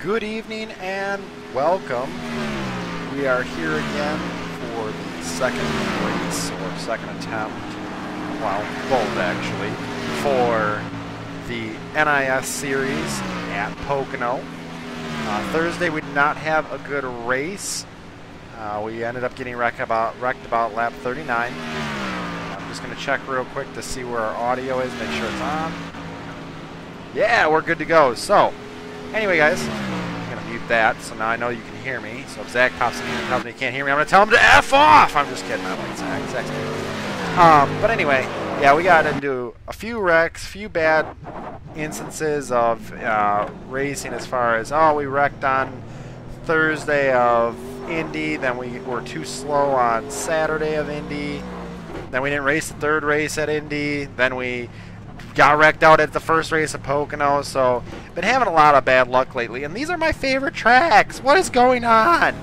Good evening and welcome. We are here again for the second race, or second attempt, well, both actually, for the NIS Series at Pocono. Thursday we did not have a good race. We ended up getting wrecked about lap 39. I'm just going to check real quick to see where our audio is, make sure it's on. Yeah, we're good to go. So, anyway guys, I'm going to mute that so now I know you can hear me. So if Zach pops in here and tells me he can't hear me, I'm going to tell him to F off! I'm just kidding, I like Zach. Zach's good. But anyway, yeah, we got into a few wrecks, a few bad instances of racing as far as, we wrecked on Thursday of Indy, then we were too slow on Saturday of Indy, then we didn't race the third race at Indy, then we got wrecked out at the first race at Pocono, so been having a lot of bad luck lately, and these are my favorite tracks. What is going on?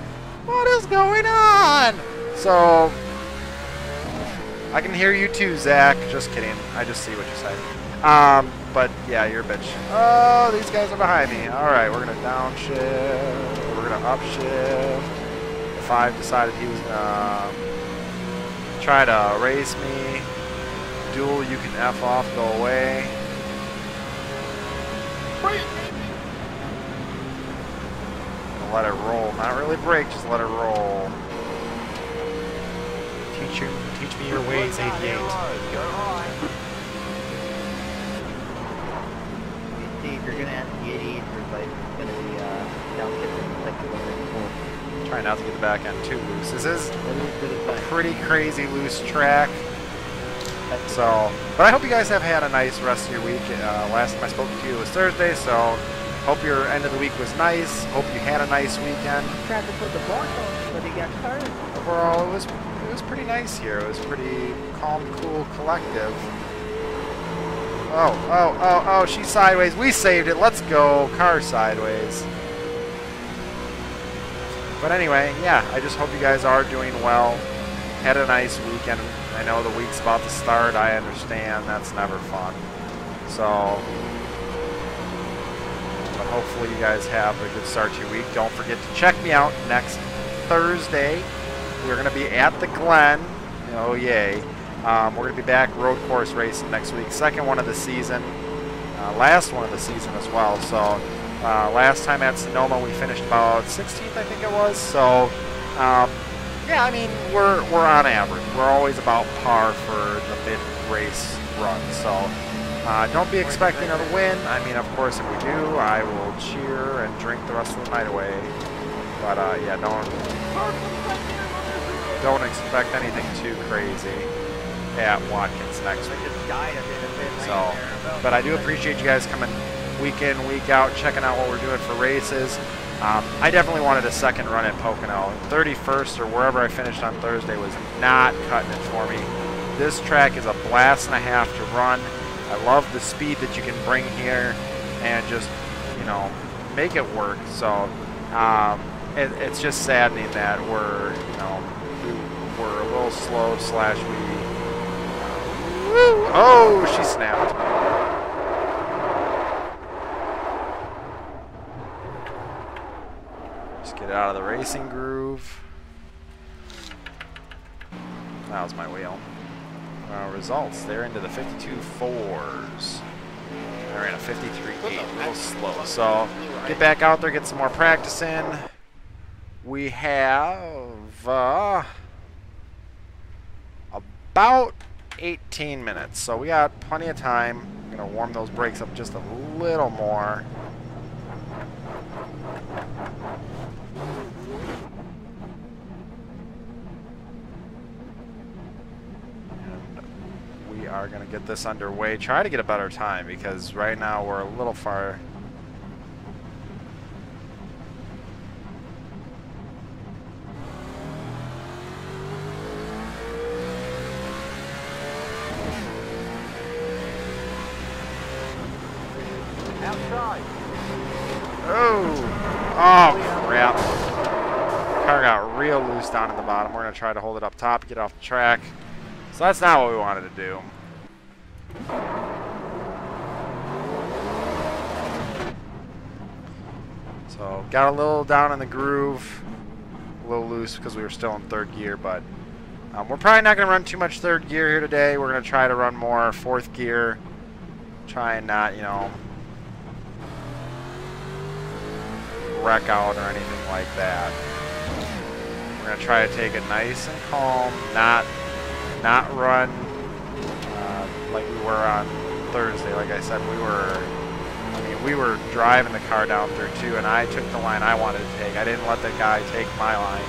What is going on? So, I can hear you too, Zach. Just kidding. I just see what you said. But yeah, you're a bitch. Oh, these guys are behind me. Alright, we're going to downshift. We're going to upshift. If I've decided he was going to try to race me. Duel, you can F off, go away. Let it roll. Not really brake, just let it roll. Teach me your ways, 88. Steve, you're gonna have the 88 for like gonna be downshifting like you were before. Try not to get the back end too loose. This is a pretty crazy loose track. So, but I hope you guys have had a nice rest of your week. Last time I spoke to you was Thursday, so hope your end of the week was nice. Hope you had a nice weekend. Tried to put the block on, but he got started. Overall, it was pretty nice here. It was pretty calm, cool, collective. Oh, she's sideways. We saved it. Let's go. Car sideways. But anyway, yeah, I just hope you guys are doing well. Had a nice weekend. I know the week's about to start. I understand. That's never fun. So, but hopefully you guys have a good start to your week. Don't forget to check me out next Thursday. We're going to be at the Glen. Oh, yay. We're going to be back road course racing next week. Second one of the season. Last one of the season as well. So, last time at Sonoma we finished about 16th, I think it was. So, yeah, I mean, we're on average. We're always about par for the mid-race run. So, don't be expecting to win. I mean, of course, if we do, I will cheer and drink the rest of the night away. But, yeah, don't expect anything too crazy at Watkins next week. So, but I do appreciate you guys coming week in, week out, checking out what we're doing for races. I definitely wanted a second run at Pocono. 31st or wherever I finished on Thursday was not cutting it for me. This track is a blast and a half to run. I love the speed that you can bring here and just, you know, make it work. So it's just saddening that we're, you know, we're a little slow slash we. Oh, she snapped. Get out of the racing groove. That was my wheel. Results, they're into the 52.4s. I ran a 53.8, a little slow. So get back out there, get some more practice in. We have about 18 minutes. So we got plenty of time. I'm going to warm those brakes up just a little more. We are going to get this underway. Try to get a better time because right now we're a little far. Outside. Oh, crap. Car got real loose down at the bottom. We're going to try to hold it up top, get off the track. So that's not what we wanted to do. So So got a little down in the groove, a little loose because we were still in third gear, but we're probably not going to run too much third gear here today. We're going to try to run more fourth gear, try and not, you know, wreck out or anything like that. We're going to try to take it nice and calm, not run like we were on Thursday. Like I said, we were driving the car down through too, and I took the line I wanted to take. I didn't let the guy take my line.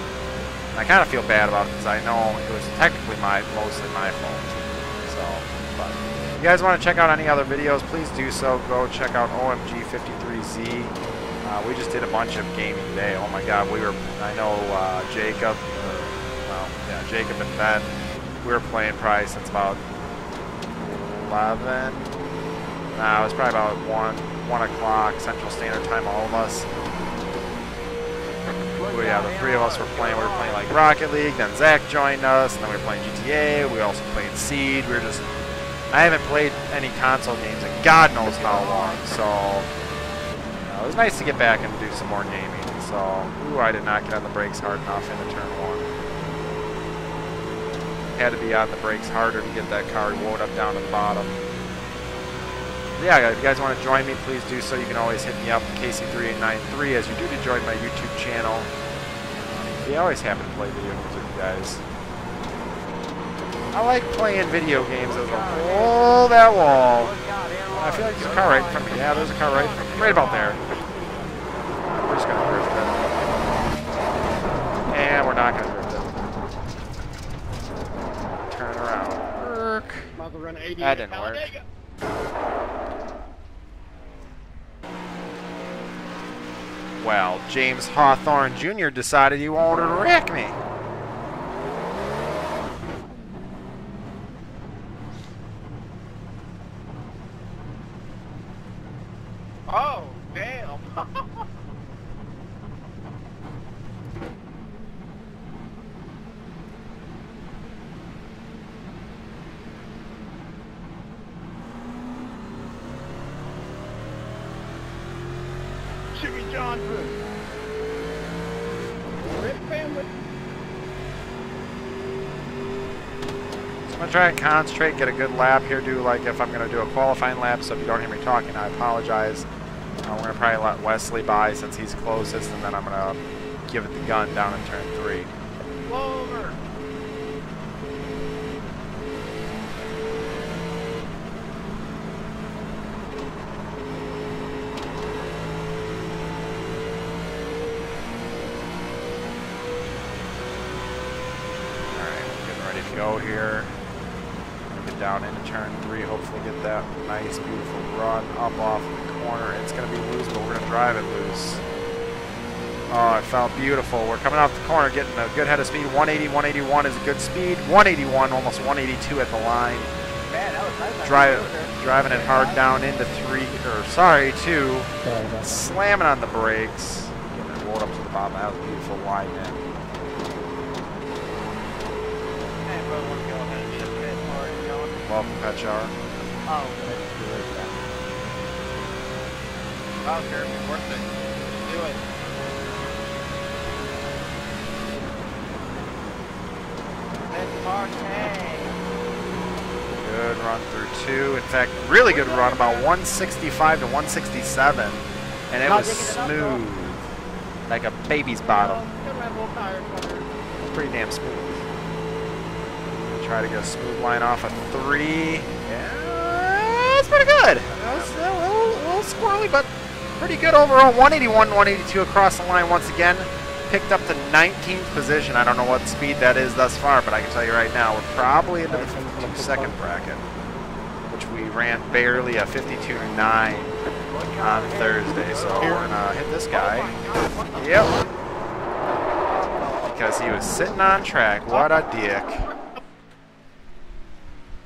And I kind of feel bad about it because I know it was technically mostly my fault. So, but if you guys want to check out any other videos, please do so. Go check out OMG53Z. We just did a bunch of gaming today. Oh my God, I know Jacob, Jacob and Ben, we were playing probably since about 11. Nah, it was probably about 1 o'clock Central Standard Time, all of us. Well, yeah, the three of us were playing. We were playing like Rocket League. Then Zach joined us, and then we were playing GTA. We also played Seed. I haven't played any console games in God knows how long. So it was nice to get back and do some more gaming. So, I did not get on the brakes hard enough into turn 1. Had to be on the brakes harder to get that car wound up down to the bottom. Yeah, if you guys want to join me, please do so. You can always hit me up, KC3893, as you do to join my YouTube channel. We always happy to play video games with you guys. I like playing video games as a whole. That wall. I feel like there's a car right in front of me. Yeah, there's a car right about there. We're just going to drift it. And we're not going to drift it. Turn around. That didn't work. Well, James Hawthorne Jr. decided he wanted to wreck me. Oh, damn. Jimmy Johnson. Rip family. So I'm going to try and concentrate, get a good lap here, do like if I'm going to do a qualifying lap, so if you don't hear me talking, I apologize. We're going to probably let Wesley by since he's closest, and then I'm going to give it the gun down in turn 3. Over. Go here, get down into turn 3, hopefully get that nice beautiful run up off the corner. It's going to be loose, but we're going to drive it loose. Oh, it felt beautiful. We're coming off the corner, getting a good head of speed. 180, 181 is a good speed. 181, almost 182 at the line. Man, that was nice. Driving it hard down into 2. Slamming on the brakes. Getting it rolled up to the bottom. That was a beautiful line in. Welcome, Petchar. Oh, that's good. Oh, Jeremy, worth it. Do it. Let's party. Good run through 2. In fact, really good run, about 165 to 167. And it was smooth. Like a baby's bottom. Pretty damn smooth. Try to get a smooth line off of 3. Yeah, that's pretty good. That was a little squirrely, but pretty good overall. 181, 182 across the line once again. Picked up the 19th position. I don't know what speed that is thus far, but I can tell you right now, we're probably into the 52-second bracket, which we ran barely a 52.9 on Thursday. So we're going to hit this guy. Yep. Because he was sitting on track. What a dick.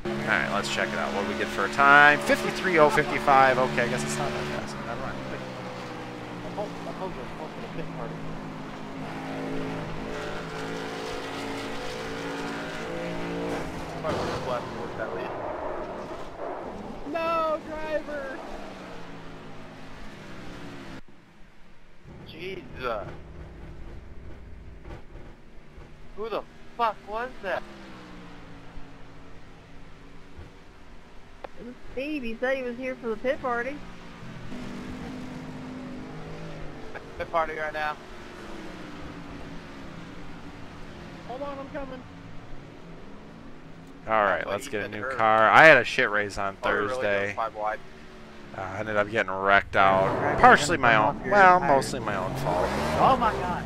Alright, let's check it out. What do we get for a time? 53.055. Okay, I guess it's not that fast. Never mind. No, driver! Jesus. Who the fuck was that? It was Steve. He said he was here for the pit party. Pit party right now. Hold on, I'm coming. All right, That's why let's you get a said new her. car. I had a shit race on Oh, really? Thursday. 5 wide. Ended up getting wrecked out. Right, Partially you're my gonna own. burn off your Well, tires. mostly my own fault. Oh my god.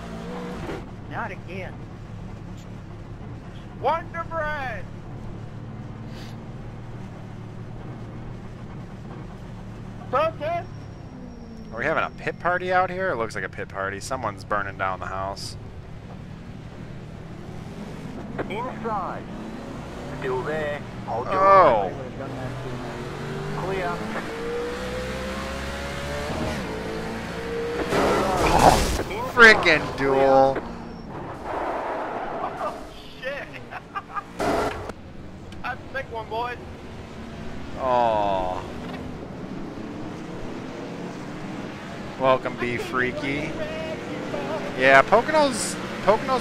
Not again. Wonder Bread! Focus! Are we having a pit party out here? It looks like a pit party. Someone's burning down the house. Inside. Still there. Hold your Oh! line. Clear. Oh, frickin' duel. Oh, shit! That's a big one, boys. Oh. Welcome, Be Freaky. Yeah, Pocono's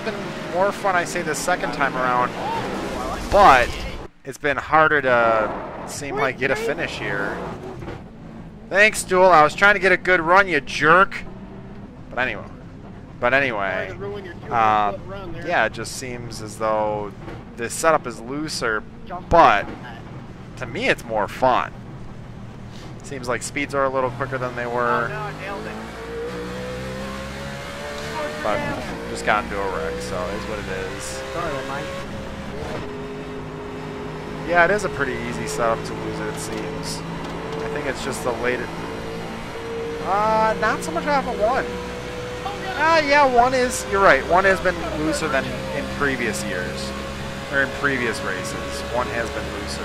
been more fun, I say, the second time around, but it's been harder to seem like get a finish here. Thanks, Duel. I was trying to get a good run, you jerk. But anyway, Sorry to ruin your 200-foot run there. yeah, it just seems as though this setup is looser, but to me, it's more fun. Seems like speeds are a little quicker than they Oh, were, no, I nailed it. but just got into a wreck, so it is what it is. Sorry, Mike. Yeah, it is a pretty easy setup to lose it seems. I think it's just the latest. Not so much off of one. Yeah, one is, you're right, one has been looser than in previous years. Or in previous races. One has been looser.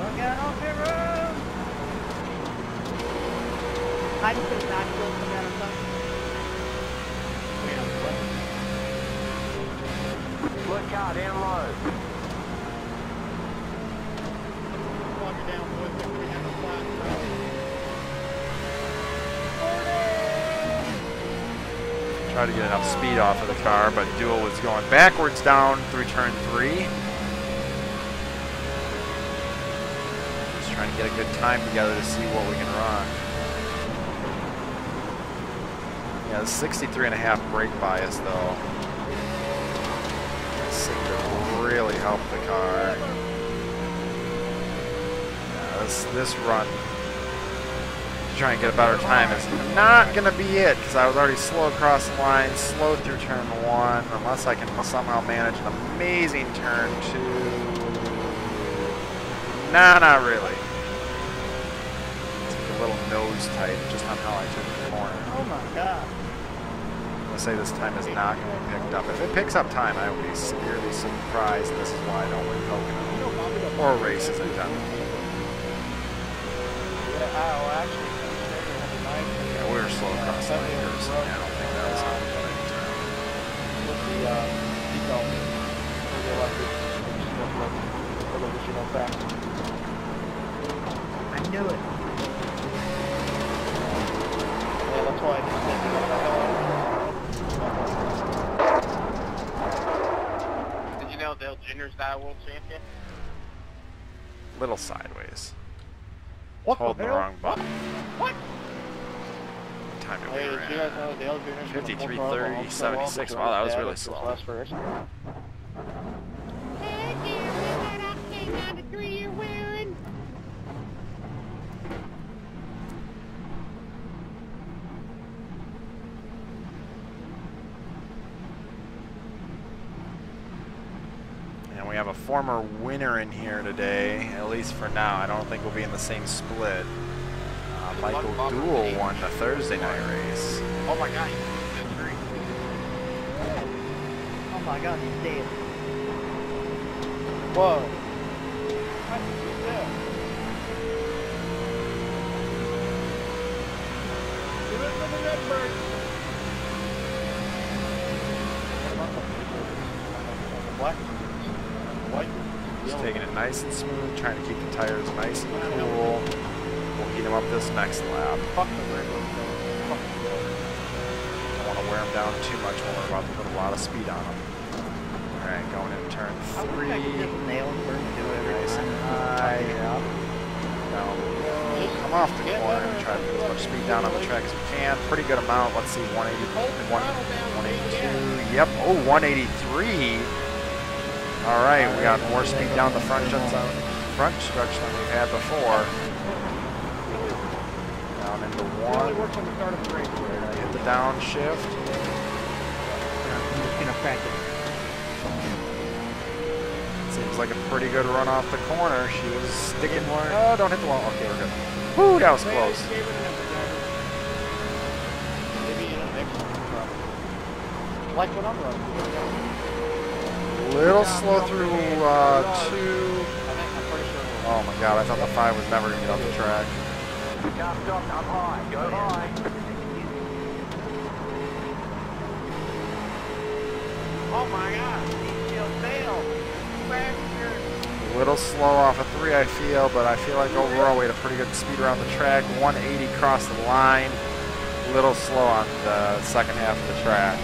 Look out on the road! I just put a back wheel from that or something. Look out, down low. Log her down, boys. Make sure we have a flat road. Tried to get enough speed off of the car, but Duel was going backwards down through turn 3. Just trying to get a good time together to see what we can run. Yeah, the 63.5 brake bias though seemed to really help the car. Yeah, this run, to try and get a better time, is not going to be it because I was already slow across the line, slow through turn 1, unless I can somehow manage an amazing turn 2. Nah, not really. It's a little nose tight just on how I took the corner. Oh my god. I'm going to say this time is not going to be picked up. If it picks up time, I will be severely surprised. This is why I don't win Pocono or races in general. Actually, Yeah, we were slow across the line first. Yeah, I don't think that was how we got any turn. with the decal for the electric, fast. I knew it. Yeah, that's why I didn't think it. Did you know Dale Jr.'s not a world champion? Little sideways. What Holding the wrong button. What? Time to Hey, be did you guys know Dale Jr.'s 53, 30, 76. Wow, that was really slow. Last first. And we have a former winner in here today, at least for now. I don't think we'll be in the same split. Michael Duel won the Thursday night race. Oh my god, you did three. Oh my god, he's dead. Whoa. Give it for the Redbird. What? What? Just taking it nice and smooth, trying to keep the tires nice and cool. We'll heat them up this next lap. Fuck the Redbird. Fuck the Redbird. wear them down too much when we're about to put a lot of speed on them. Alright, going in turn I wish I could 3. just nail first do every Nice time. and high. Now, come off the corner and try to put as much speed down on the track as we can. Pretty good amount. Let's see, 182. Yep. Oh, 183. All right, we got more speed down the front stretch than we've had before. Down into Really 1. works on the start of the race. Hit the downshift. I'm just gonna practice. Seems like a pretty good run off the corner. She was sticking more. Oh, don't hit the wall. Okay, we're good. Woo, that was close. Maybe in an extra trouble. Like what I'm running. Little slow through 2. I'm pretty sure. Oh my god, I thought the 5 was never going to get off the track. Stop, up high. Go high. Oh my god. He'll fail. A little slow off of 3, I feel, but I feel like overall we had a pretty good speed around the track. 180 across the line. A little slow on the second half of the track.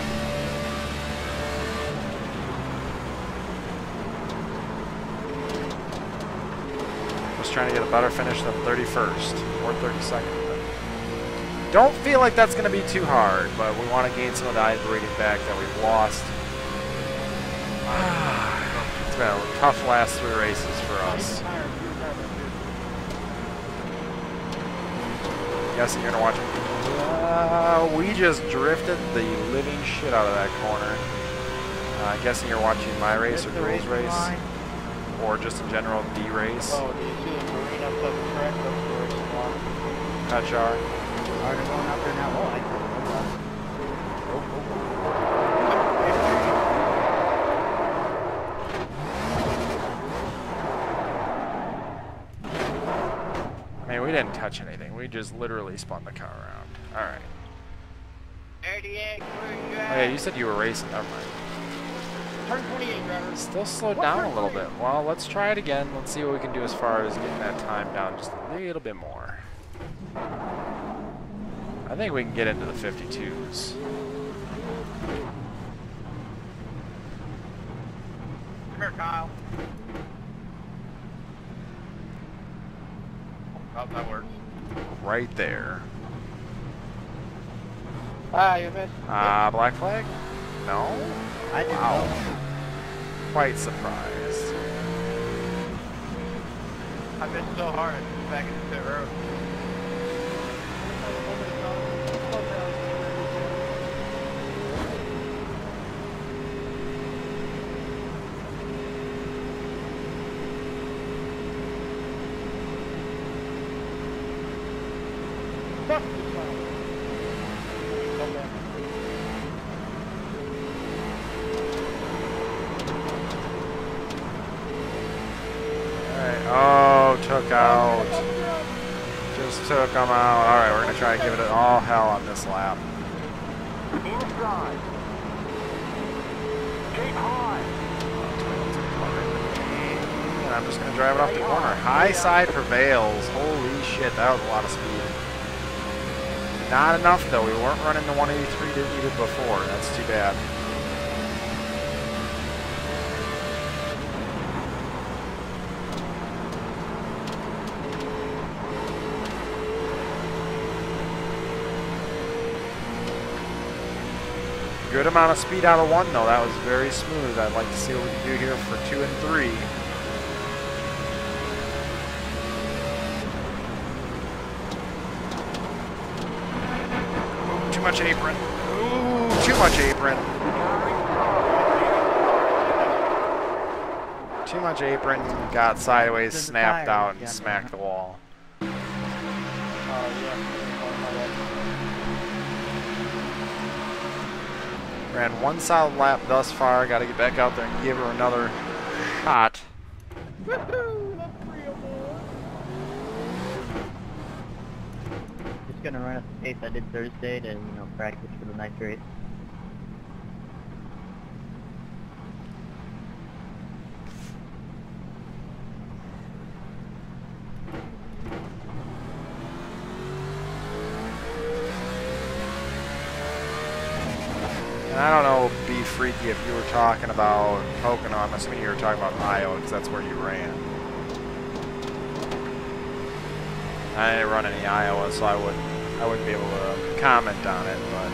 Just trying to get a better finish than 31st or 32nd. Don't feel like that's going to be too hard, but we want to gain some of the rating back that we've lost. It's been a tough last 3 races for us. Guessing you're going to watch it. We just drifted the living shit out of that corner. Guessing you're watching my race or Joel's race. Or just in general, the race. Oh, do you see the marine up the track? That's where it's on. Kachar. Are they going out there now? Oh, I I mean, we didn't touch anything. We just literally spun the car around. All right. 88, Oh, yeah, you said you were racing. Never mind. turn 28, driver. Still slowed down a little bit. Well, let's try it again. Let's see what we can do as far as getting that time down just a little bit more. I think we can get into the 52s. Come here, Kyle. Oh, that works. Right there. Ah, you missed. Black flag? No? I didn't Wow. know. Quite surprised. I missed so hard back in the pit road. Oh, took out. Just took them out. All right, we're going to try to give it all hell on this lap. Inside. Keep high. And I'm just going to drive it off the corner. High side prevails. Holy shit, that was a lot of speed. Not enough, though. We weren't running the 183 that we did before. That's too bad. Good amount of speed out of 1, though. That was very smooth. I'd like to see what we can do here for 2 and 3. Ooh, too much apron. Ooh, too much apron. Too much apron. Got sideways, There's a snapped tire out, and again. smacked the wall. Ran 1 solid lap thus far. Got to get back out there and give her another shot. Just gonna run at the pace I did Thursday to, practice for the night race. And I don't know, Be Freaky, if you were talking about Pocono. I'm assuming you were talking about Iowa because that's where you ran. I didn't run any Iowa, so I wouldn't be able to comment on it. But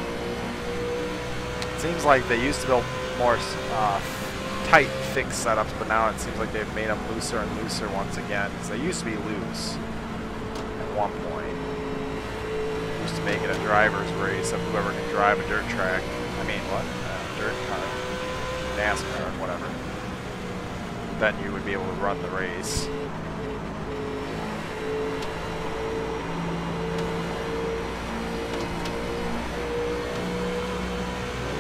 it seems like they used to build more tight, fixed setups, but now it seems like they've made them looser and looser once again. Because they used to be loose at one point. Used to make it a driver's race of whoever can drive a dirt track. I mean, what? Dirt car. Nascar, or whatever. Then you would be able to run the race.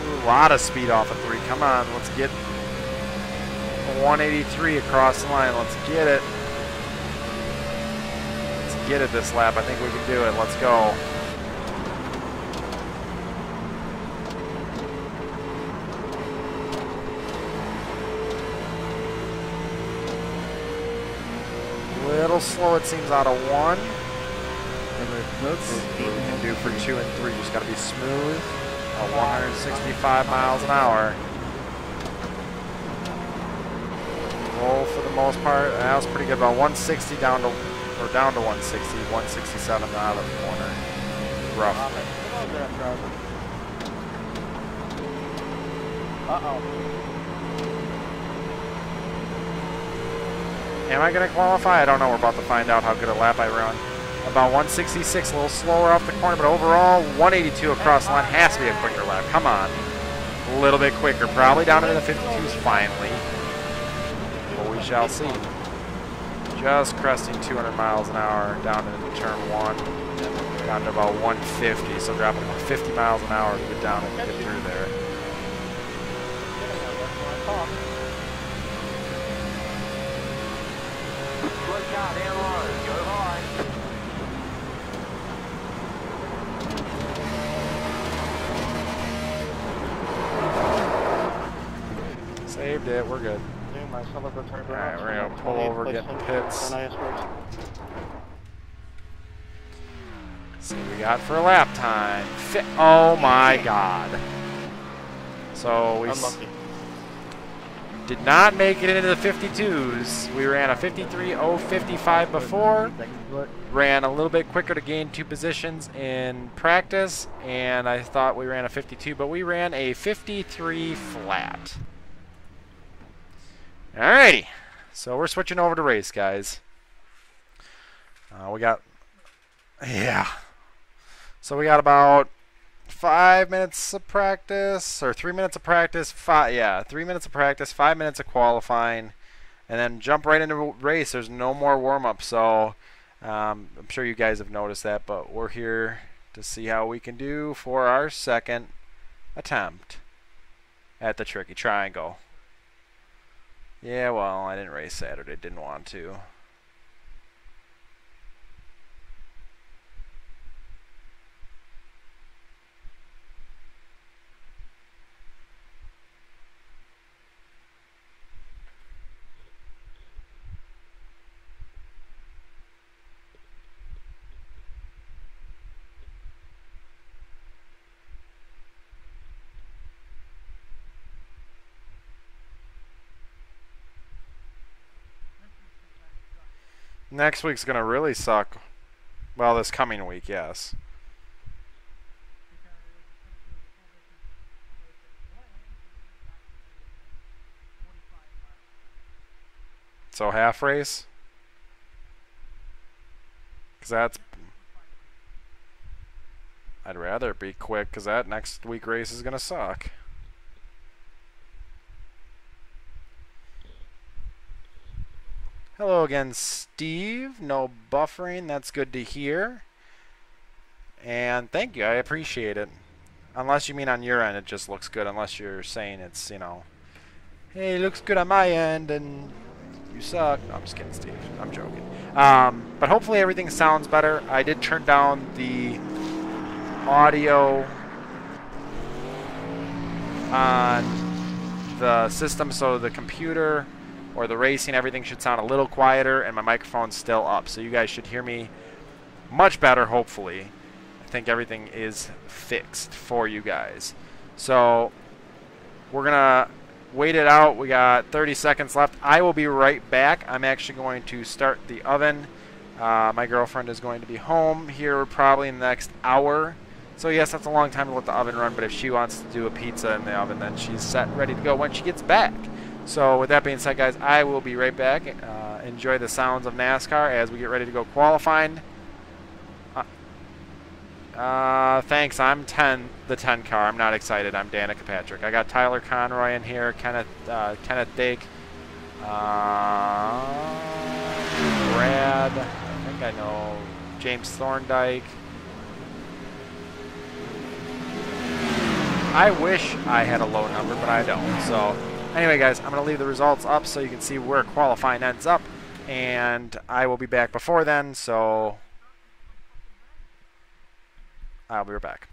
Ooh, a lot of speed off of 3. Come on, let's get 183 across the line. Let's get it. Let's get it this lap. I think we can do it. Let's go. Little slow, it seems, out of 1. Let's see what we can do for 2 and 3. Just got to be smooth. 165 miles an hour. Roll for the most part. That was pretty good. About 160 down to 160, 167 out of the corner. Rough. Uh-oh. Am I going to qualify? I don't know. We're about to find out how good a lap I run. About 166, a little slower off the corner, but overall, 182 across the line has to be a quicker lap. Come on. A little bit quicker. Probably down into the 52s finally. But we shall see. Just cresting 200 miles an hour down into turn 1. Down to about 150, so dropping about 50 miles an hour to get down and get through there. Slow car down low. Go high. Saved it. We're good. Alright, we're going to pull over, get in pits. See what we got for a lap time. Oh my god. So we did not make it into the 52s. We ran a 53.055 before. Ran a little bit quicker to gain 2 positions in practice. And I thought we ran a 52, but we ran a 53 flat. Alrighty. So we're switching over to race, guys. We got... Yeah. So we got about 5 minutes of practice, or 3 minutes of practice, 3 minutes of practice, 5 minutes of qualifying, and then jump right into a race. There's no more warm-up, so I'm sure you guys have noticed that, but we're here to see how we can do for our second attempt at the Tricky Triangle. Yeah, well, I didn't race Saturday, didn't want to. Next week's going to really suck. Well, this coming week, yes. So half race? Because that's... I'd rather it be quick because that next week race is going to suck. Hello again, Steve. No buffering. That's good to hear. And thank you. I appreciate it. Unless you mean on your end it just looks good. Unless you're saying it's, you know, hey, it looks good on my end and you suck. No, I'm just kidding, Steve. I'm joking. But hopefully everything sounds better. I did turn down the audio on the system so the computer or the racing, everything should sound a little quieter, and my microphone's still up. So you guys should hear me much better, hopefully. I think everything is fixed for you guys. So we're going to wait it out. We got 30 seconds left. I will be right back. I'm actually going to start the oven. My girlfriend is going to be home here probably in the next hour. So yes, that's a long time to let the oven run, but if she wants to do a pizza in the oven, then she's set, ready to go when she gets back. So with that being said, guys, I will be right back. Enjoy the sounds of NASCAR as we get ready to go qualifying. Thanks. I'm the 10 car. I'm not excited. I'm Danica Patrick. I got Tyler Conroy in here, Kenneth Dake, Brad. I think I know James Thorndike. I wish I had a low number, but I don't. So anyway, guys, I'm going to leave the results up so you can see where qualifying ends up, and I will be back before then. So I'll be right back.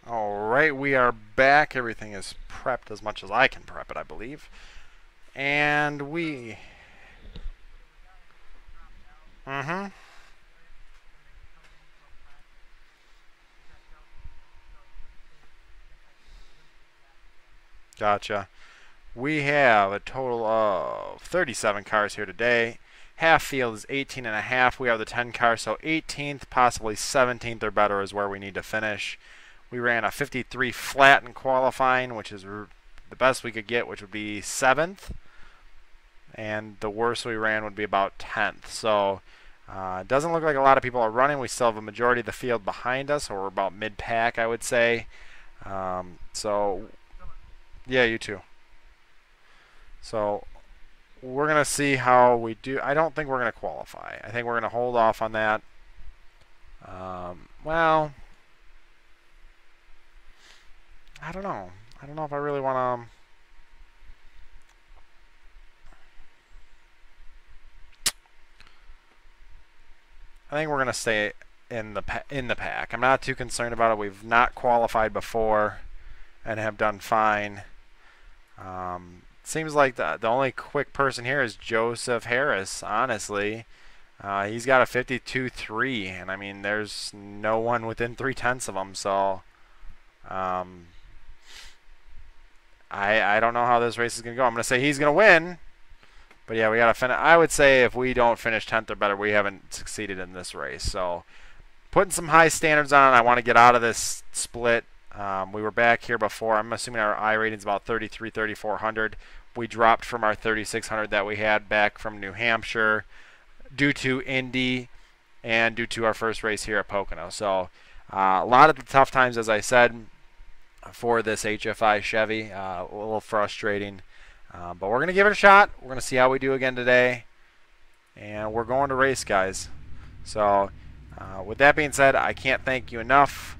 All right, we are back. Everything is prepped as much as I can prep it, I believe. And we... Gotcha. We have a total of 37 cars here today. Half field is 18 and a half. We have the 10 cars, so 18th, possibly 17th or better is where we need to finish. We ran a 53 flat in qualifying, which is the best we could get, which would be 7th. And the worst we ran would be about 10th. So it doesn't look like a lot of people are running. We still have a majority of the field behind us, or we're about mid-pack, I would say. So, yeah, you too. So we're going to see how we do. I don't think we're going to qualify. I think we're going to hold off on that. Well, I don't know. I don't know if I really want to... I think we're going to stay in the pack. I'm not too concerned about it. We've not qualified before and have done fine. Seems like the only quick person here is Joseph Harris, honestly. He's got a 52.3, and I mean, there's no one within 3/10 of him, so I don't know how this race is going to go. I'm going to say he's going to win, but yeah, we got to finish. I would say if we don't finish 10th or better, we haven't succeeded in this race. So putting some high standards on, I want to get out of this split. We were back here before. I'm assuming our I rating is about 33, 3400. We dropped from our 3600 that we had back from New Hampshire due to Indy and due to our first race here at Pocono. So a lot of the tough times, as I said, for this HFI Chevy. A little frustrating. But we're going to give it a shot. We're going to see how we do again today. And we're going to race, guys. So with that being said, I can't thank you enough.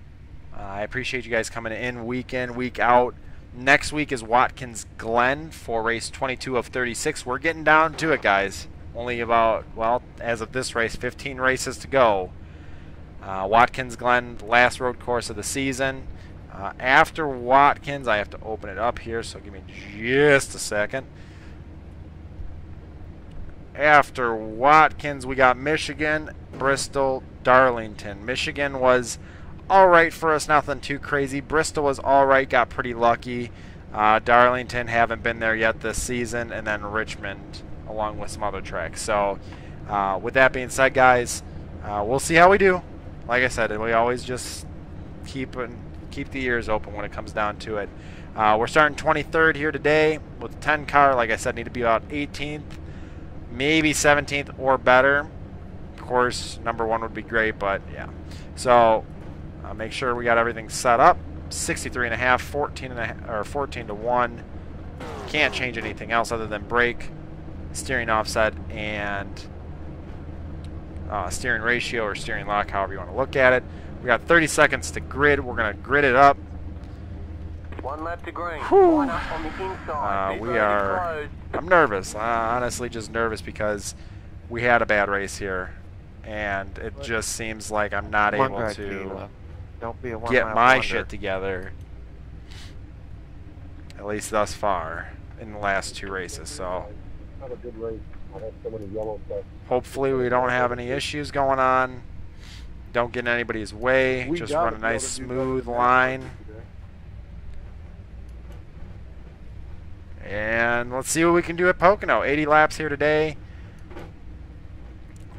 I appreciate you guys coming in, week out. Next week is Watkins Glen for race 22 of 36. We're getting down to it, guys. Only about, well, as of this race, 15 races to go. Watkins Glen, last road course of the season. After Watkins, I have to open it up here, so give me just a second. After Watkins, we got Michigan, Bristol, Darlington. Michigan was alright for us, nothing too crazy. Bristol was alright, got pretty lucky. Darlington, haven't been there yet this season. And then Richmond, along with some other tracks. So with that being said, guys, we'll see how we do. Like I said, we always just keep the ears open when it comes down to it. We're starting 23rd here today with a 10 car. Like I said, need to be about 18th, maybe 17th or better. Of course, number 1 would be great, but yeah. So make sure we got everything set up. 63.5, 14 to 1. Can't change anything else other than brake, steering offset, and steering ratio or steering lock, however you want to look at it. We got 30 seconds to grid. We're going to grid it up. 1 lap to green. Whew. One up on the inside. I'm nervous. Honestly, just nervous because we had a bad race here, and it just seems like I'm not able to get my shit together, at least thus far in the last 2 races. So Not a good race. I have so many yellow stuff. hopefully we don't have any issues going on. Don't get in anybody's way. We Just gotta run a be able nice to do smooth better line. today. And let's see what we can do at Pocono. 80 laps here today.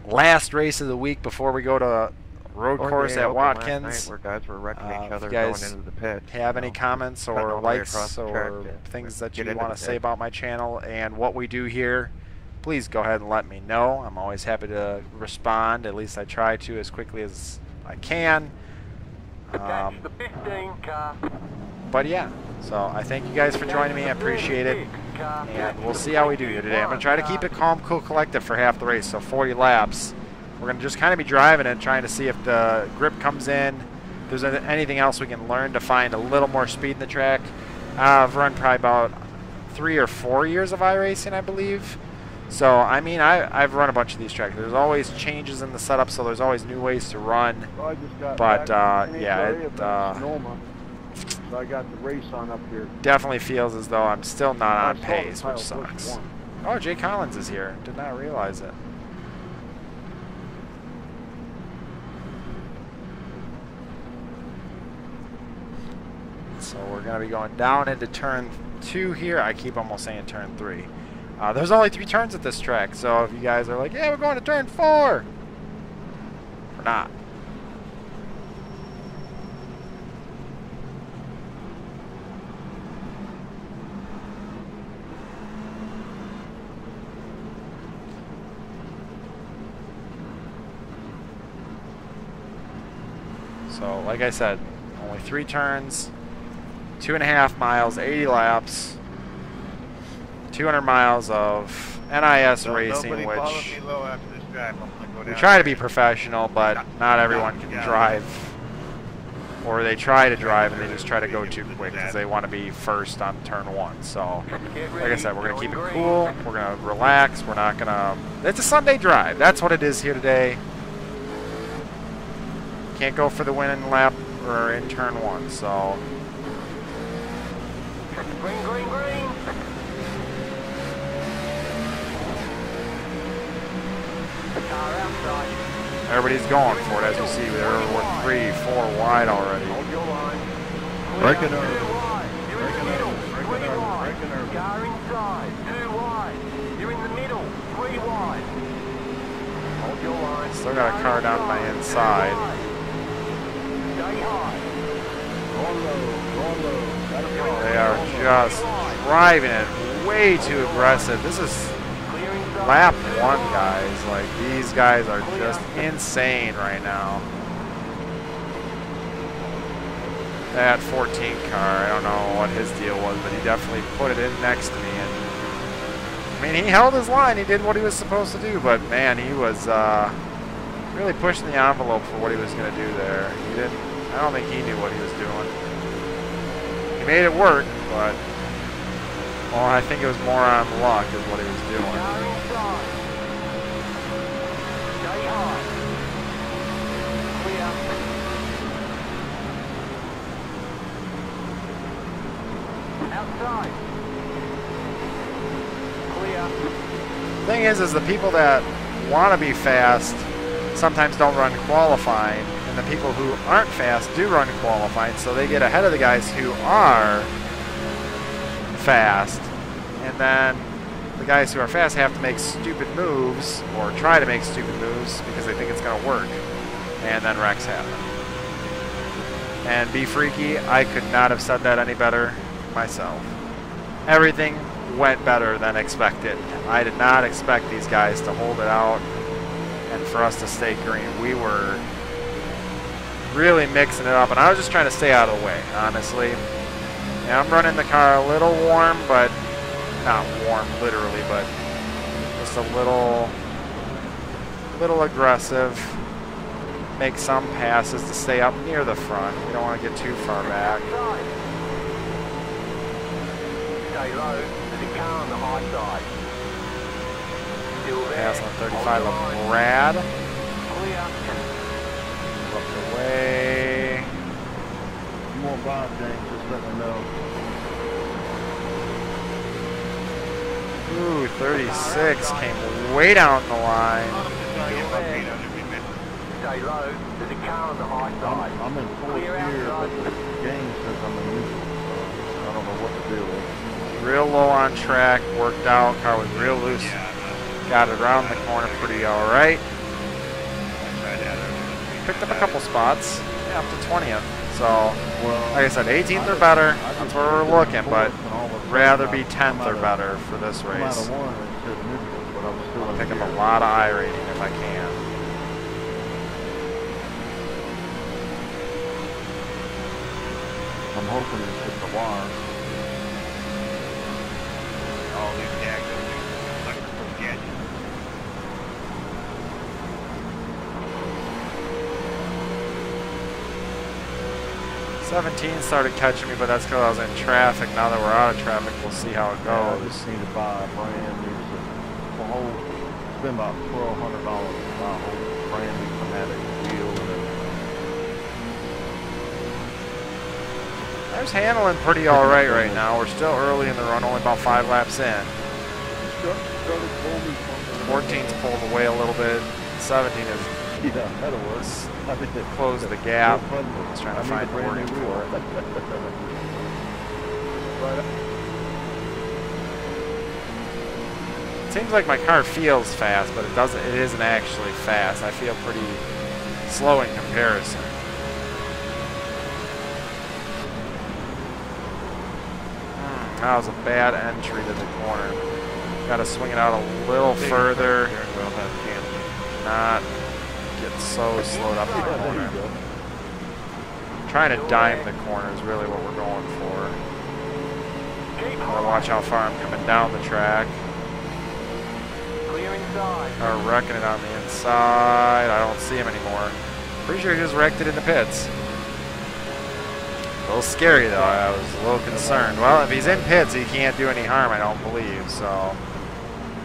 Last race of the week before we go to road course at Watkins. Where guys were wrecking each other if you guys going into the pit. have any comments cutting or all the way likes across the track or to things that get you into want the to say pit. about my channel and what we do here, please go ahead and let me know. I'm always happy to respond. At least I try to as quickly as I can. Attach the 15 car. But yeah, so I thank you guys for joining me. I appreciate it. And we'll see how we do here today. I'm going to try to keep it calm, cool, collected for half the race, so 40 laps. We're going to just kind of be driving and trying to see if the grip comes in, if there's anything else we can learn to find a little more speed in the track. I've run probably about 3 or 4 years of iRacing, I believe. So, I mean, I've run a bunch of these tracks. There's always changes in the setup, so there's always new ways to run. Well, I just got But, back from yeah, NHRA it, up in Sonoma, so I got the race on up here. Definitely feels as though I'm still not I on saw the pace, Kyle which Busch sucks. won. Oh, Jay Collins is here. Did not realize it. So we're going to be going down into turn 2 here. I keep almost saying turn 3. There's only 3 turns at this track, so if you guys are like, yeah, we're going to turn 4, we're not. So, like I said, only 3 turns, 2.5 miles, 80 laps, 200 miles of NIS racing, which we try to be professional, but not everyone can drive. Or they try to drive and they just try to go too quick because they want to be first on turn 1. So, like I said, we're going to keep it cool. We're going to relax. We're not going to... It's a Sunday drive. That's what it is here today. can't go for the win in lap or in turn 1. So Green, green, green. Car outside. everybody's going for it, as you see. We're 3, 4 wide already. Hold your line. Breaking Two early. wide. You're in the middle. Three wide. Car inside. 2 wide. You're in the middle. 3 wide. Hold your line. Still got a car down my inside. Stay high. Going low. Got a car. They are just driving it way too aggressive. This is Clear inside. lap 1, guys. Like, these guys are just insane right now. That 14 car, I don't know what his deal was, but he definitely put it in next to me. And I mean, he held his line. He did what he was supposed to do, but man, he was really pushing the envelope for what he was going to do there. He didn't. I don't think he knew what he was doing. He made it work, but well, I think it was more on luck is what he was doing. Car inside. Stay high. Clear. Outside. Clear. Thing is the people that want to be fast sometimes don't run qualifying, and the people who aren't fast do run qualifying, so they get ahead of the guys who are fast, and then the guys who are fast have to make stupid moves, or try to make stupid moves, because they think it's going to work, and then wrecks happen. And be freaky, I could not have said that any better myself. Everything went better than expected. I did not expect these guys to hold it out and for us to stay green. We were really mixing it up, and I was just trying to stay out of the way, honestly. And I'm running the car a little warm, but not warm literally, but just a little aggressive. Make some passes to stay up near the front. We don't want to get too far back. Outside. Stay low. There's a car on the high side. Still there. Pass on 35 Hold of your line. Brad. Clear. Up away. You want Bob, James, just let me know. Ooh, 36 came way down the line. Stay low. There's a car on the high side. I'm in fourth Clear gear, but outside. the game says I'm in neutral. So I don't know what to do with. Real low on track, worked out, car was real loose. Got it around the corner pretty alright. Picked up a couple spots, yeah, up to 20th. So, like I said, 18th or better, that's where we're looking, but rather be 10th or better for this I'm out race. of one, it says neutral, but I'm still I'll in pick up gear. a lot of I rating if I can. I'm hoping it's hit the wire. All these tags are electrical gadgets. 17 started catching me, but that's because I was in traffic. Now that we're out of traffic, we'll see how it I goes. just need to buy a brand new whole. Spend about $1,200 to buy a whole brand new pneumatic wheel and There's handling pretty alright right now. We're still early in the run, only about 5 laps in. 14's pulled away a little bit. 17 is yeah, that'll work. I think that closed the gap. I Just trying to find the wording for it. It seems like my car feels fast, but it doesn't. It isn't actually fast. I feel pretty slow in comparison. That was a bad entry to the corner. Got to swing it out a little further. Not get so slowed up in the corner. Trying to dime the corner is really what we're going for. Gotta watch how far I'm coming down the track. Clear inside. Are wrecking it on the inside. I don't see him anymore. Pretty sure he just wrecked it in the pits. A little scary though. I was a little concerned. Well, if he's in pits, he can't do any harm, I don't believe. So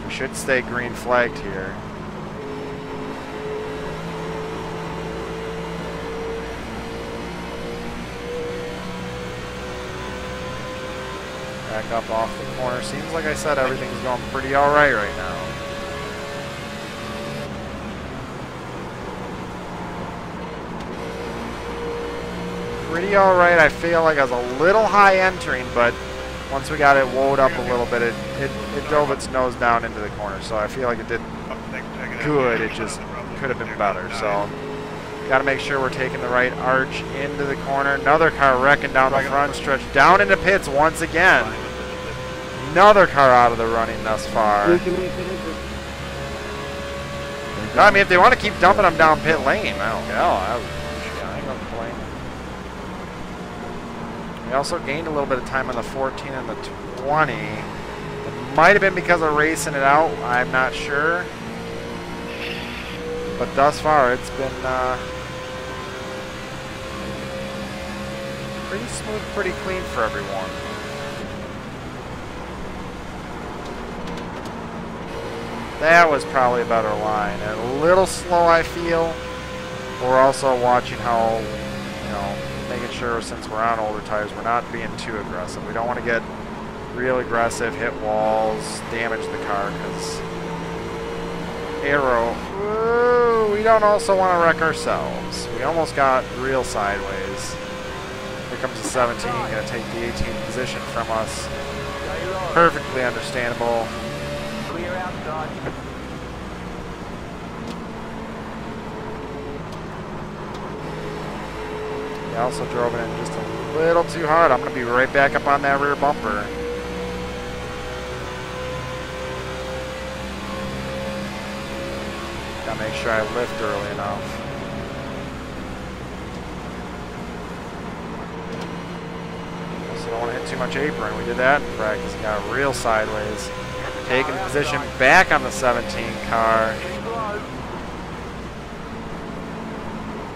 we should stay green flagged here. Back up off the corner. Seems like I said everything's going pretty alright right now. Pretty alright. I feel like I was a little high entering, but once we got it woed up a little bit, it drove its nose down into the corner. So I feel like it did good. It just could have been better. So got to make sure we're taking the right arch into the corner. Another car wrecking down the front stretch. Down into pits once again. Another car out of the running thus far. I mean, if they want to keep dumping them down pit lane, I don't know. I ain't gonna complain. We also gained a little bit of time on the 14 and the 20. It might have been because of racing it out. I'm not sure. But thus far, it's been pretty smooth, pretty clean for everyone. That was probably a better line. And a little slow, I feel. We're also watching how, you know, making sure since we're on older tires, we're not being too aggressive. We don't want to get real aggressive, hit walls, damage the car, because aero, ooh, we don't also want to wreck ourselves. We almost got real sideways. Here comes the 17, going to take the 18th position from us. Perfectly understandable. Clear outside. I also drove it in just a little too hard. I'm going to be right back up on that rear bumper. Gotta make sure I lift early enough. Also don't want to hit too much apron. We did that in practice. Got real sideways. Taking position back on the 17 car.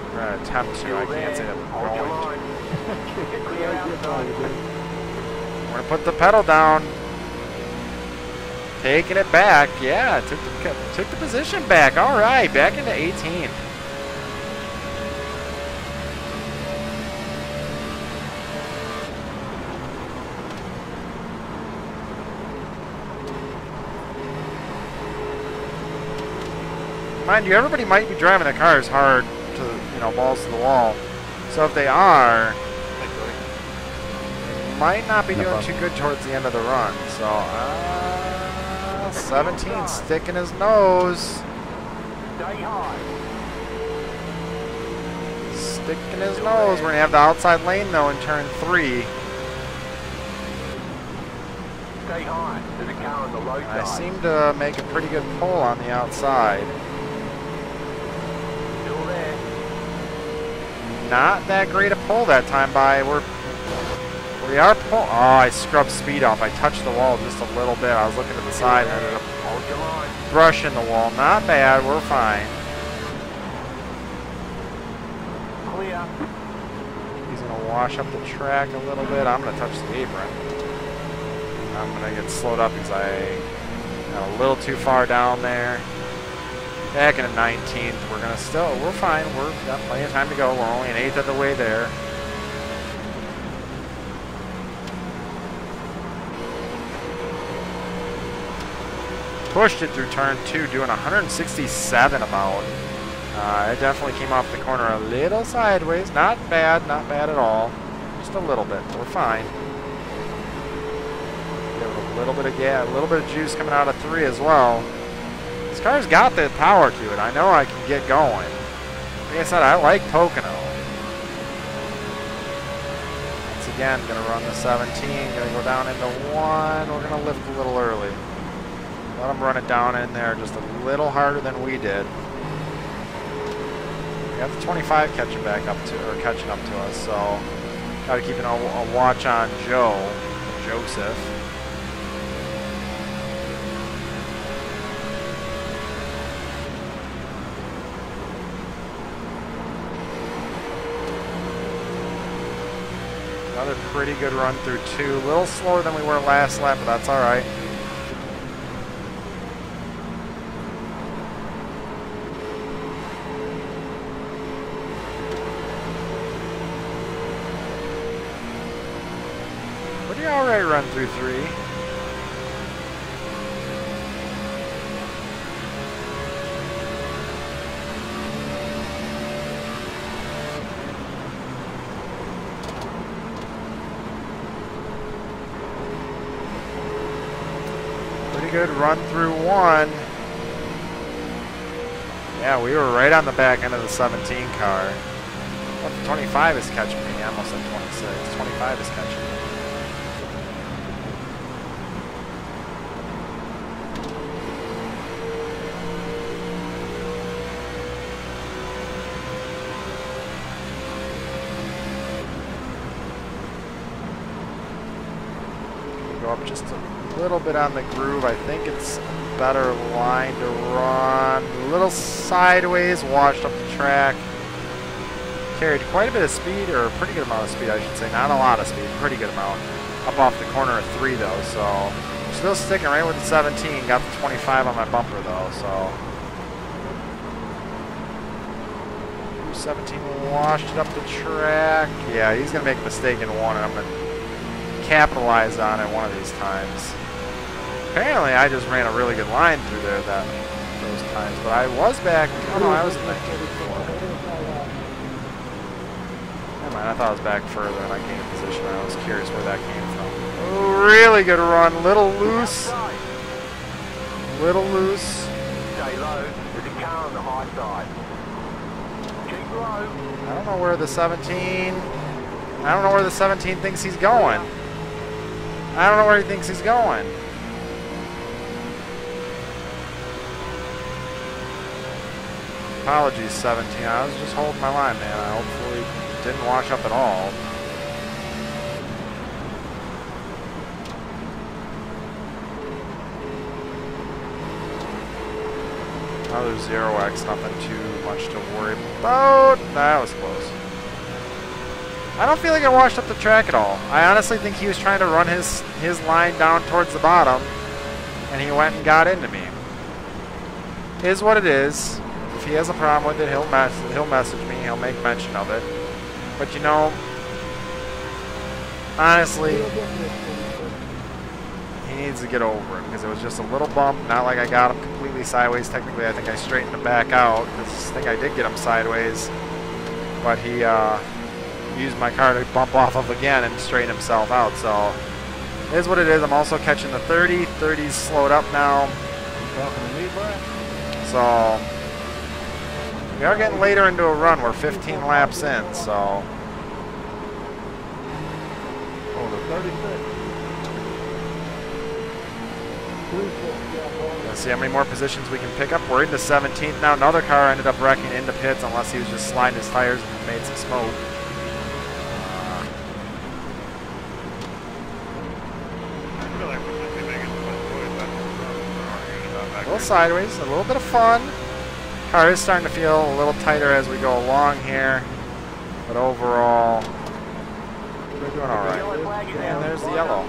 We're going to attempt to. I can't say that we're going. We're going to put the pedal down. Taking it back. Yeah, took the position back. All right, back into 18th. Mind you, everybody might be driving the cars hard to, you know, balls to the wall. So if they are, they might not be doing too good towards the end of the run. So, 17 sticking his nose. Sticking his nose. We're going to have the outside lane, though, in turn 3. I seem to make a pretty good pull on the outside. Not that great a pull that time by. We are pull. Oh, I scrubbed speed off. I touched the wall just a little bit. I was looking to the side and ended up brushing the wall. Not bad. We're fine. Clear. He's going to wash up the track a little bit. I'm going to touch the apron. I'm going to get slowed up because I got a little too far down there. Back in the 19th. We're fine. We've got plenty of time to go. We're only an eighth of the way there. Pushed it through turn 2, doing 167 about. It definitely came off the corner a little sideways. Not bad at all. Just a little bit. We're fine. Give it a little bit of gas, a little bit of juice coming out of 3 as well. This car's got the power to it. I know I can get going. Like I said, I like Pocono. Once again, gonna run the 17, gonna go down into 1. We're gonna lift a little early. Let them run it down in there just a little harder than we did. We got the 25 catching up to us, so gotta keep a watch on Joseph. Another pretty good run through 2. A little slower than we were last lap, but that's all right. Pretty alright run through 3. Pretty good run through 1. Yeah, we were right on the back end of the 17 car. Well, the 25 is catching me. I almost said 26. 25 is catching me. Go up just a little bit on the groove. I think it's a better line to run. A little sideways, washed up the track. Carried quite a bit of speed, or a pretty good amount of speed, I should say. Not a lot of speed, pretty good amount. Up off the corner of 3, though, so still sticking right with the 17. Got the 25 on my bumper, though, so. 17 washed it up the track. Yeah, he's going to make a mistake in 1, and I'm going to capitalize on it one of these times. Apparently, I just ran a really good line through there those times, but I was back. Oh, no, I was in 1984. I thought I was back further and I gained a position. I was curious where that came from. Oh, really good run. Little loose. Little loose. Stay low. There's a car on the high side. Keep low. I don't know where the 17... I don't know where the 17 thinks he's going. I don't know where he thinks he's going. Apologies, 17. I was just holding my line, man. I hopefully didn't wash up at all. Another 0x, nothing too much to worry about. That was close. I don't feel like I washed up the track at all. I honestly think he was trying to run his line down towards the bottom, and he went and got into me. Is what it is. If he has a problem with it, he'll message me. He'll make mention of it. But you know, honestly, he needs to get over it because it was just a little bump. Not like I got him completely sideways. Technically, I think I straightened him back out because I think I did get him sideways. But he used my car to bump off of again and straighten himself out. So it is what it is. I'm also catching the 30. 30's slowed up now. So we are getting later into a run. We're 15 laps in, so. Oh, the 36. Let's see how many more positions we can pick up. We're into 17th now. Another car ended up wrecking into pits unless he was just sliding his tires and made some smoke. A little sideways, a little bit of fun. Car is starting to feel a little tighter as we go along here, but overall, we're doing all right. And there's the yellow.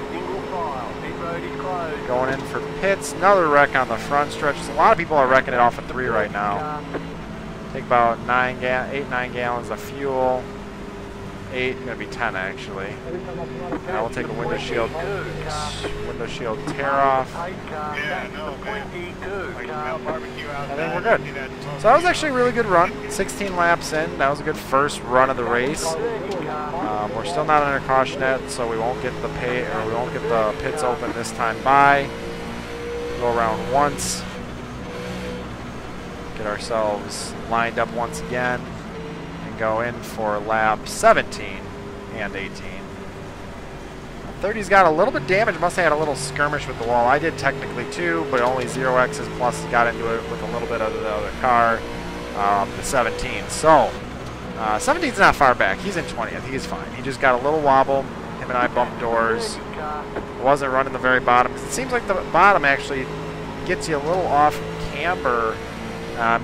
Going in for pits. Another wreck on the front stretch. So a lot of people are wrecking it off of 3 right now. Take about 8, 9 gallons of fuel. 8, gonna be 10 actually. Now we'll take a window shield tear off. Yeah, no, man. Like barbecue out. And then we're good. So that was actually a really good run. 16 laps in. That was a good first run of the race. We're still not under cautionette, so we won't get the pits open this time by. Go around once. Get ourselves lined up once again. Go in for lap 17 and 18. 30's got a little bit of damage. Must have had a little skirmish with the wall. I did technically too, but only 0x's plus got into it with a little bit of the other car, the 17. So 17's not far back. He's in 20th. He's fine. He just got a little wobble. Him and I bumped doors. Wasn't running the very bottom. It seems like the bottom actually gets you a little off camber,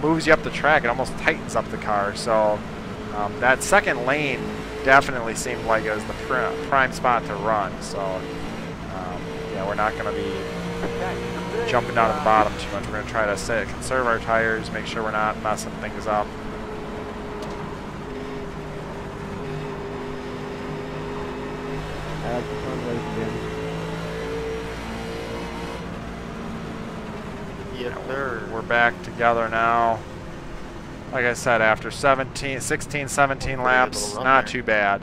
moves you up the track. It almost tightens up the car. So. That second lane definitely seemed like it was the prime spot to run. So, yeah, we're not going to be jumping down to the bottom too much. We're going to try to conserve our tires, make sure we're not messing things up. I like the fun race again. Yes, sir. We're back together now. Like I said, after 16, 17 laps, not too bad.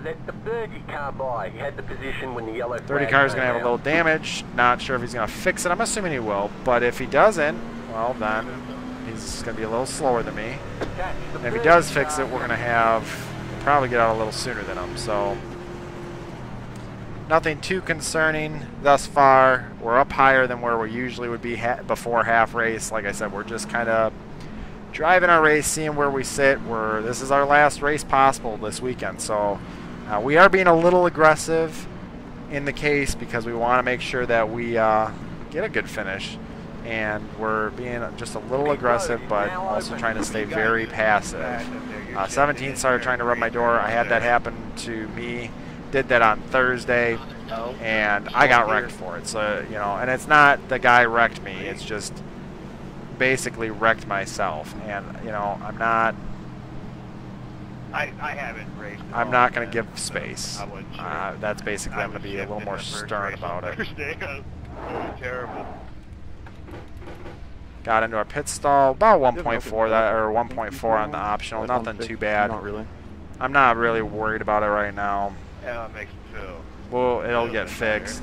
Let the 30 car by. He had the position when the yellow 30 flag car's came going to have a out. little damage. Not sure if he's going to fix it. I'm assuming he will. But if he doesn't, well, then he's going to be a little slower than me. Catch the And if he 30 does fix car. it, we're going to probably get out a little sooner than him. So nothing too concerning thus far. We're up higher than where we usually would be before half race. Like I said, we're just kind of driving our race, seeing where we sit. This is our last race possible this weekend. So we are being a little aggressive in the case because we want to make sure that we get a good finish. And we're being just a little aggressive, but also trying to stay very passive. 17 started trying to rub my door. I had that happen to me. Did that on Thursday, and I got wrecked for it. So, you know, and it's not the guy wrecked me. It's just basically wrecked myself. And, you know, I'm not going to give space. That's basically, I'm going to be a little more stern about it. Terrible. Got into our pit stall, about 1.4 that, or 1.4 on the optional. Nothing too bad. Not really. I'm not really worried about it right now. Yeah, it makes me feel. Well, it'll get fixed.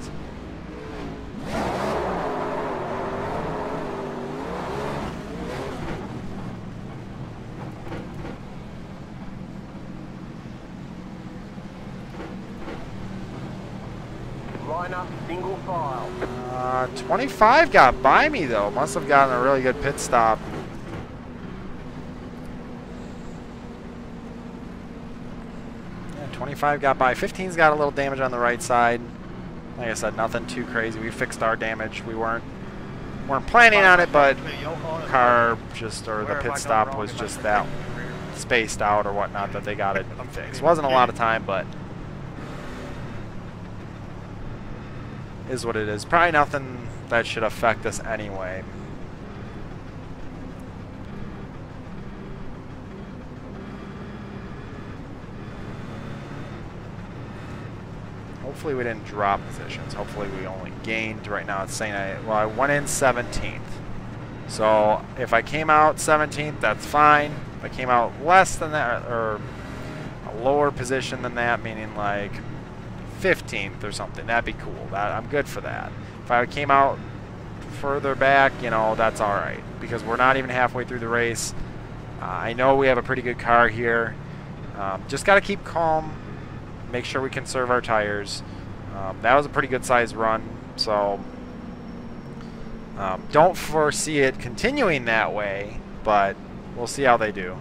Line up, single file. 25 got by me though. Must have gotten a really good pit stop. Yeah, 25 got by. 15's got a little damage on the right side. Like I said, nothing too crazy. We fixed our damage. We weren't planning on it, but car just, or the pit stop was just that spaced out or whatnot that they got it fixed. Wasn't a lot of time, but is what it is. Probably nothing that should affect us anyway. Hopefully we didn't drop positions. Hopefully we only gained. Right now it's saying I went in 17th. So if I came out 17th, that's fine. If I came out less than that, or a lower position than that, meaning like 15th or something, that'd be cool. I'm good for that. If I came out further back, you know, that's all right, because we're not even halfway through the race. I know we have a pretty good car here. Just got to keep calm, make sure we conserve our tires. That was a pretty good sized run, so don't foresee it continuing that way, but we'll see how they do.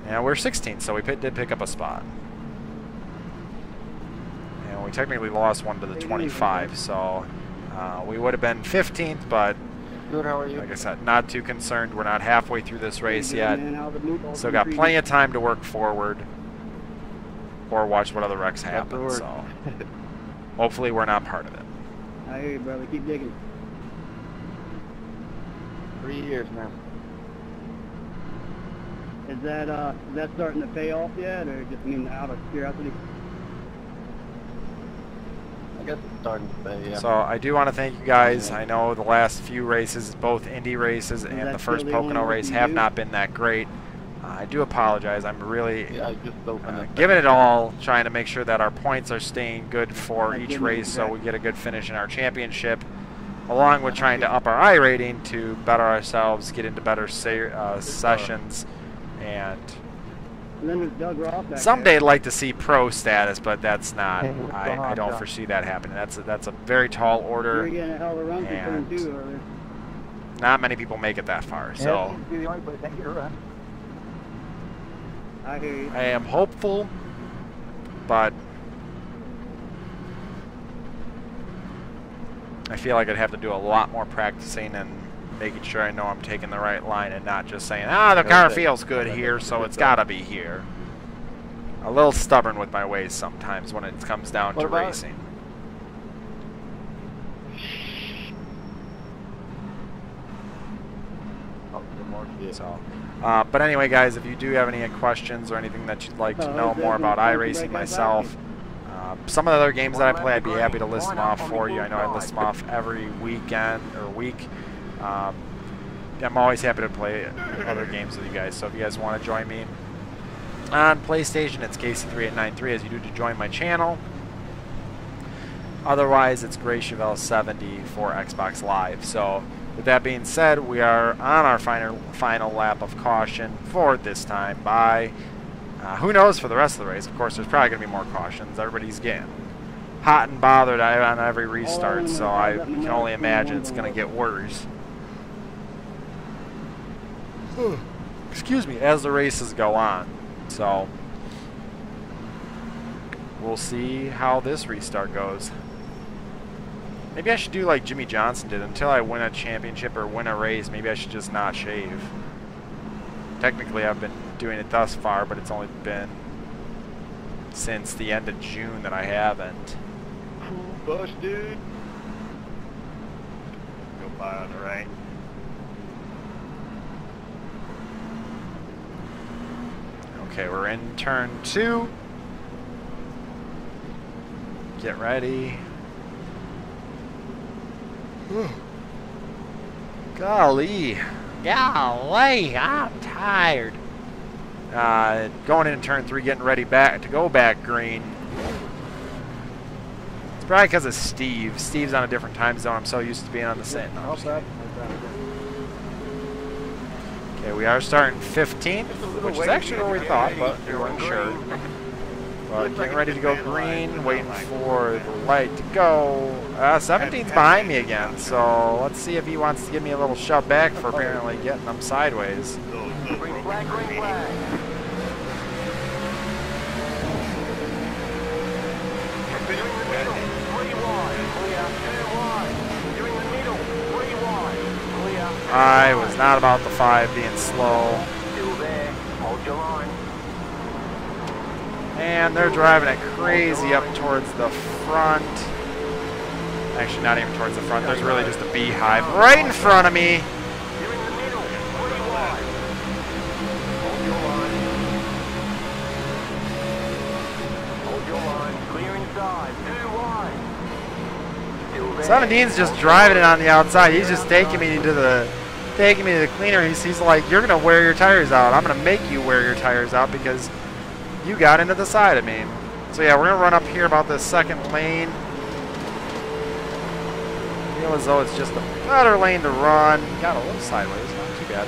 And we're 16th, so we did pick up a spot. And we technically lost one to the 25, so we would have been 15th, but Good, how are you? like I said, not too concerned. We're not halfway through this race yet. Still got plenty of time to work forward or watch what other wrecks happen. So hopefully we're not part of it. I hear you, brother. Keep digging. 3 years now. Is that starting to pay off yet, or just out of curiosity? I guess it's starting to pay, yeah. So I do want to thank you guys. I know the last few races, both Indy races and the first Pocono race, have not been that great. I do apologize. I'm really giving it all, trying to make sure that our points are staying good for each race so we get a good finish in our championship, along with trying to up our I rating to better ourselves, get into better sessions, and someday I'd like to see pro status, but that's not. I don't foresee that happening. That's a very tall order, and not many people make it that far. So I hear you. I am hopeful, but I feel like I'd have to do a lot more practicing and making sure I know I'm taking the right line and not just saying, the car feels good here, so it's got to be here. A little stubborn with my ways sometimes when it comes down to racing. So, but anyway, guys, if you do have any questions or anything that you'd like to know more about iRacing myself, some of the other games that I play, I'd be happy to list them off for you. I know I list them off every weekend or week. I'm always happy to play other games with you guys. So if you guys want to join me on PlayStation, it's Casey3893 as you do to join my channel. Otherwise, it's GrayChevelle70 for Xbox Live. So with that being said, we are on our final lap of caution for this time by, who knows for the rest of the race. Of course, there's probably going to be more cautions. Everybody's getting hot and bothered on every restart, so I can only imagine it's going to get worse. Excuse me, as the races go on. So we'll see how this restart goes. Maybe I should do like Jimmy Johnson did. Until I win a championship or win a race, maybe I should just not shave. Technically, I've been doing it thus far, but it's only been since the end of June that I haven't. Cool bush, dude. Go by on the right. Okay, we're in turn 2. Get ready. Golly, I'm tired. Going into turn 3, getting ready to go back green. It's probably because of Steve. Steve's on a different time zone. I'm so used to being on the same. No, okay, we are starting 15th, which is actually where we thought, but we weren't sure. But getting ready to go green, waiting for the light to go. 17's behind me again, so let's see if he wants to give me a little shove back for apparently getting them sideways. Green flag, green flag. You're in the middle, 3 wide, clear, 2 wide. You're in the middle, 3 wide, clear. I was not about the 5 being slow. Still there, hold your line. And they're driving it crazy up towards the front. Actually, not even towards the front. There's really just a beehive right in front of me. You're in the middle, 3 wide. Hold your line. Hold your line, clear inside, 2 wide. Still there. 17's just driving it on the outside. He's just taking me to the cleaner. He's like, you're gonna wear your tires out. I'm gonna make you wear your tires out because you got into the side of me. So yeah, we're gonna run up here about this second lane. Feel as though it's just a better lane to run. Got a little sideways, not too bad.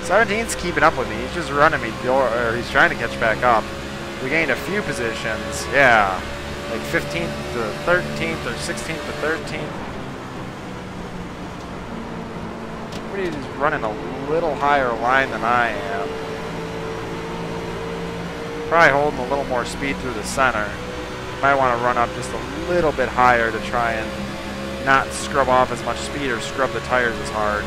17's keeping up with me. He's just running me, or he's trying to catch back up. We gained a few positions. Yeah, like 15th to 13th or 16th to 13th. Everybody's running a little higher line than I am. Probably holding a little more speed through the center. Might want to run up just a little bit higher to try and not scrub off as much speed or scrub the tires as hard.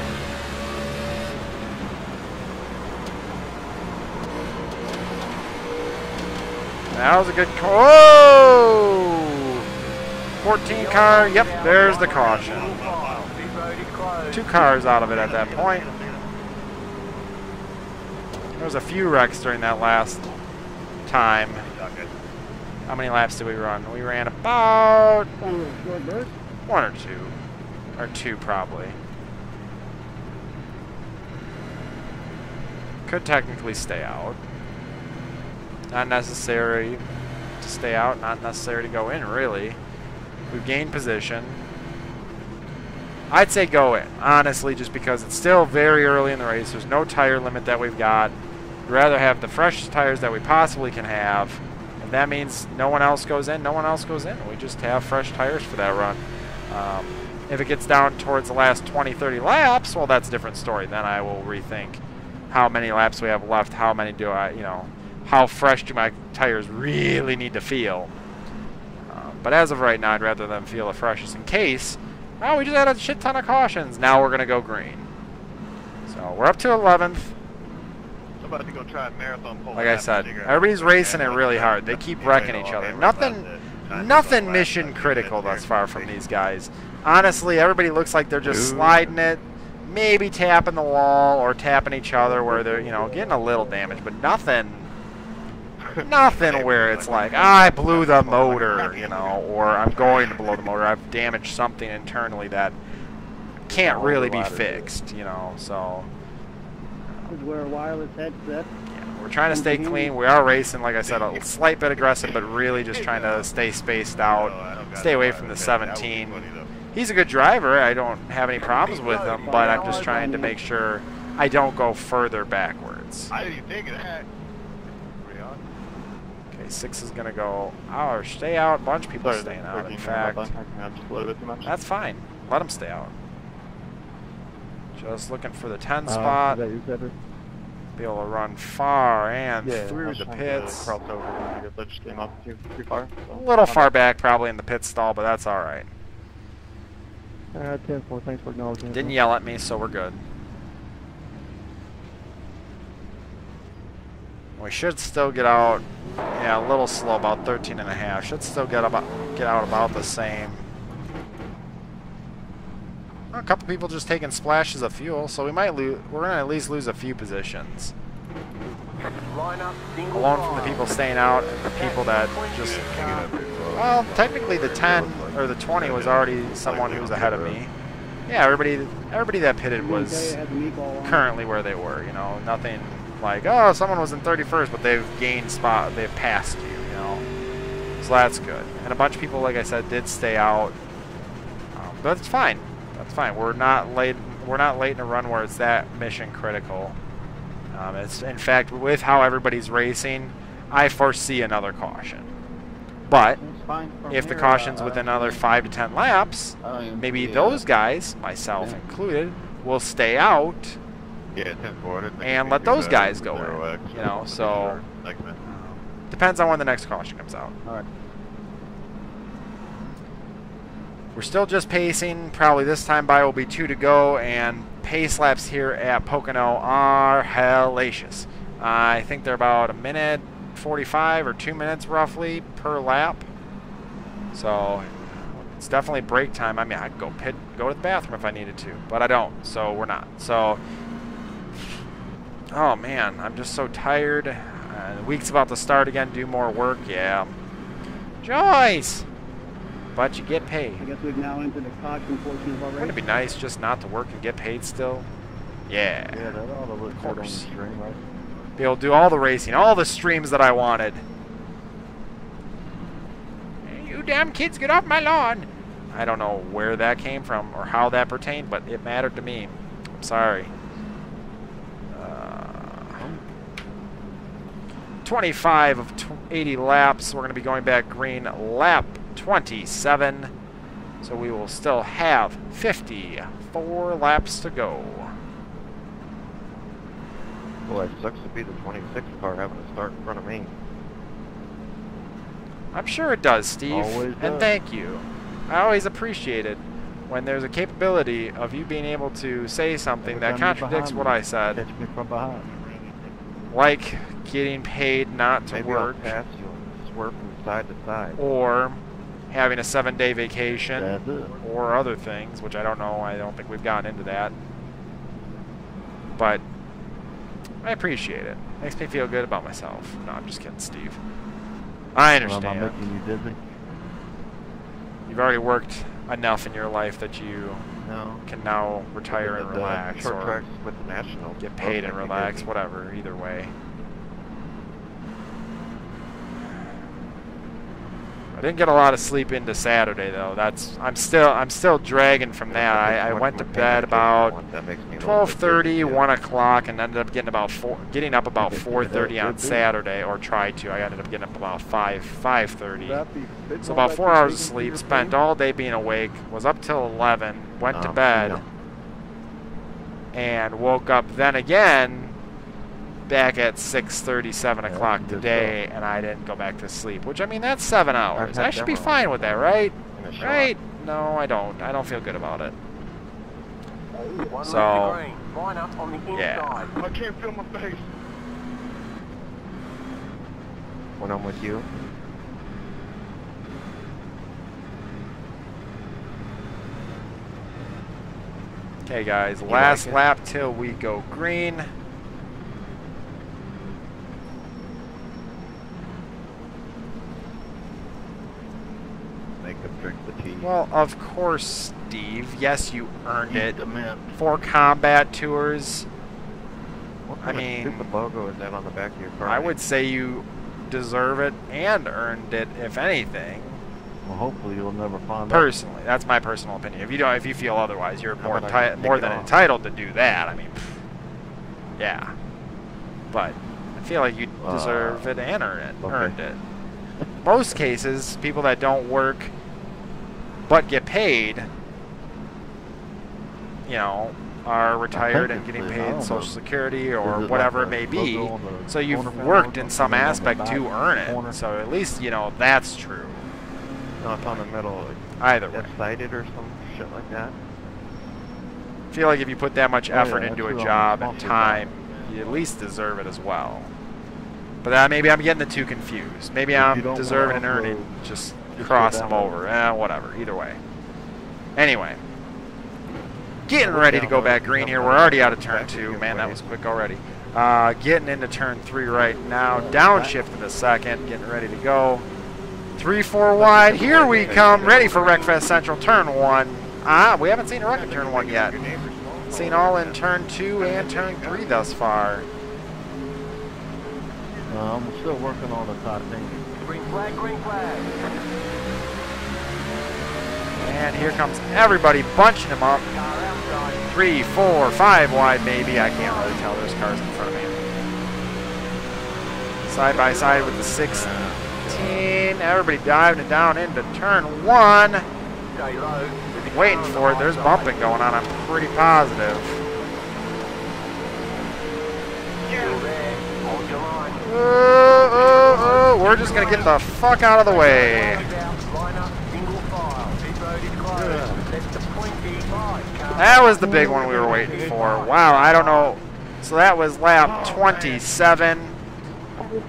That was a good whoa! 14 car, yep, there's the caution. 2 cars out of it at that point. There was a few wrecks during that last time. How many laps did we run? We ran about 1 or 2. Or 2 probably. Could technically stay out. Not necessary to stay out, not necessary to go in really. We've gained position. I'd say go in, honestly, just because it's still very early in the race. There's no tire limit that we've got. We'd rather have the freshest tires that we possibly can have. And that means no one else goes in, no one else goes in. We just have fresh tires for that run. If it gets down towards the last 20, 30 laps, well, that's a different story. Then I will rethink how many laps we have left, how many do I, how fresh do my tires really need to feel. But as of right now, I'd rather them feel the freshest in case. Oh, we just had a shit ton of cautions. Now we're going to go green. So we're up to 11th. Somebody to go try a marathon pole. Like I said, everybody's racing it really hard. They keep wrecking each other. Nothing mission critical thus far from these guys. Honestly, everybody looks like they're just sliding it. maybe tapping the wall or tapping each other where they're, you know, getting a little damage, but nothing where it's like, I blew the motor, you know, or I'm going to blow the motor. I've damaged something internally that can't really be fixed, you know, so. This is where a wireless headset. Yeah, we're trying to stay clean. We are racing, like I said, a slight bit aggressive, but really just trying to stay spaced out, stay away from the 17. He's a good driver. I don't have any problems with him, but I'm just trying to make sure I don't go further backwards. I didn't think of that. Okay, 6 is going to go out or stay out. A bunch of people staying out, in fact. That's fine. Let them stay out. Just looking for the 10 spot. Be able to run far and through the pits. A little far back probably in the pit stall, but that's all right. 10-4, thanks for acknowledging. Didn't yell at me, so we're good. We should still get out, yeah, a little slow, about 13.5. Should still get out about the same. A couple people just taking splashes of fuel, so we might lose. We're gonna at least lose a few positions. Alone from the people staying out and the people that just. Well, technically the 10 or the 20 was already someone who was ahead of me. Yeah, everybody that pitted was currently where they were. You know, nothing like, oh, someone was in 31st, but they've gained spot, they've passed you. You know, so that's good. And a bunch of people, like I said, did stay out, but it's fine. That's fine. We're not late. We're not late in a run where it's that mission critical. It's in fact with how everybody's racing, I foresee another caution. But if the caution's within another 5 to 10 laps, maybe those guys, myself included, will stay out and let those guys go in. You know, so depends on when the next caution comes out. All right. We're still just pacing. Probably this time by will be 2 to go, and pace laps here at Pocono are hellacious. I think they're about 1:45 or 2 minutes roughly per lap. So it's definitely break time. I mean, I could go to the bathroom if I needed to, but I don't, so we're not. So, oh man, I'm just so tired. The week's about to start again, do more work, yeah. Joyce! But you get paid. I guess we've now entered the caution portion of our race. Wouldn't it be nice just not to work and get paid still? Yeah. Yeah, that ought to look good on the stream, right? Be able to do all the racing, all the streams that I wanted. Hey, you damn kids, get off my lawn! I don't know where that came from or how that pertained, but it mattered to me. I'm sorry. 25 of 80 laps. We're going to be going back green lap 27. So we will still have 54 laps to go. Boy, it sucks to be the 26 car having to start in front of me. I'm sure it does, Steve. Always does. And thank you. I always appreciate it when there's a capability of you being able to say something that contradicts what I said. Catch me from behind. Like getting paid not to Maybe work. I'll pass you and swerve from side to side. Or having a 7-day vacation. That's it. Or other things, which I don't know. I don't think we've gotten into that. But I appreciate it. Makes me feel good about myself. No, I'm just kidding, Steve. I understand. Well, I'm not making you dizzy. You've already worked enough in your life that you can now retire and relax, short or tracks with the national get paid and relax, whatever, either way. I didn't get a lot of sleep into Saturday though. I'm still dragging from that. I went to bed about 12:30, 1 o'clock, and ended up getting up about 4:30 on Saturday, or tried to. I ended up getting up about 5:30. So about 4 hours of sleep. Spent all day being awake. Was up till 11. Went to bed, and woke up then again back at 6:30, 7 o'clock today, and I didn't go back to sleep. Which, I mean, that's 7 hours. I should be fine with that, right? Right? No, I don't. I don't feel good about it. So, yeah. I can't feel my face. When I'm with you. Okay, guys, last lap till we go green. Make him drink the tea. Well, of course, Steve. Yes, you earned Eat it. the mint. 4 combat tours. What I kind of mean, stupid logo is that on the back of your car? I would say you deserve it and earned it, if anything. Well, hopefully you'll never find out. Personally, that's my personal opinion. If you don't, if you feel otherwise, you're more about I can more take it than off? entitled to do that. I mean, yeah. But I feel like you deserve it and earned it. Most cases, people that don't work but get paid, you know, are retired and getting paid Social Security or whatever it may be. So you've worked in some aspect to earn it. So at least, you know, that's true. No, it's on the middle. Either way. That's cited or some shit like that. I feel like if you put that much effort yeah, into that's a true. job I'm and also time, you at least deserve it as well. But maybe I'm getting the two confused. Maybe If you I'm don't deserving want and earning, off-road, just just cross go them down over. Whatever, either way. Anyway. Getting ready to go back green here. We're already out of turn 2. Man, that was quick already. Getting into turn 3 right now. Downshift in the second. Getting ready to go. 3-4 wide. Here we come. Ready for Wreckfest Central. Turn 1. We haven't seen a wreck in turn 1 yet. Seen all in turn 2 and turn 3 thus far. I'm still working on the titanium. Green flag, green flag. And here comes everybody bunching him up. 3, 4, 5 wide maybe. I can't really tell. There's cars in front of me. Side by side with the 16. Everybody diving down into turn 1. Stay low. Waiting for it. There's bumping going on. I'm pretty positive. Still there. Hold your line. We're just going to get the fuck out of the way. Line up, single file. Pit road is closed. Left to 25. That was the big one we were waiting for. Wow, I don't know. So that was lap 27.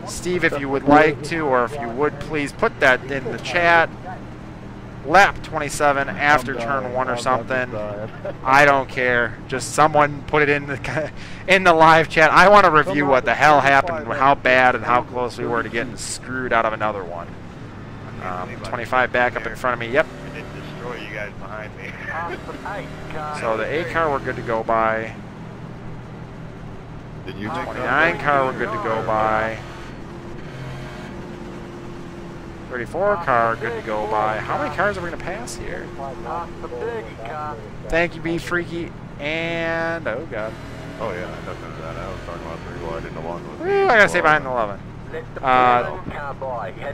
Steve, if you would like to, or if you would please put that in the chat. Lap 27 after turn 1 or something. I don't care. Just someone put it in the live chat. I want to review what the hell happened, how bad and how close we were to getting screwed out of another one. 25 back up in front of me. Yep. I did destroy you guys behind me. So the 8 car we're good to go by. Did you 29 car we're good to go by. 34 car good to go by. How many cars are we going to pass here? Thank you, B Freaky. And, oh god. Oh yeah, I know that. I was talking about 3 wide and along with I gotta stay behind the 11.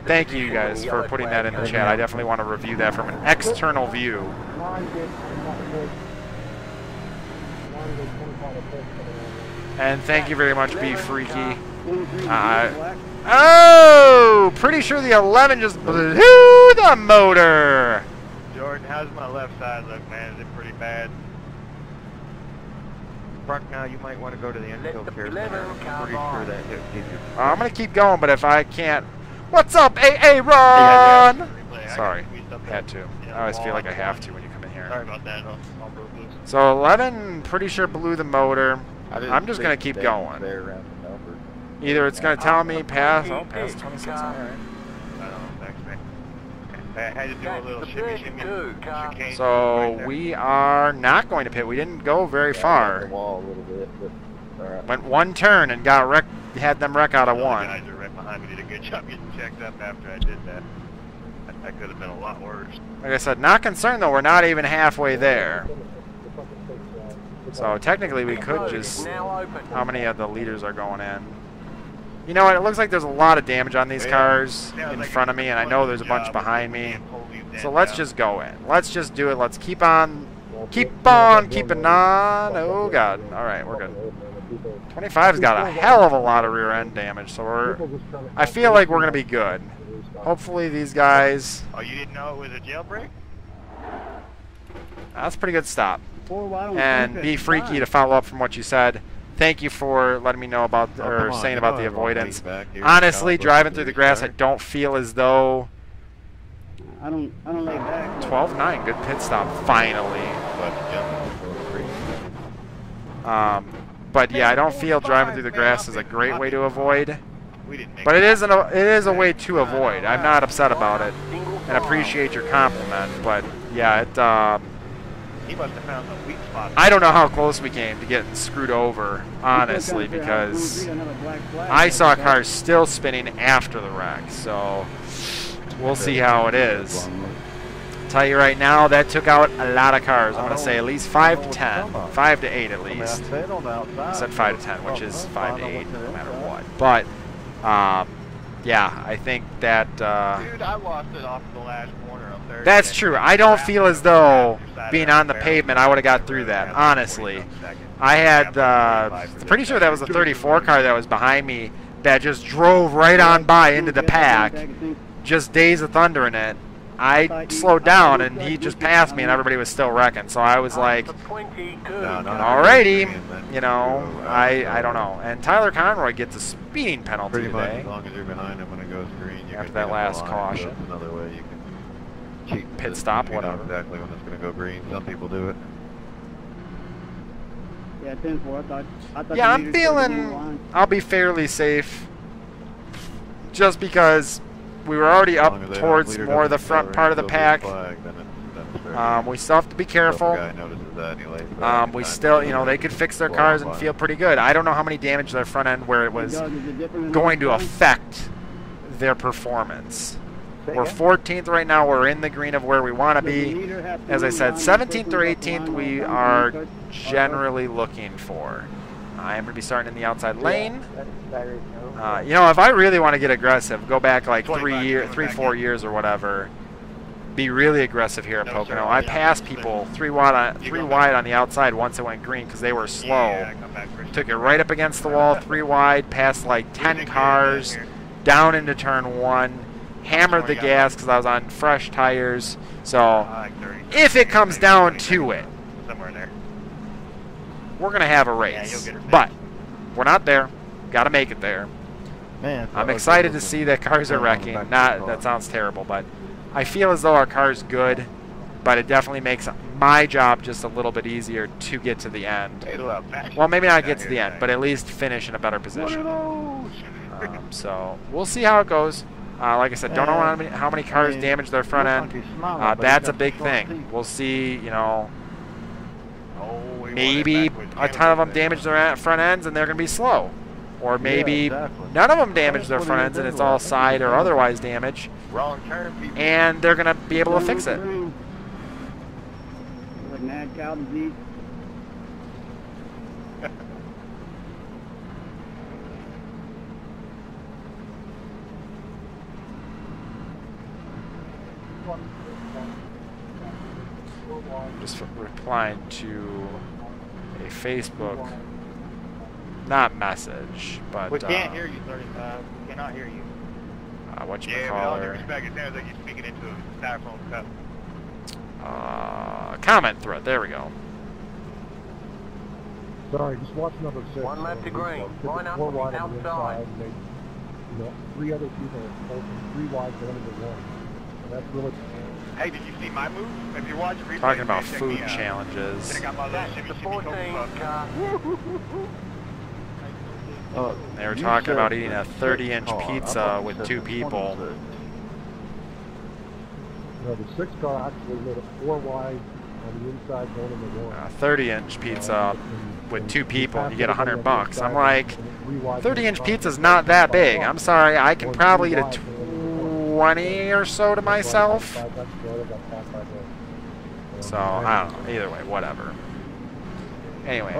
Thank you guys for putting that in the chat. I definitely want to review that from an external view. And thank you very much, B Freaky. Oh, pretty sure the 11 just blew the motor. Jordan, how's my left side look, man? Is it pretty bad? Brock, now you might want to go to the infield care center. I'm pretty sure that hit you. I'm gonna keep going, but if I can't, what's up, AA Ron? Sorry, had to. I always feel like I have to when you come in here. Sorry about that. So 11, pretty sure blew the motor. I'm just gonna keep going. Either it's gonna tell me pass. Oh, pass 26. All right. I don't know, thanks, man. I had to do a little shimmy chicane. So we are not going to pit. We didn't go very far. Went 1 turn and got wrecked. Had them wreck out of 1. The guys are right behind me. Did a good job getting checked up after I did that. That could have been a lot worse. Like I said, not concerned though. We're not even halfway there. So technically we could just... How many of the leaders are going in? You know what? It looks like there's a lot of damage on these cars in front of me, and I know there's a bunch behind me. So let's just go in. Let's just do it. Let's keep on keeping on. Oh, God. All right, we're good. 25's got a hell of a lot of rear end damage, so I feel like we're going to be good. Hopefully these guys... Oh, you didn't know it was a jailbreak? That's a pretty good stop. And be freaky to follow up from what you said. Thank you for letting me know about, or saying about the avoidance. Honestly, driving through the grass, I don't feel as though... I don't lay back. 12-9, good pit stop, finally. But yeah, I don't feel driving through the grass is a great way to avoid. We didn't make But it is a way to avoid. I'm not upset about it, and appreciate your compliment. But yeah, He must have found the weak spot. I don't know how close we came to getting screwed over, honestly, because I saw cars still spinning after the wreck. So we'll see how it is. Tell you right now, that took out a lot of cars. I'm going to say at least 5 to 10, 5 to 8 at least. I said 5 to 10, which is 5 to 8 no matter what. But yeah, I think that Dude, I lost it off the last corner up there. that's true. I don't feel as though being on the pavement I would have got through that, honestly. I had pretty sure that was a 34 car that was behind me that just drove right on by into the pack, just Days of Thunder in it. I slowed down and he just passed me and everybody was still wrecking. So I was like, alrighty, you know, I don't know. And Tyler Conroy gets a speeding penalty Pretty much, today as long as you're behind him when it goes green, you after can that get last in the line. caution. That's another way you can cheat the Pit system. stop, You know whatever. exactly when it's going to go green. Some people do it. Yeah, 10-4. I thought Yeah, the I'm leaders were in the feeling line. I'll be fairly safe just because we were already As long up as they don't- towards leader more of the doesn't front accelerate part of the until pack. flag, then it's fair. We still have to be So if careful. a guy notices that and he lays back, We time still, to you know, they could fix their blow cars by. and feel pretty good. I don't know how many damage their front end where it was Doug, is it different in going to the line? affect their performance. We're 14th right now. We're in the green of where we want to Does the be. leader have to As I move said, on 17th or the 18th line we all the time are when generally looking for. I am going to be starting in the outside lane. That's You know, if I really want to get aggressive, go back like 25 3, back 4 in. years or whatever. Be really aggressive here at No, Pocono. sir. I Yeah, passed I'm people good. 3 wide You go wide back. on the outside once it went green because they were slow. Yeah, I come back first. Took it right up against the wall, 3 wide, past like 10 cars, down into turn 1, hammered the gas because I was on fresh tires. So Like 30, if it comes down to it, somewhere in there. we're going to have a you'll race. get her But we're not there. Got to make it there. Man, I'm excited to see that cars are wrecking. Not that sounds terrible, but I feel as though our car's good, but it definitely makes my job just a little bit easier to get to the end. Well, maybe not get to the end, but at least finish in a better position. So we'll see how it goes. Like I said, don't know how many cars damage their front end. That's a big thing. We'll see, you know, maybe a ton of them damage their front ends and they're going to be slow. Or maybe none of them damage their front ends and it's all side or otherwise damage. Wrong turn, people. And they're going to be able to fix it. Like mad cow disease. Just replying to a Facebook, not message, but We can't hear you, 35. We cannot hear you. Yeah, with all due respect, it sounds like you're speaking into a styrofoam cup. comment thread. There we go. Sorry, just watch number 6. One left to green. Line up 4 on the wide on the outside. inside. And they, you know, 3 other people are bolting 3 wide going into 1. And that's really... Hey, did you see my move? If you're watching replay, Talking about check food me out. challenges. Then I got my little That's shimmy, the shimmy, Coke 14 Puff. car. They were talking about eating a 30-inch pizza with 2 people. No, the 6 car actually lit a 4 wide on the inside going into 1. A 30-inch pizza with 2 people and you get $100. I'm like, 30-inch pizza's not that big. I'm sorry, I can probably eat a 20 or so to myself. So, I don't know. Either way, whatever. Anyway,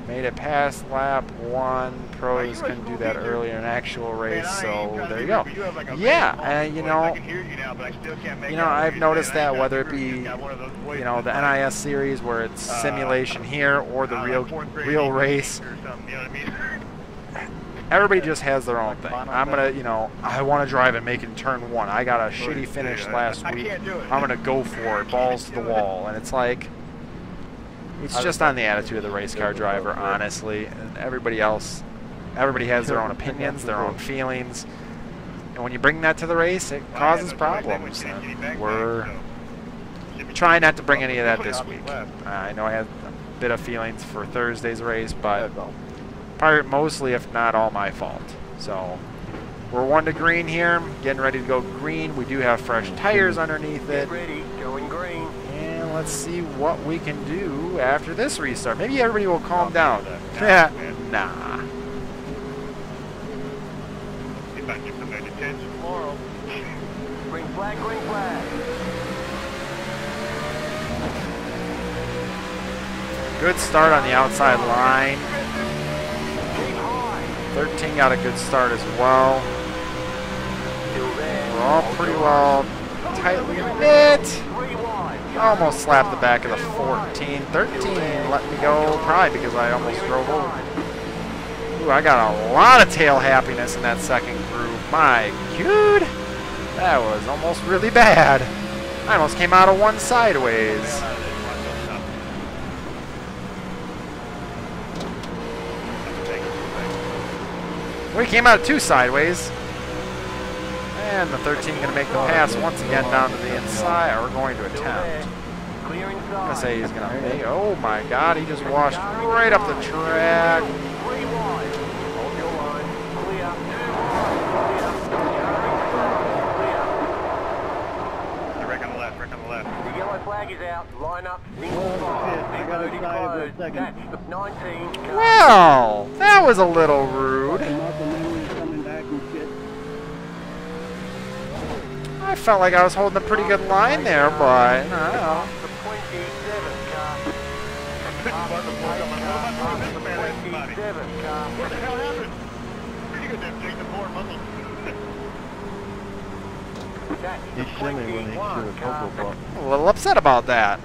made it past lap 1. Pros couldn't do that earlier in actual race, so there you go. Yeah, and you know, I've noticed that whether it be, you know, the NIS series where it's simulation here or the real race, everybody just has their own thing. I'm gonna, you know, I want to drive and make it in turn 1. I got a shitty finish last week. I'm gonna go for it, balls to the wall, and it's like, it's just on the attitude of the race car driver, honestly. And everybody else, everybody has their own opinions, their own feelings, and when you bring that to the race, it causes problems. And we're trying not to bring any of that this week. I know I had bit of feelings for Thursday's race, but mostly, if not all, my fault. So we're 1 to green here, getting ready to go green. We do have fresh tires underneath it. Get ready, going green. And let's see what we can do after this restart. Maybe everybody will calm down. Yeah, nah. If I get somebody attention tomorrow. Green flag, green flag. Good start on the outside line. Keep high. 13 got a good start as well. Still there. We're all pretty well tightly knit. 3 wide. Almost slapped the back of the 14. 13 let me go probably because I almost drove over. Ooh, I got a lot of tail happiness in that second groove. My dude, that was almost really bad. I almost came out of one sideways. We came out of 2 sideways. And the 13 going to make the pass once again down to the inside. Or we're going to attempt. Clear I'm inside. going to say he's going to make. Oh my god, he just washed right up the track. 3 wide. Hold your line. Clear. 2 wide. Clear. Clear. Wreck on the left, wreck on the left. The yellow flag is out. Line up. Single Oh, file. shit. I Pit got road is excited for a closed. second. That's the 19. Car. Well, that was a little rude. Muscle memory coming back and shit. I felt like I was holding a pretty good line there, but I don't know. The 27 car. What the car. hell happened? You got them take the poor muscle. He shimmied when he threw the cocoa puff. I'm a little upset about that.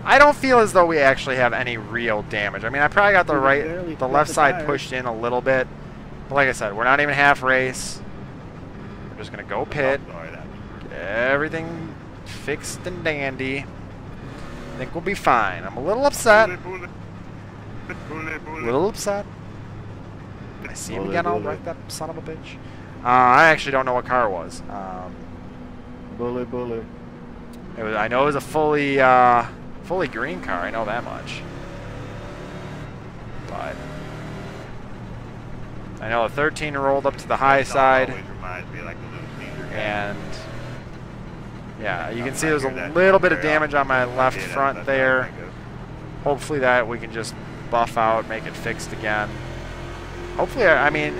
I don't feel as though we actually have any real damage. I mean, I probably got the left side pushed in a little bit. But like I said, we're not even half race. We're just going to go pit. Get everything fixed and dandy. I think we'll be fine. I'm a little upset. A little upset. I see him again. I'll wreck that son of a bitch. I actually don't know what car it was. Bully, bully. It was. I know it was a fully green car. I know that much. But I know the 13 rolled up to the high side, and yeah, you can see there's a little bit of damage on my left front there. Hopefully that we can just buff out, make it fixed again. Hopefully, I mean,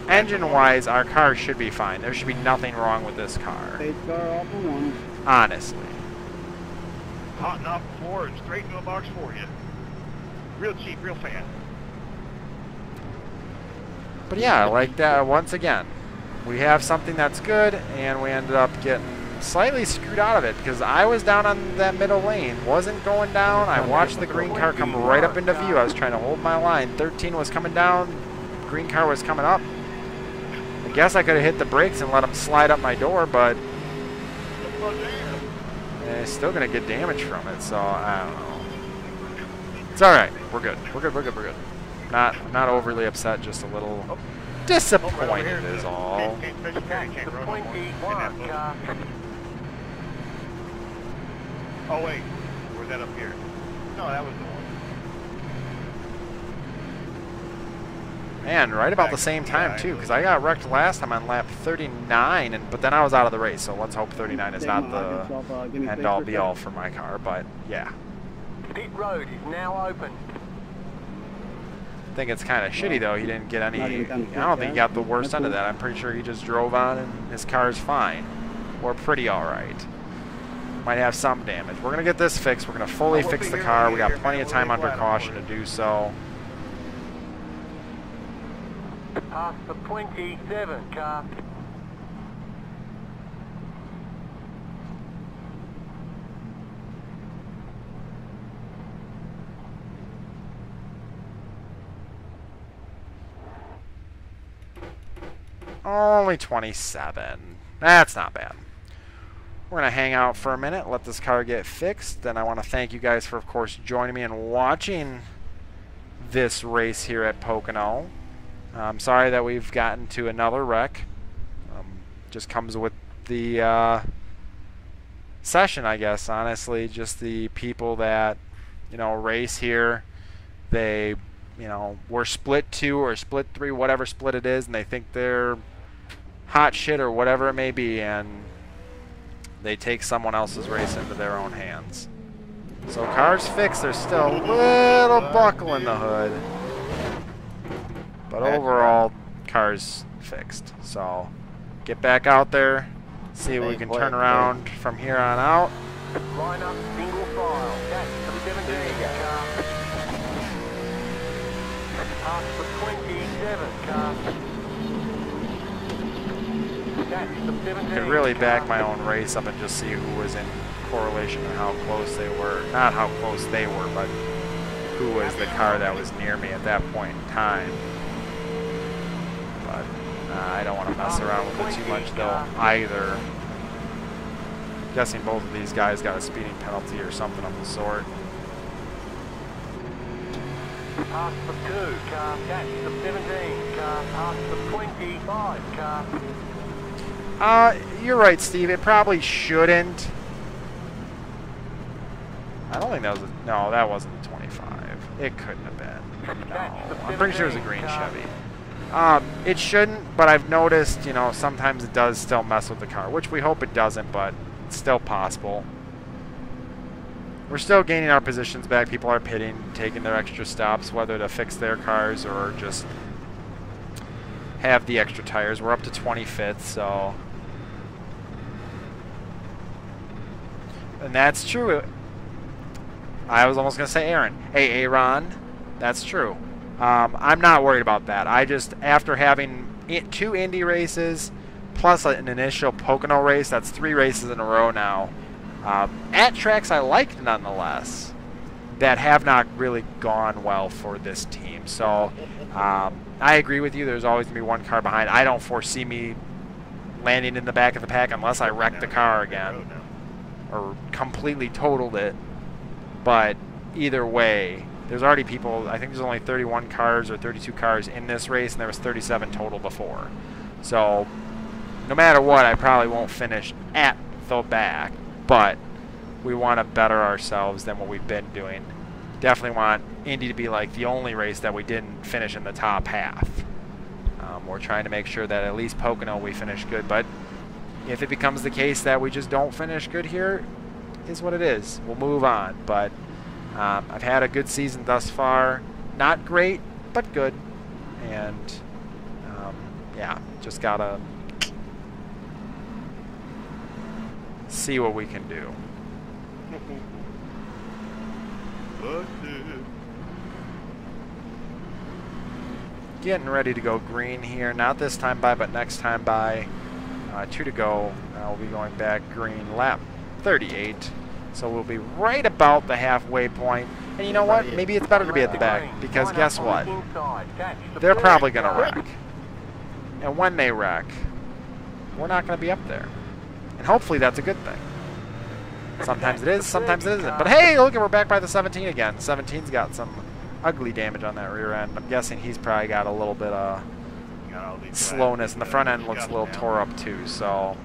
engine-wise, our car should be fine. There should be nothing wrong with this car. Pace car off of 1. Honestly. Hot off the floor and straight into a box for you. Real cheap, real fast. But yeah, like that, once again, we have something that's good, and we ended up getting slightly screwed out of it because I was down on that middle lane, wasn't going down. I watched the green car come right up into view. I was trying to hold my line. 13 was coming down, green car was coming up. I guess I could have hit the brakes and let him slide up my door, but still going to get damage from it, so I don't know. It's alright. We're good. We're good, we're good, we're good. Not overly upset, just a little disappointed is all. That's the 21 car. Oh wait, where's that up here? No, that was the one. Man, right about the same time too, because I got wrecked last time on lap 39, but then I was out of the race, so let's hope 39 is not the end-all be-all for my car, but yeah. Pit road is now open. I think it's kind of shitty though, he didn't get any, I don't think he got the worst end of that. I'm pretty sure he just drove on and his car's fine. Or pretty alright. Might have some damage. We're going to get this fixed. We're going to fully fix the car. We got plenty of time under caution to do so. Past the 27 car. Only 27. That's not bad. We're going to hang out for a minute, let this car get fixed. Then I want to thank you guys for, of course, joining me and watching this race here at Pocono. I'm sorry that we've gotten to another wreck. Just comes with the session, I guess, honestly. Just the people that race here. They, were split 2 or split 3, whatever split it is, and they think they're hot shit or whatever it may be, and they take someone else's race into their own hands. So car's fixed. There's still a little buckle in the hood, but overall, car's fixed. So get back out there, see if we can turn around from here on out. Line up single file. That's the 17 car. Pass the 27 car. That's the 17. Could really back my own race up and just see who was in correlation and how close they were. Not how close they were, but who was the car that was near me at that point in time. But I don't want to mess around with it too much though either. I'm guessing both of these guys got a speeding penalty or something of the sort. Pass the 2 car. That's the 17 car. Pass the 25 car. You're right, Steve. It probably shouldn't. I don't think that was no, that wasn't the 25. It couldn't have been. No, I'm pretty sure it was a green Chevy. It shouldn't, but I've noticed, sometimes it does still mess with the car, which we hope it doesn't, but it's still possible. We're still gaining our positions back. People are pitting, taking their extra stops, whether to fix their cars or just have the extra tires. We're up to 25th, so... And that's true. I was almost going to say Aaron. Hey, Aaron, that's true. I'm not worried about that. I just, after having 2 Indy races, plus an initial Pocono race, that's 3 races in a row now, at tracks I liked nonetheless, that have not really gone well for this team. So I agree with you. There's always going to be one car behind. I don't foresee me landing in the back of the pack unless I wreck the car again or completely totaled it. But either way, there's already people, I think there's only 31 cars or 32 cars in this race, and there was 37 total before. So no matter what, I probably won't finish at the back, but we want to better ourselves than what we've been doing. Definitely want Indy to be like the only race that we didn't finish in the top half. We're trying to make sure that at least Pocono we finish good, but if it becomes the case that we just don't finish good here, is what it is. We'll move on, but I've had a good season thus far. Not great, but good. And yeah, just gotta see what we can do. Getting ready to go green here. Not this time by, but next time by. 2 to go. We'll be going back green lap 38. So we'll be right about the halfway point. And you know what? Maybe it's better to be at the back, because guess what? They're probably going to wreck. And when they wreck, we're not going to be up there. And hopefully that's a good thing. Sometimes it is, sometimes it isn't. But hey, look, we're back by the 17 again. 17's got some ugly damage on that rear end. I'm guessing he's probably got a little bit of slowness, and the front end looks a little tore up too. So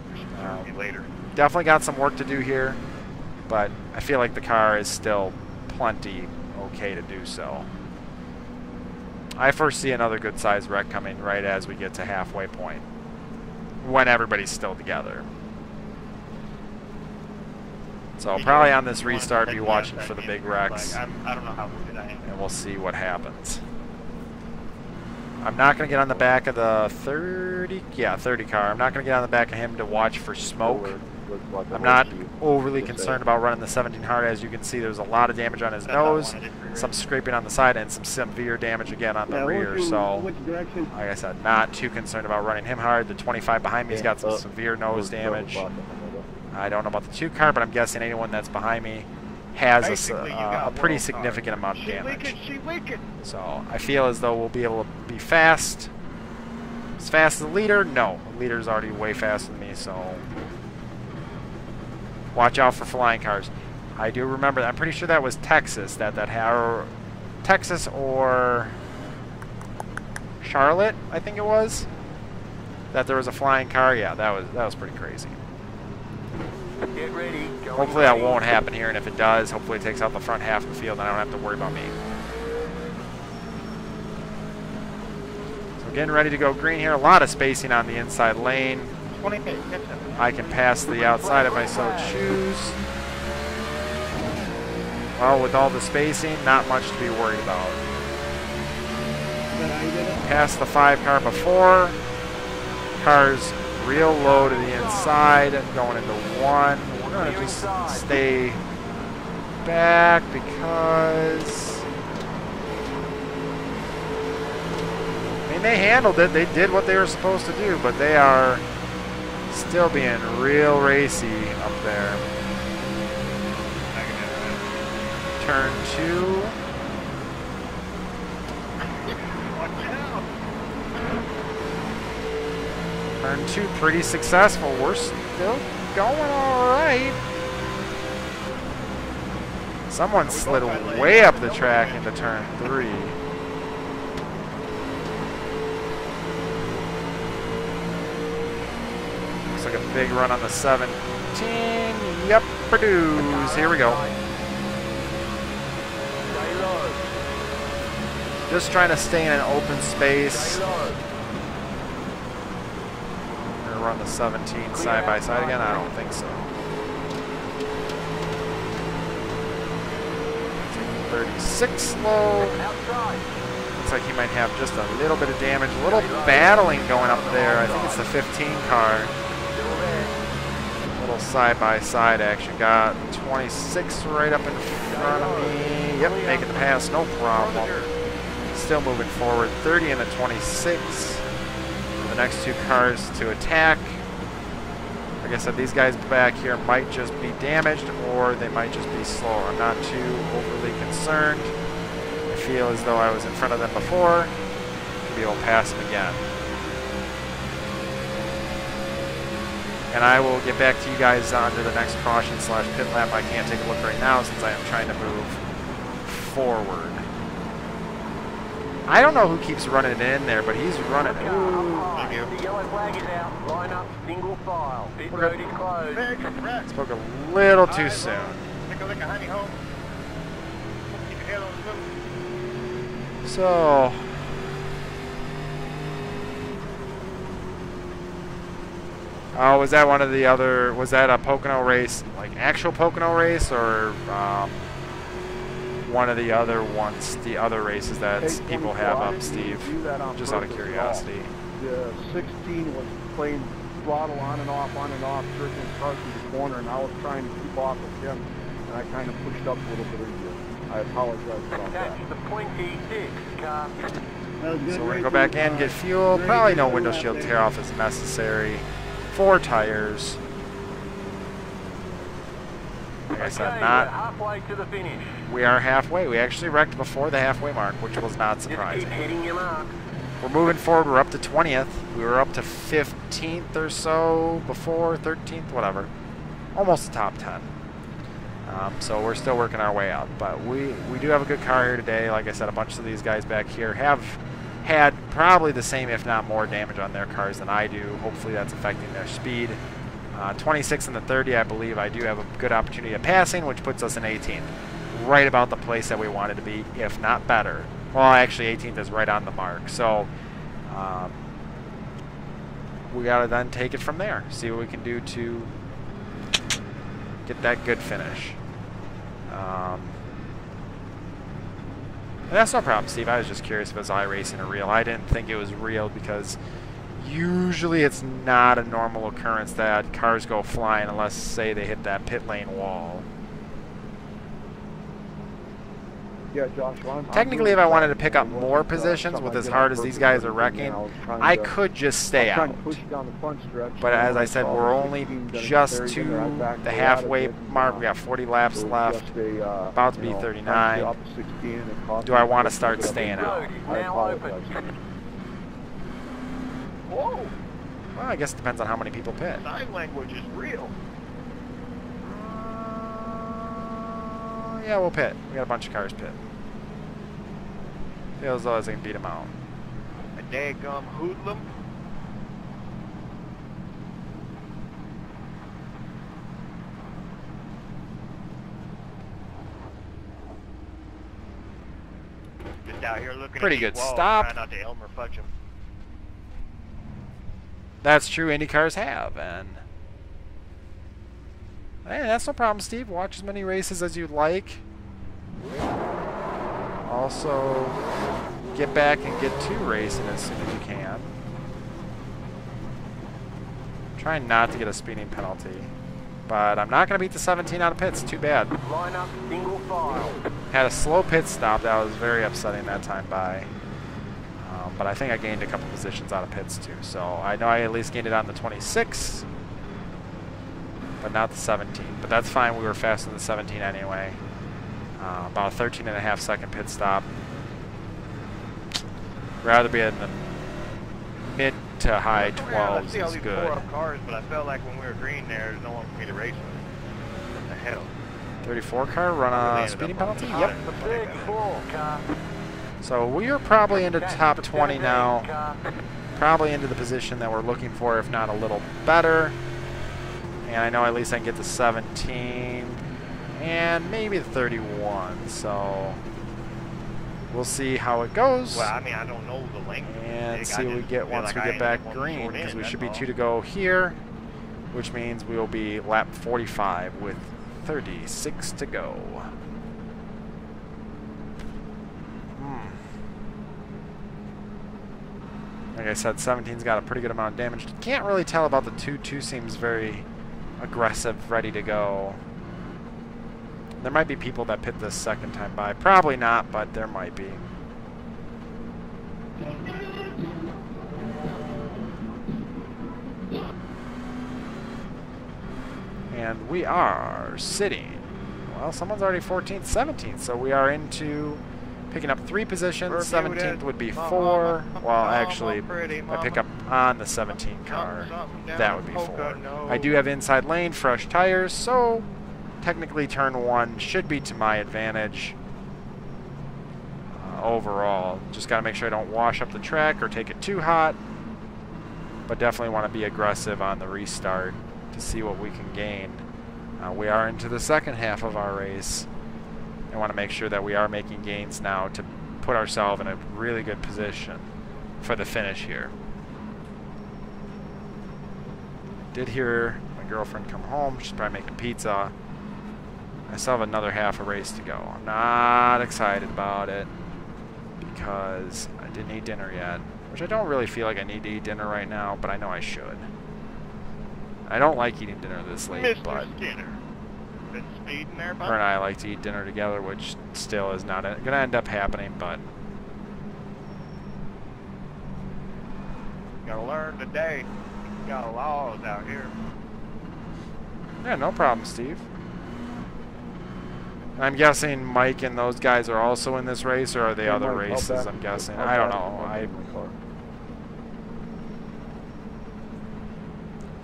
definitely got some work to do here, but I feel like the car is still plenty okay to do so. I foresee another good size wreck coming right as we get to halfway point, when everybody's still together. So probably on this restart, be watching for the big wrecks, I don't know how good I am. and we'll see what happens. I'm not going to get on the back of the 30 car. I'm not going to get on the back of him to watch for smoke. I'm not overly concerned about running the 17 hard. As you can see, there's a lot of damage on his nose, some scraping on the side, and some severe damage again on the rear. So, like I said, not too concerned about running him hard. The 25 behind me has got some severe nose damage. I don't know about the 2 car, but I'm guessing anyone that's behind me has a pretty significant amount of damage. So I feel as though we'll be able to be fast. As fast as the leader? No. The leader's already way faster than me, so watch out for flying cars. I do remember that. I'm pretty sure that was Texas that had, Texas or Charlotte, I think it was, that there was a flying car. Yeah, that was pretty crazy. Get ready. Hopefully that won't happen here, and if it does, hopefully it takes out the front half of the field, and I don't have to worry about me. So getting ready to go green here. A lot of spacing on the inside lane. 28, catch up. I can pass the outside if I so choose. Well, with all the spacing, not much to be worried about. Past the 5 car before. Car's real low to the inside and going into 1. We're going to just stay back because, I mean, they handled it. They did what they were supposed to do, but they are still being real racy up there. Turn 2. Turn 2 pretty successful. We're still going all right. Someone slid way up the track into turn 3. Looks like a big run on the 17. Yep, produce. Here we go. Just trying to stay in an open space. Run the 17 side by side again? I don't think so. 36 low. Looks like he might have just a little bit of damage. A little battling going up there. I think it's the 15 car. A little side by side action. Got 26 right up in front of me. Yep, making the pass, no problem. Still moving forward. 30 and the 26. The next 2 cars to attack. Like I said, these guys back here might just be damaged or they might just be slower. I'm not too overly concerned. I feel as though I was in front of them before. I'll be able to pass them again. And I will get back to you guys under the next caution / pit lap. I can't take a look right now since I am trying to move forward. I don't know who keeps running it in there, but he's running it. Thank you. The yellow flag is out. Line up, single file. Pit road is closed. Spoke a little too soon. Take a look at honey hole. Keep your head on the move. So, was that one of the other? Was that a Pocono race, like actual Pocono race, or one of the other ones, the other races that people have up, Steve? Just out of curiosity. The 16 was playing throttle on and off, circling cars through the corner, and I was trying to keep off of him, and I kind of pushed up a little bit easier. I apologize about that. That's the 26 car. So we're going to go back in, get fuel. Probably no window shield tear off is necessary. 4 tires. Like I said, not halfway to the finish. We are halfway. We actually wrecked before the halfway mark, which was not surprising. Just keep hitting your mark. We're moving forward. We're up to 20th. We were up to 15th or so before, 13th, whatever. Almost the top 10. So we're still working our way up. But we do have a good car here today. Like I said, a bunch of these guys back here have had probably the same, if not more, damage on their cars than I do. Hopefully that's affecting their speed. 26 and the 30, I believe I do have a good opportunity of passing, which puts us in 18th. Right about the place that we wanted to be, if not better. Well, actually 18th is right on the mark. So we got to then take it from there. See what we can do to get that good finish. And that's no problem, Steve. I was just curious if it was iRacing or real. I didn't think it was real because usually it's not a normal occurrence that cars go flying unless, say, they hit that pit lane wall. Yeah, Joshua, technically, if I wanted to pick up more positions with as hard as these guys are wrecking, I could just stay out. But as I said, we're only just to the halfway mark. We got 40 laps left, about to be 39. Do I want to start staying out? Whoa! Well, I guess it depends on how many people pit. Sign language is real. Yeah, we'll pit. We got a bunch of cars pit. Feels as though I can beat them out. A daggum hoodlum. out here looking Pretty at good these walls, stop. trying not to Elmer fudge them. That's true, Indy cars have, and hey, that's no problem, Steve. Watch as many races as you'd like. Also, get back and get to racing as soon as you can. Try not to get a speeding penalty, but I'm not going to beat the 17 out of pits. Too bad. Line up, single file. Had a slow pit stop that was very upsetting that time by. But I think I gained a couple positions out of pits too. So I know I at least gained it on the 26, but not the 17. But that's fine. We were faster than the 17 anyway. About a 13.5 second pit stop. Rather be in the mid to high 12s see all is these good. 4-up cars, but I felt like when we were green there's no one for me to race with. What the hell? 34 car run a speeding penalty? Yep. The big 4 car. So we are probably into top 20 now. Probably into the position that we're looking for, if not a little better. And I know at least I can get the 17 and maybe the 31. So we'll see how it goes. Well, I mean, I don't know the length. And see what we get once we get back green, because we should be 2 to go here, which means we will be lap 45 with 36 to go. Like I said, 17's got a pretty good amount of damage. Can't really tell about the 2. 2 seems very aggressive, ready to go. There might be people that pit this second time by. Probably not, but there might be. And we are sitting. Well, someone's already 14th, 17th, so we are into picking up 3 positions. 17th would be 4. Well, actually, if I pick up on the 17 car, that would be 4. I do have inside lane, fresh tires, so technically turn 1 should be to my advantage overall. Just got to make sure I don't wash up the track or take it too hot, but definitely want to be aggressive on the restart to see what we can gain. We are into the second half of our race. I want to make sure that we are making gains now to put ourselves in a really good position for the finish here. Did hear my girlfriend come home. She's probably making pizza. I still have another half a race to go. I'm not excited about it because I didn't eat dinner yet, which I don't really feel like I need to eat dinner right now, but I know I should. I don't like eating dinner this late, but her and I like to eat dinner together, which still is not going to end up happening, but Gotta learn today. Got laws out here. yeah, no problem, Steve. I'm guessing Mike and those guys are also in this race, or are they other races? I'm guessing. I don't know.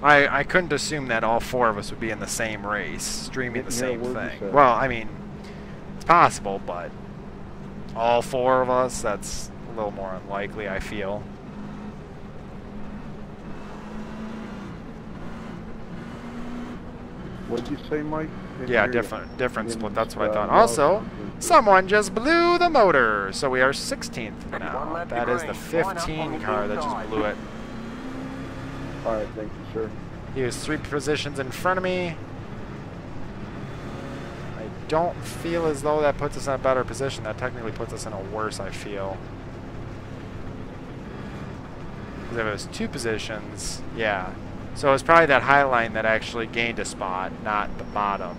I couldn't assume that all 4 of us would be in the same race, streaming the same thing. Well, I mean, it's possible, but all 4 of us, that's a little more unlikely, I feel. What did you say, Mike? Yeah, different split, that's what I thought. Also, someone just blew the motor, so we are 16th now. That is the 15 car that just blew it. All right, thank you, sir. He was 3 positions in front of me. I don't feel as though that puts us in a better position. That technically puts us in a worse, I feel. Because if it was 2 positions, yeah. So it's probably that high line that actually gained a spot, not the bottom.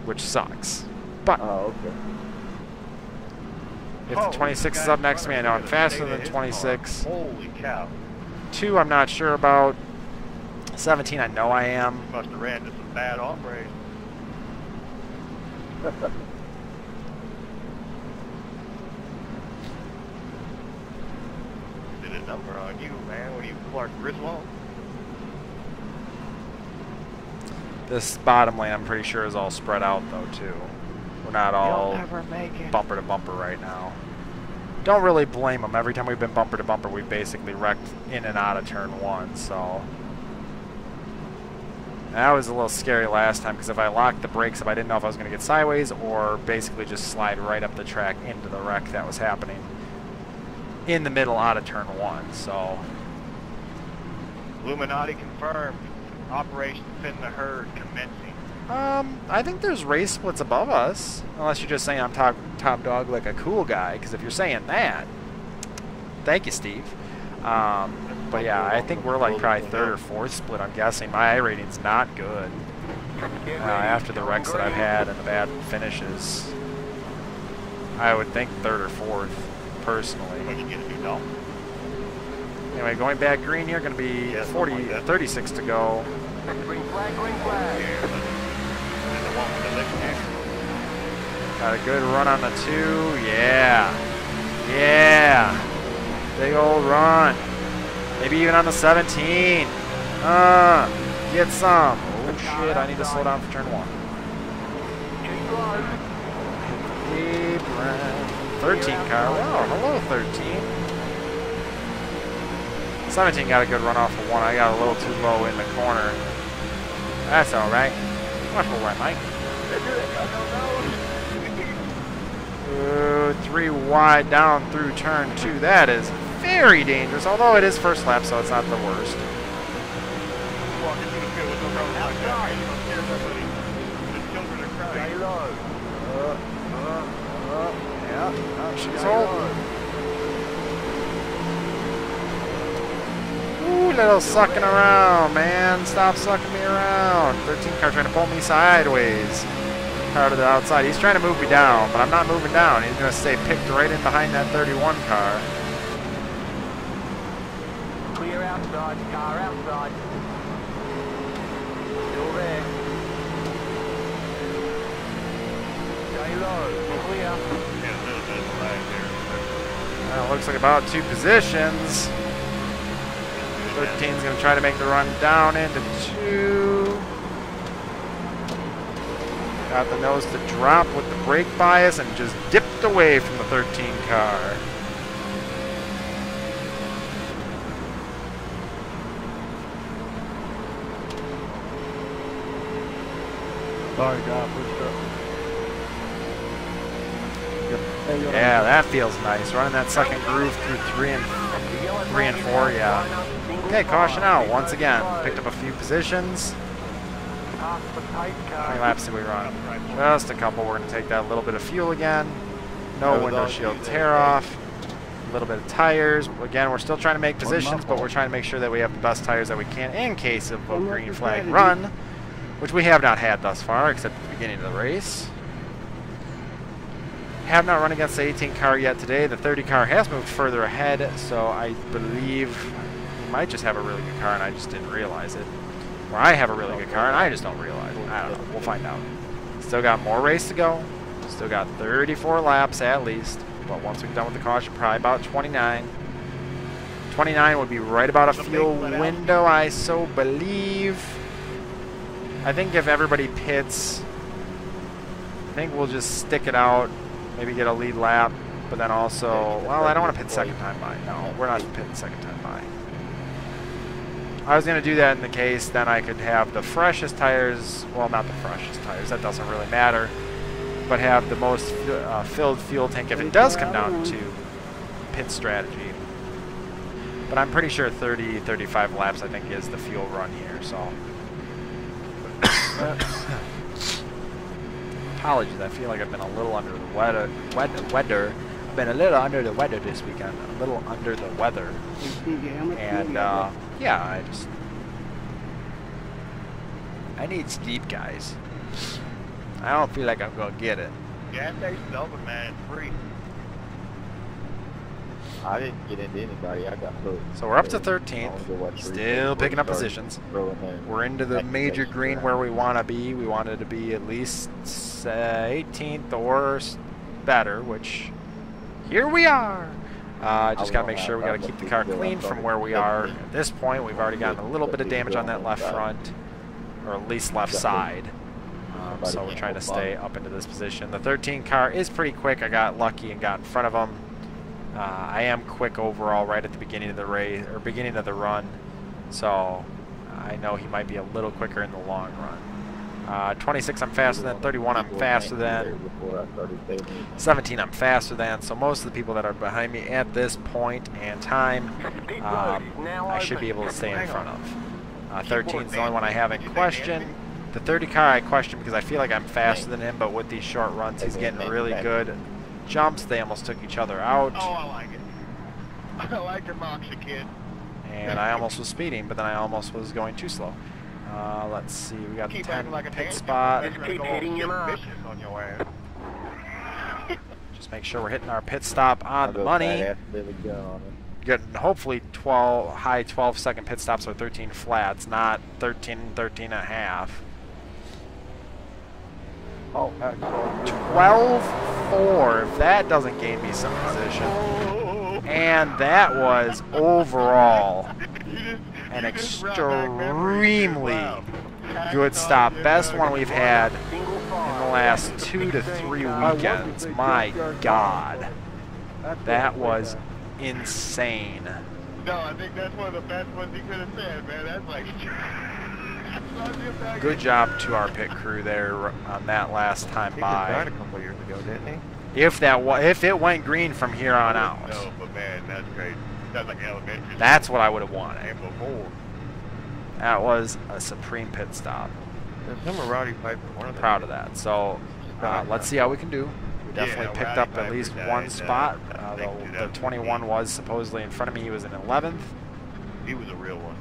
Which sucks. But okay. If the 26 is up next to me, I know I'm faster than 26. Holy cow. 2, I'm not sure about. 17, I know I am. Must have ran to some bad off race. Did a number on you, man. What are you, Clark Griswold? This bottom lane, I'm pretty sure, is all spread out, though, too. We're not all bumper to bumper right now. Don't really blame them. Every time we've been bumper to bumper, we've basically wrecked in and out of turn 1, so That was a little scary last time because if I locked the brakes up, I didn't know if I was going to get sideways or basically just slide right up the track into the wreck that was happening in the middle out of turn 1. So, Illuminati confirmed. Operation Pin the Herd commencing. I think there's race splits above us, unless you're just saying I'm top dog like a cool guy, because if you're saying that, thank you, Steve. But yeah, I think we're like probably 3rd or 4th split, I'm guessing. My rating's not good. After the wrecks that I've had and the bad finishes, I would think 3rd or 4th, personally. Anyway, going back green here, going to be 36 to go. Green flag, green flag. Got a good run on the 2. Yeah. Yeah. Big old run. Maybe even on the 17. Get some. Oh shit, I need to slow down for turn 1. Hey, Brent. 13 car. Oh, hello, 13. 17 got a good run off of 1. I got a little too low in the corner. That's alright. Watch for right, Mike. 3 wide down through turn 2. That is very dangerous, although it is first lap, so it's not the worst. Yeah, she's holding. Ooh, little sucking around, man. Stop sucking me around. 13 car trying to pull me sideways. Car to the outside. He's trying to move me down, but I'm not moving down. He's going to stay picked right in behind that 31 car. Clear outside, car outside. Still there. Stay low, clear. Well, looks like about 2 positions. 13's going to try to make the run down into 2. Got the nose to drop with the brake bias and just dipped away from the 13 car. Sorry, got pushed up. Yeah, that feels nice. Running that second groove through 3 and 4, yeah. Okay, caution out once again. Picked up a few positions. How many laps did we run? Just a couple. We're going to take that little bit of fuel again. No window shield tear off. A little bit of tires. Again, we're still trying to make positions, but we're trying to make sure that we have the best tires that we can in case of a green flag run, which we have not had thus far, except at the beginning of the race. Have not run against the 18 car yet today. The 30 car has moved further ahead, so I believe we might just have a really good car and I just didn't realize it. Or I have a really good car and I just don't realize it. I don't know. We'll find out. Still got more race to go. Still got 34 laps at least. But once we're done with the caution, probably about 29. 29 would be right about a fuel window, I so believe. I think if everybody pits, I think we'll just stick it out. Maybe get a lead lap, but then also, well, I don't want to pit second time by. No, we're not pitting second time by. I was going to do that in the case, then I could have the freshest tires, well, not the freshest tires, that doesn't really matter, but have the most filled fuel tank if it does come down to pit strategy. But I'm pretty sure 30, 35 laps, I think, is the fuel run here, so. Apologies, I feel like I've been a little under the weather. I've been a little under the weather this weekend. A little under the weather. And, yeah, I need steep, guys. I don't feel like I'm going to get it. Gas station's open, man. It's free. I didn't get into anybody. I got hooked. So we're up to 13th. Still picking up positions. We're into the major green where we want to be. We wanted to be at least 18th or better, which here we are. Just got to make sure we got to keep the car clean from where we are at this point. We've already gotten a little bit of damage on that left front, or at least left side. So we're trying to stay up into this position. The 13 car is pretty quick. I got lucky and got in front of them. I am quick overall right at the beginning of the race, or beginning of the run. So I know he might be a little quicker in the long run. 26 I'm faster than, 31 I'm faster than, 17 I'm faster than, so most of the people that are behind me at this point and time, I should be able to stay in front of. 13 is the only one I have in question. The 30 car I question because I feel like I'm faster than him, but with these short runs he's getting really good jumps. They almost took each other out. Oh, I like it. I like your Moxie, kid. And I almost was speeding, but then I almost was going too slow. Let's see, we got the 10 pit spot. Keep hitting your mark. On your ass. Just make sure we're hitting our pit stop on the money. Getting hopefully 12 high 12-second pit stops or 13 flats, not 13 and a half. Oh, heck. 12.4, if that doesn't gain me some position. And that was overall an extremely good stop. Best one we've had in the last 2 to 3 weekends. My God. That was insane. No, I think that's one of the best ones he could have said, man. That's like... Good job to our pit crew there on that last time by. He died a couple years ago, didn't he? If it went green from here on out. No, but man, that's great. That's like elementary. That's what I would have wanted. And before. That was a supreme pit stop. There's some Rowdy Piper. Proud of that. So let's see how we can do. We definitely picked up at least one spot. The 21 was supposedly in front of me. He was in 11th. He was a real one.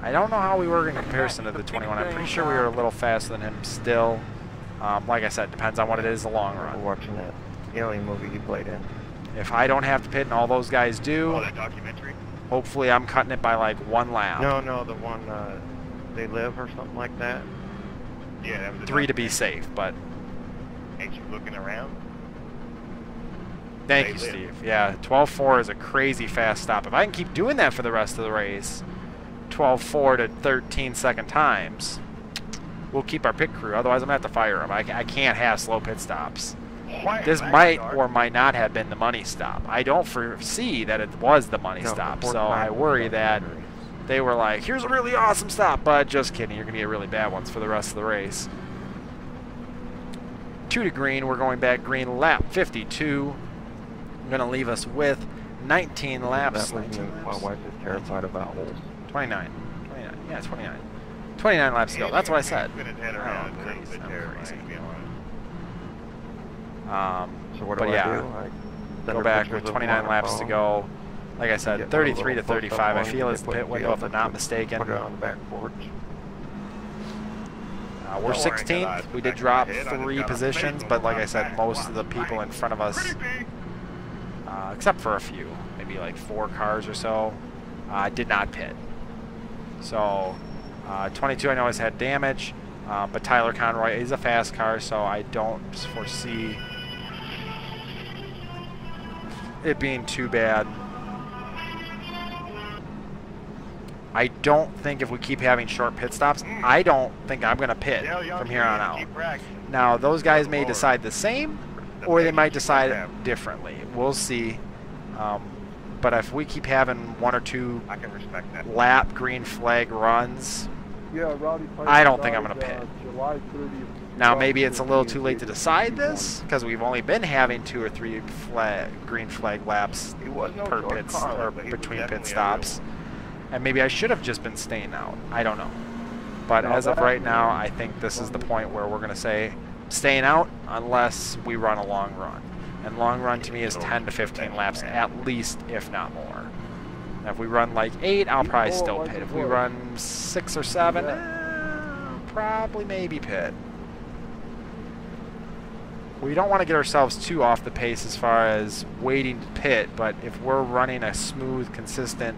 I don't know how we were in comparison to the 21. I'm pretty sure we were a little faster than him still. Like I said, depends on what it is the long run. Watching that alien movie he played in. If I don't have to pit and all those guys do, that documentary? Hopefully I'm cutting it by like 1 lap. No, the one, They Live or something like that. Yeah, that was 3 to be safe, but... Ain't you looking around? Thank you, Steve. Yeah, 12.4 is a crazy fast stop. If I can keep doing that for the rest of the race, 12.4 to 13-second times, we'll keep our pit crew. Otherwise, I'm going to have to fire them. I can't have slow pit stops. This might or might not have been the money stop. I don't foresee that it was the money stop, so I worry that they were like, here's a really awesome stop, but just kidding, you're going to get really bad ones for the rest of the race. 2 to green, we're going back green, lap 52. Going to leave us with 19 laps. My wife is terrified about holes. 29. Yeah, 29. 29 laps to go. That's what I said. I'm crazy. So what but do yeah, I do? Go back with 29 laps to go. Like I said, 33 to 35. I feel is the pit window if I'm not mistaken. Put it on the back porch. We're 16th. We did drop 3 positions, but like I said, most of the people in front of us, except for a few, maybe like 4 cars or so, did not pit. So 22 I know has had damage, but Tyler Conroy is a fast car, so I don't foresee it being too bad. I don't think if we keep having short pit stops, I don't think I'm going to pit from here on out. Now, those guys may decide the same, or they might decide differently. We'll see. But if we keep having 1 or 2 lap green flag runs, I don't think I'm going to pit. Now, maybe it's a little too late to decide this, because we've only been having 2 or 3 green flag laps per pits, or between pit stops. And maybe I should have just been staying out. I don't know. But as of right now, I think this is the point where we're going to say staying out unless we run a long run. And long run to me is 10 to 15 laps at least, if not more. Now, if we run like 8, I'll probably still pit. If we run 6 or 7, probably maybe pit. We don't want to get ourselves too off the pace as far as waiting to pit, but if we're running a smooth, consistent,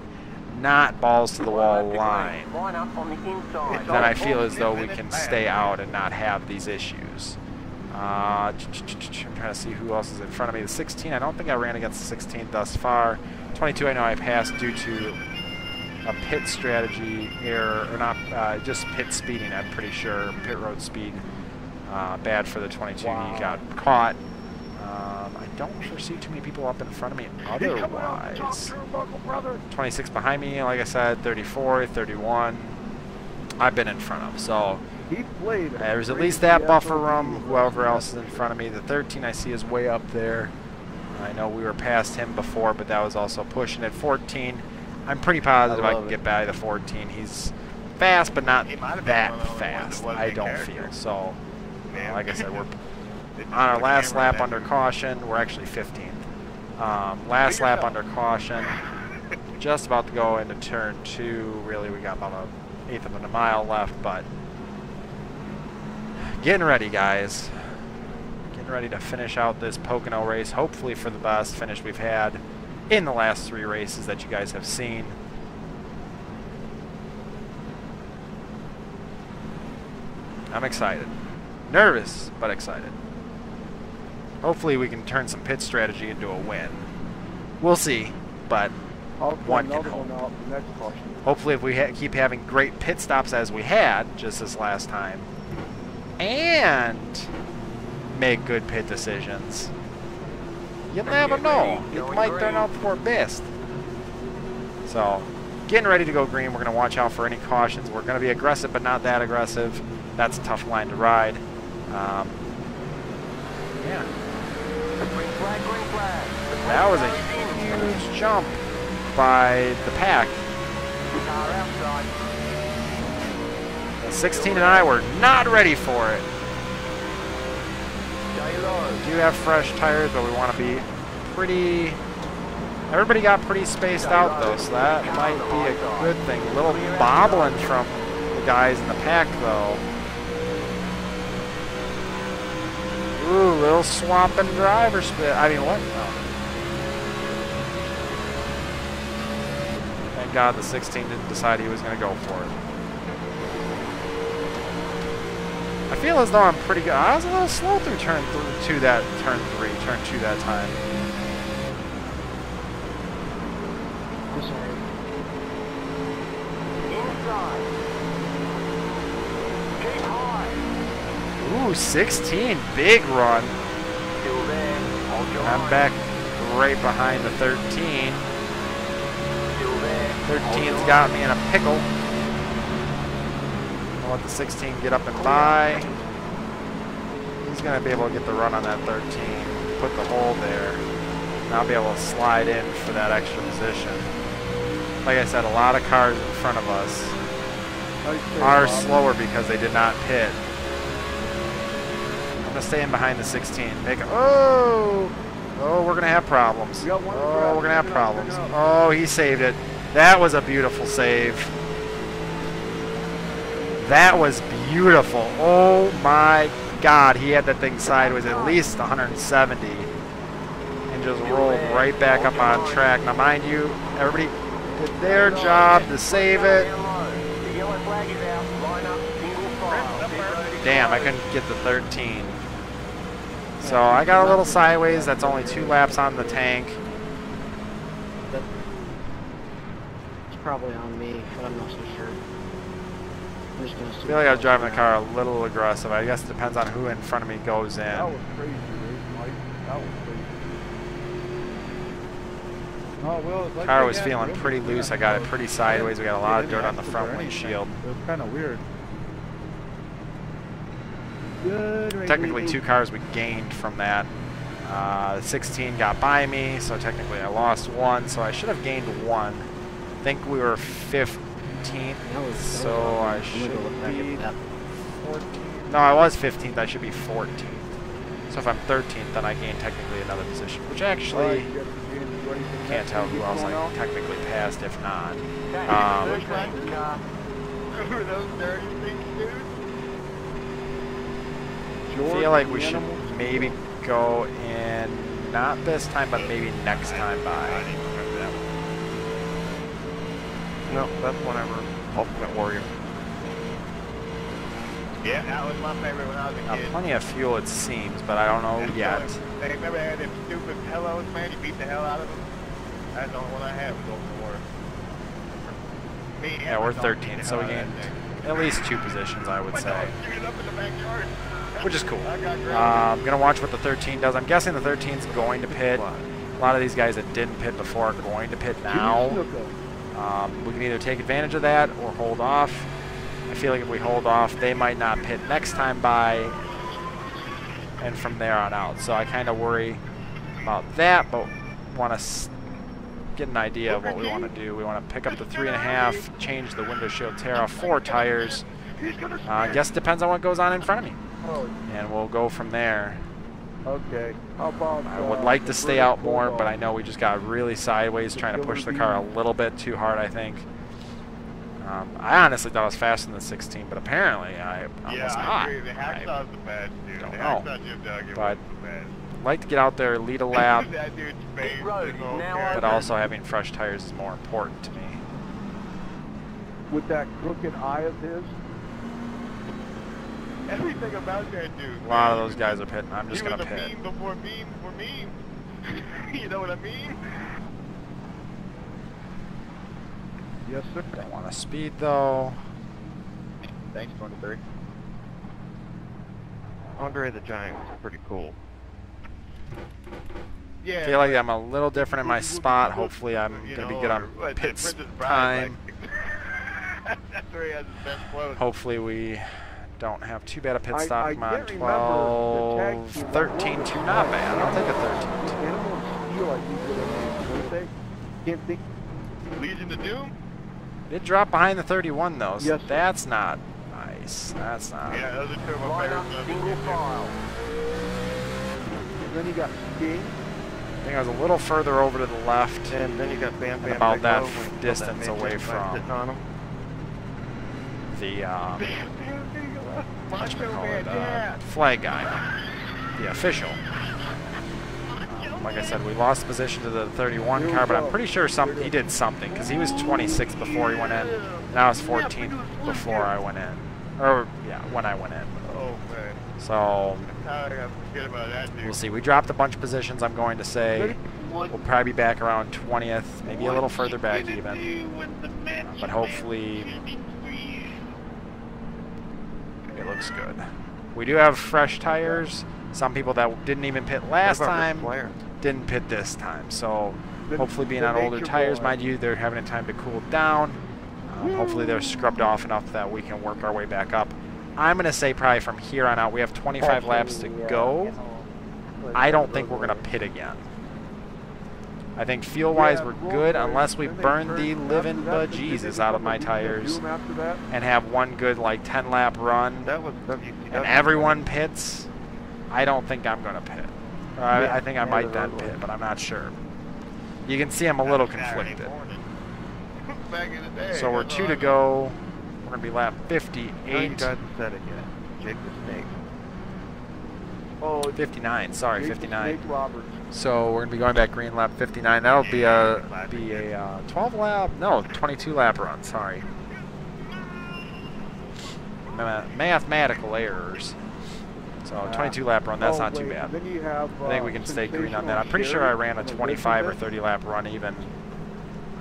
not balls to the wall line, then I feel as though we can stay out and not have these issues. I'm trying to see who else is in front of me. The 16, I don't think I ran against the 16 thus far. 22, I know I passed due to a pit strategy error, or not, just pit speeding, I'm pretty sure. Pit road speed, bad for the 22. Wow. He got caught. I don't foresee too many people up in front of me otherwise. 26 behind me, like I said, 34, 31. I've been in front of. So He played. there's at least that buffer room. Whoever else is in front of me. The 13 I see is way up there. I know we were past him before, but that was also pushing it. 14, I'm pretty positive I can get by the 14. He's fast, but not that fast, I don't feel. So, like I said, we're on our last lap under caution. We're actually 15th. Last lap under caution. Just about to go into turn 2. Really, we got about an eighth of a mile left, but getting ready, guys. Getting ready to finish out this Pocono race, hopefully for the best finish we've had in the last 3 races that you guys have seen. I'm excited. Nervous, but excited. Hopefully we can turn some pit strategy into a win. We'll see, but one can hope. Hopefully if we keep having great pit stops as we had just this last time, and make good pit decisions, you never know. It might turn out for best. So, getting ready to go green. We're going to watch out for any cautions. We're going to be aggressive, but not that aggressive. That's a tough line to ride. Yeah. That was a huge jump by the pack. The 16 and I were not ready for it. We do have fresh tires, but we want to be pretty... Everybody got pretty spaced out, though, so that might be a good thing. A little bobbling from the guys in the pack, though. Ooh, little swamping driver spit. I mean, what? No. Thank God the 16 didn't decide he was going to go for it. I feel as though I'm pretty good. I was a little slow through turn 2 that time. Ooh, 16, big run. I'm back right behind the 13. 13's got me in a pickle. I'll let the 16 get up and by. He's going to be able to get the run on that 13, put the hole there, and I'll be able to slide in for that extra position. Like I said, a lot of cars in front of us are slower because they did not pit. I'm going to stay in behind the 16. Oh, we're going to have problems. Oh, we're going to have problems. Oh, he saved it. That was a beautiful save. That was beautiful. Oh my God, he had that thing sideways at least 170 and just rolled right back up on track. Now mind you, everybody did their job to save it. Damn, I couldn't get the 13. So I got a little sideways. That's only 2 laps on the tank. It's probably on me, but I'm not so sure. I feel like I was driving the car a little aggressive. I guess it depends on who in front of me goes in. That was crazy, Mike. That was crazy. Oh, well, The car was feeling pretty loose. I got it pretty sideways. We got a lot of dirt on the front windshield. It was kind of weird. Technically 2 cars we gained from that. 16 got by me, so technically I lost 1, so I should have gained 1. I think we were 15th, so I should be 14th. No, I was 15th, I should be 14th. So if I'm 13th, then I gain technically another position, which actually can't tell who else I technically passed if not. I feel like we should maybe go in, not this time, but maybe next time by. No, that's whenever Ultimate Warrior. Yeah, that was my favorite when I was a kid. Plenty of fuel it seems, but I don't know yet. They remember had them stupid pillows, man, you beat the hell out of them. That's the only one I had was Ultimate Warrior. Yeah, we're 13th, so we gained at least 2 positions, I would say. Which is cool. I'm going to watch what the 13 does. I'm guessing the 13's going to pit. A lot of these guys that didn't pit before are going to pit now. We can either take advantage of that or hold off. I feel like if we hold off, they might not pit next time by, and from there on out. So I kind of worry about that, but want to get an idea of what we want to do. We want to pick up the 3.5, change the window shield, tear off 4 tires. I guess it depends on what goes on in front of me, and we'll go from there. Okay. How about? I would like to stay out more, but I know we just got really sideways trying to push the car a little bit too hard, I think. I honestly thought I was faster than the 16, but apparently I was not. I agree. The hacksaw's the best, dude. Don't The know. hacksaw Jim Duggan But was the best. I'd like to get out there, lead a lap, That dude's face road is is all now cat. but also having fresh tires is more important to me. With that crooked eye of his. Everything about that dude. A lot of those guys are pitting. I'm just He going was to a pit. meme before memes were memes. You know what I mean? Yes, sir. Don't want to speed, though. Thanks, 23. Andre the Giant was pretty cool. Yeah. I feel like I'm a little different in my spot. Hopefully I'm going to be good on pits time. That's where he has his best clothes. Hopefully we don't have too bad a pit stop. I Come on, can't 12, remember the tag team. 13, 2, not bad. I'll take a 13. Animal Steel, I think, would they? Can't think. Legion of Doom? It dropped behind the 31 though, so Yes, sir. that's not nice. That's not. Yeah, those are two of my Line up favorites. single file. And then you got Sting. I think I was a little further over to the left, And then you got Bam Bam. about Big that Low when he distance pulled that away midget by from sitting on him. the Macho Man, whatchamacallit, yeah. flag guy, the official. Like I said, we lost position to the 31 car, but I'm pretty sure he did something, because he was 26 before he went in, and I was 14 before I went in. Or, yeah, when I went in. Oh, man. So, How did I forget about that dude? we'll see. We dropped a bunch of positions, I'm going to say. We'll probably be back around 20th, maybe a little further back even. But hopefully, it looks good. We do have fresh tires. Some people that didn't even pit last time didn't pit this time. So hopefully being on older tires, mind you, they're having a time to cool down. Hopefully they're scrubbed off enough that we can work our way back up. I'm going to say probably from here on out, we have 25 laps to go. I don't think we're going to pit again. I think fuel-wise we're good unless we burn the living bejesus out of my tires and have one good like 10-lap run and everyone pits. I don't think I'm going to pit. I think I might then pit, but I'm not sure. You can see I'm a little conflicted. So we're 2 to go. We're going to be lap 58. said it yet. Jake the Snake. Oh, 59, sorry, Jake 59. Snake Roberts. So we're going to be going back green lap 59. That'll be a 12 lap, no, 22 lap run, sorry. Mathematical errors. So 22 lap run, that's not too bad. Then you have, I think we can stay green on that. I'm pretty sure I ran a 25 or 30 lap run even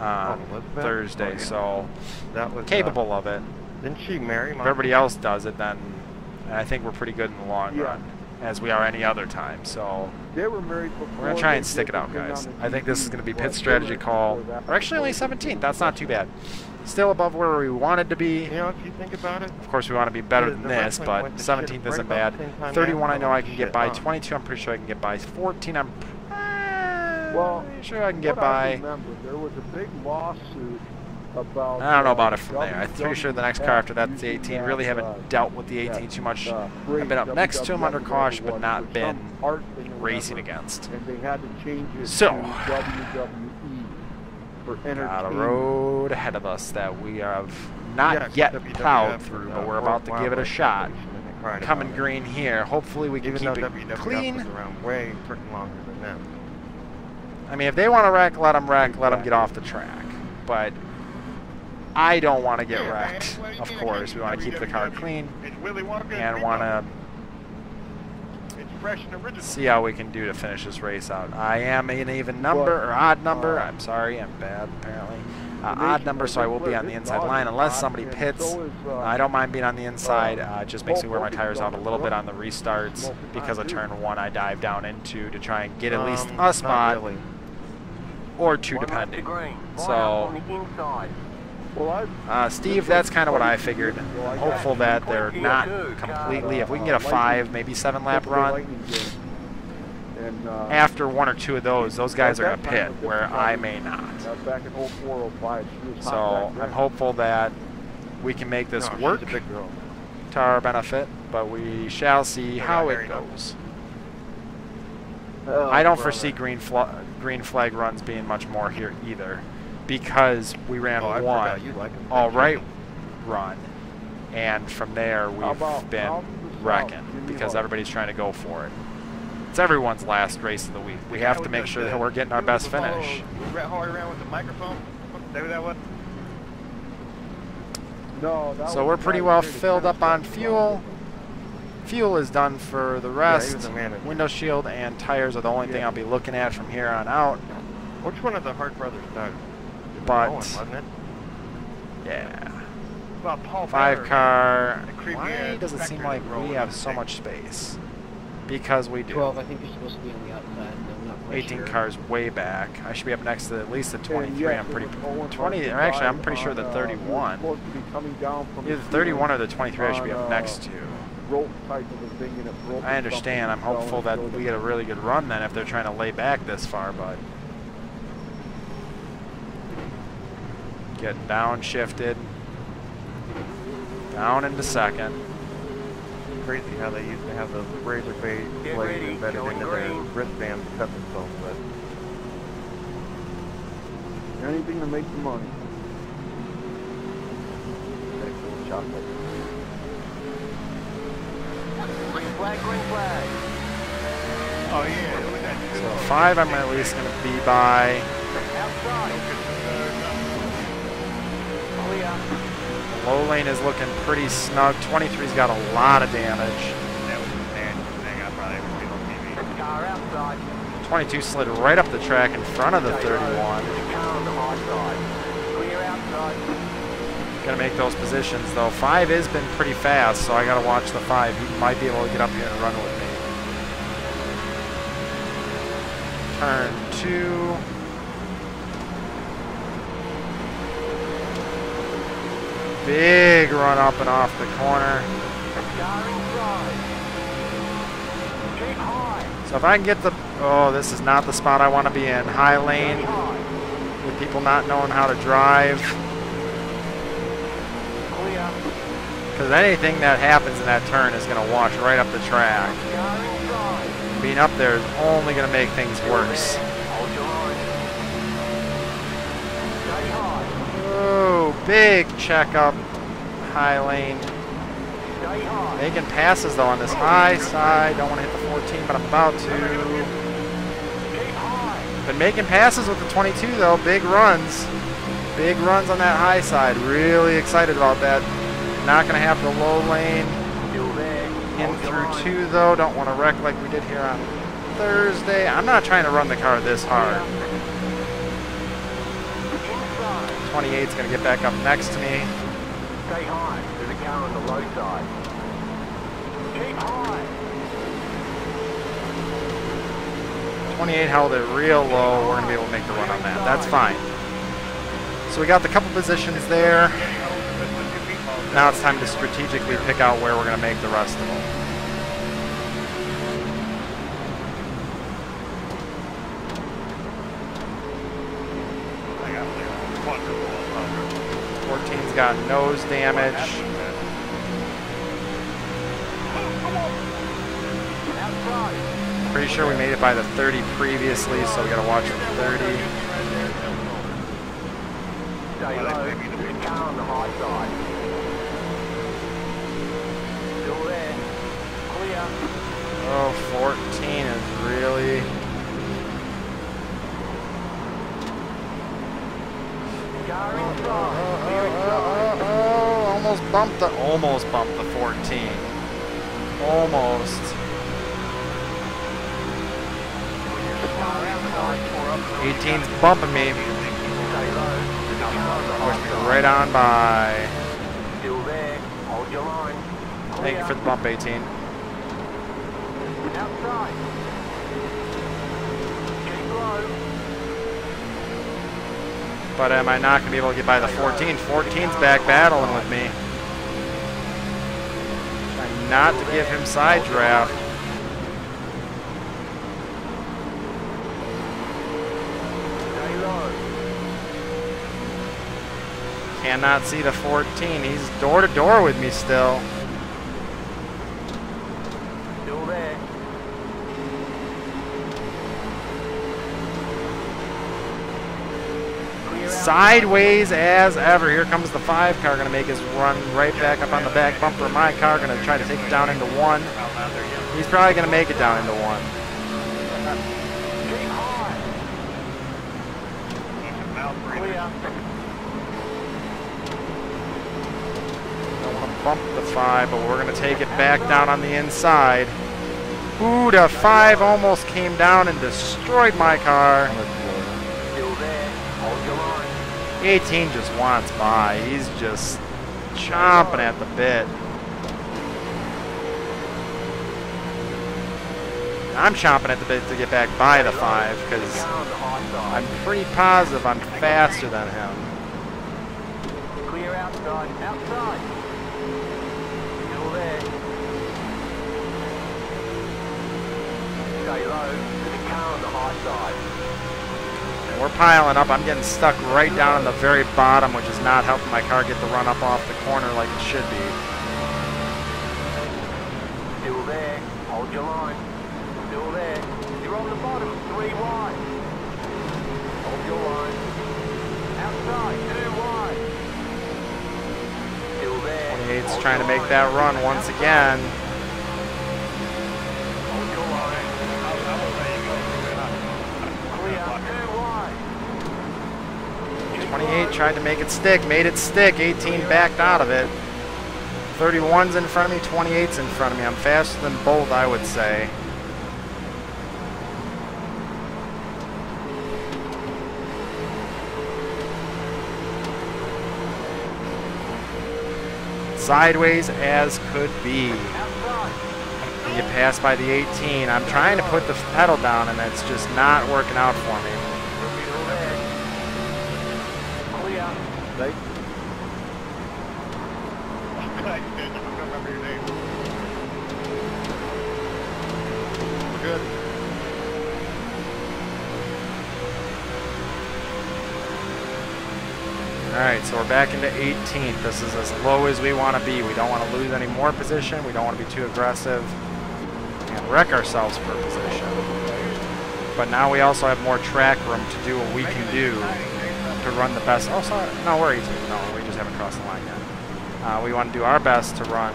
on Thursday, so That was capable of it. Didn't she marry If everybody else does it, then I think we're pretty good in the long run, as we are any other time. So they were married before. we're going to try and stick it out, guys. I think this is going to be pit strategy call. We're actually only 17th. That's not too bad. Still above where we wanted to be. You know, if you think about it. Of course, we want to be better than this, but 17th isn't bad. 31 I know I can get by. 22 I'm pretty sure I can get by. 14 I'm pretty sure I can get by. There was a big lawsuit about. I don't know about it from there. I'm pretty sure the next car after that's the 18. Really haven't dealt with the 18 too much. I've been up next to him under caution, but not been racing against. And they had to change it So, to WWE for got a entertainment. road ahead of us that we have not yet plowed through, but we're about to give it a shot. Coming green here. Hopefully we can keep it clean. Around way freaking longer than them. I mean, if they want to wreck, let them wreck. Let them get off the track. But I don't want to get wrecked. Of course, we want to keep the car clean and want to see how we can do to finish this race out. I am an even number, or odd number. I'm sorry, I'm bad apparently. Odd number, so I will be on the inside line unless somebody pits. I don't mind being on the inside. It just makes me wear my tires out a little bit on the restarts because of turn 1 I dive down into to try and get at least a spot or 2 depending. So Steve, that's kind of what I figured. I'm hopeful that they're not completely, if we can get a 5, maybe 7 lap run, after 1 or 2 of those guys are going to pit, where I may not. So I'm hopeful that we can make this work to our benefit, but we shall see how it goes. I don't foresee green flag runs being much more here either, because we ran one all-right run, and from there we've been wrecking because everybody's trying to go for it. It's everyone's last race of the week. We have to make sure that we're getting our best finish. So we're pretty well filled up on fuel. Fuel is done for the rest. Window shield and tires are the only thing I'll be looking at from here on out. Which one of the Hart brothers died? But wasn't it? yeah. Well, Paul 5 car. creepy Why does it seem like we have so much space? Because we do. 12, I think you're supposed to be on the outside. I'm not quite 18 sure. cars way back. I should be up next to at least the 23. I'm pretty 20. Actually, I'm pretty sure the 31. Either the 31 or the 23. I should be up next to. I understand. I'm hopeful that we get a really good run then if they're trying to lay back this far, but getting downshifted, down into second. Crazy how they used to have those razor blade blades embedded into their wristbands to cut themselves with. Anything to make some money. Chocolate. Green flag. Oh yeah. So 5, I'm at least going to be by. Outside. Clear. The low lane is looking pretty snug. 23's got a lot of damage. That was a nasty thing. I probably would be on TV. Car outside. 22 slid right up the track in front of the 31. Car on the high side. Clear outside. Gotta make those positions though. 5 has been pretty fast, so I gotta watch the 5. He might be able to get up here and run with me. Turn 2. Big run up and off the corner. Car inside. Keep high. So if I can get the... Oh, this is not the spot I want to be in. High lane Stay high. with people not knowing how to drive. Clear. Because anything that happens in that turn is going to wash right up the track. Car inside. Being up there is only going to make things worse. Hold your line. Stay high. Oh, big checkup. High lane. Stay high. Making passes though on this high side. Don't want to hit the 14, but I'm about to. Keep high. Been making passes with the 22 though. Big runs. Big runs on that high side. Really excited about that. Not going to have the low lane. Still there. In through 2 though. Don't want to wreck like we did here on Thursday. I'm not trying to run the car this hard. Inside. 28's going to get back up next to me. Stay high. There's a car on the low side. Keep high. 28 held it real low. We're going to be able to make the run on that. That's fine. So we got the couple positions there. Now it's time to strategically pick out where we're going to make the rest of them. I got there. Wonderful. 14's got nose damage. Outside. Pretty sure we made it by the 30 previously, so we got to watch the 30. Stay low. There's a car on the high side. Still there. Clear. Oh, 14 is really... Car inside. Clear inside. Almost bumped the 14. Almost. Car outside. 18's bumping me. Stay low. There's a car on the Push high me side. right on by. Still there. Hold your line. Thank you for the bump, 18. Outside. Keep low. But am I not going to be able to get by the 14? 14's back battling with me. Trying not to give him side draft. Cannot see the 14. He's door to door with me still. Still there. Sideways as ever. Here comes the 5 car, going to make his run right back up on the back bumper of my car. Going to try to take it down into 1. He's probably going to make it down into 1. Keep high. Clear. Don't want to bump the 5, but we're going to take it back down on the inside. Ooh, the 5 almost came down and destroyed my car. Still there. Hold your line. 18 just wants by. He's just chomping at the bit. I'm chomping at the bit to get back by the 5 because I'm pretty positive I'm faster than him. Clear outside. Outside. Still there. Stay low. There's a car on the high side. And we're piling up. I'm getting stuck right down on the very bottom, which is not helping my car get the run up off the corner like it should be. Still there. Hold your line. Still there. You're on the bottom. 3 wide. Hold your line. Outside. 2 wide. Still there. 28's trying to make that run once again. Hold your line. Clear. 2 wide. 28 tried to make it stick, made it stick. 18 backed out of it. 31's in front of me, 28's in front of me. I'm faster than both, I would say. Sideways as could be. And you pass by the 18. I'm trying to put the pedal down and it's just not working out for me. Right? We're good. Alright, so we're back into 18th. This is as low as we want to be. We don't want to lose any more position. We don't want to be too aggressive and wreck ourselves for position. But now we also have more track room to do what we can do to run the best. Oh, sorry. No, we're 18. No, we just haven't crossed the line yet. We want to do our best to run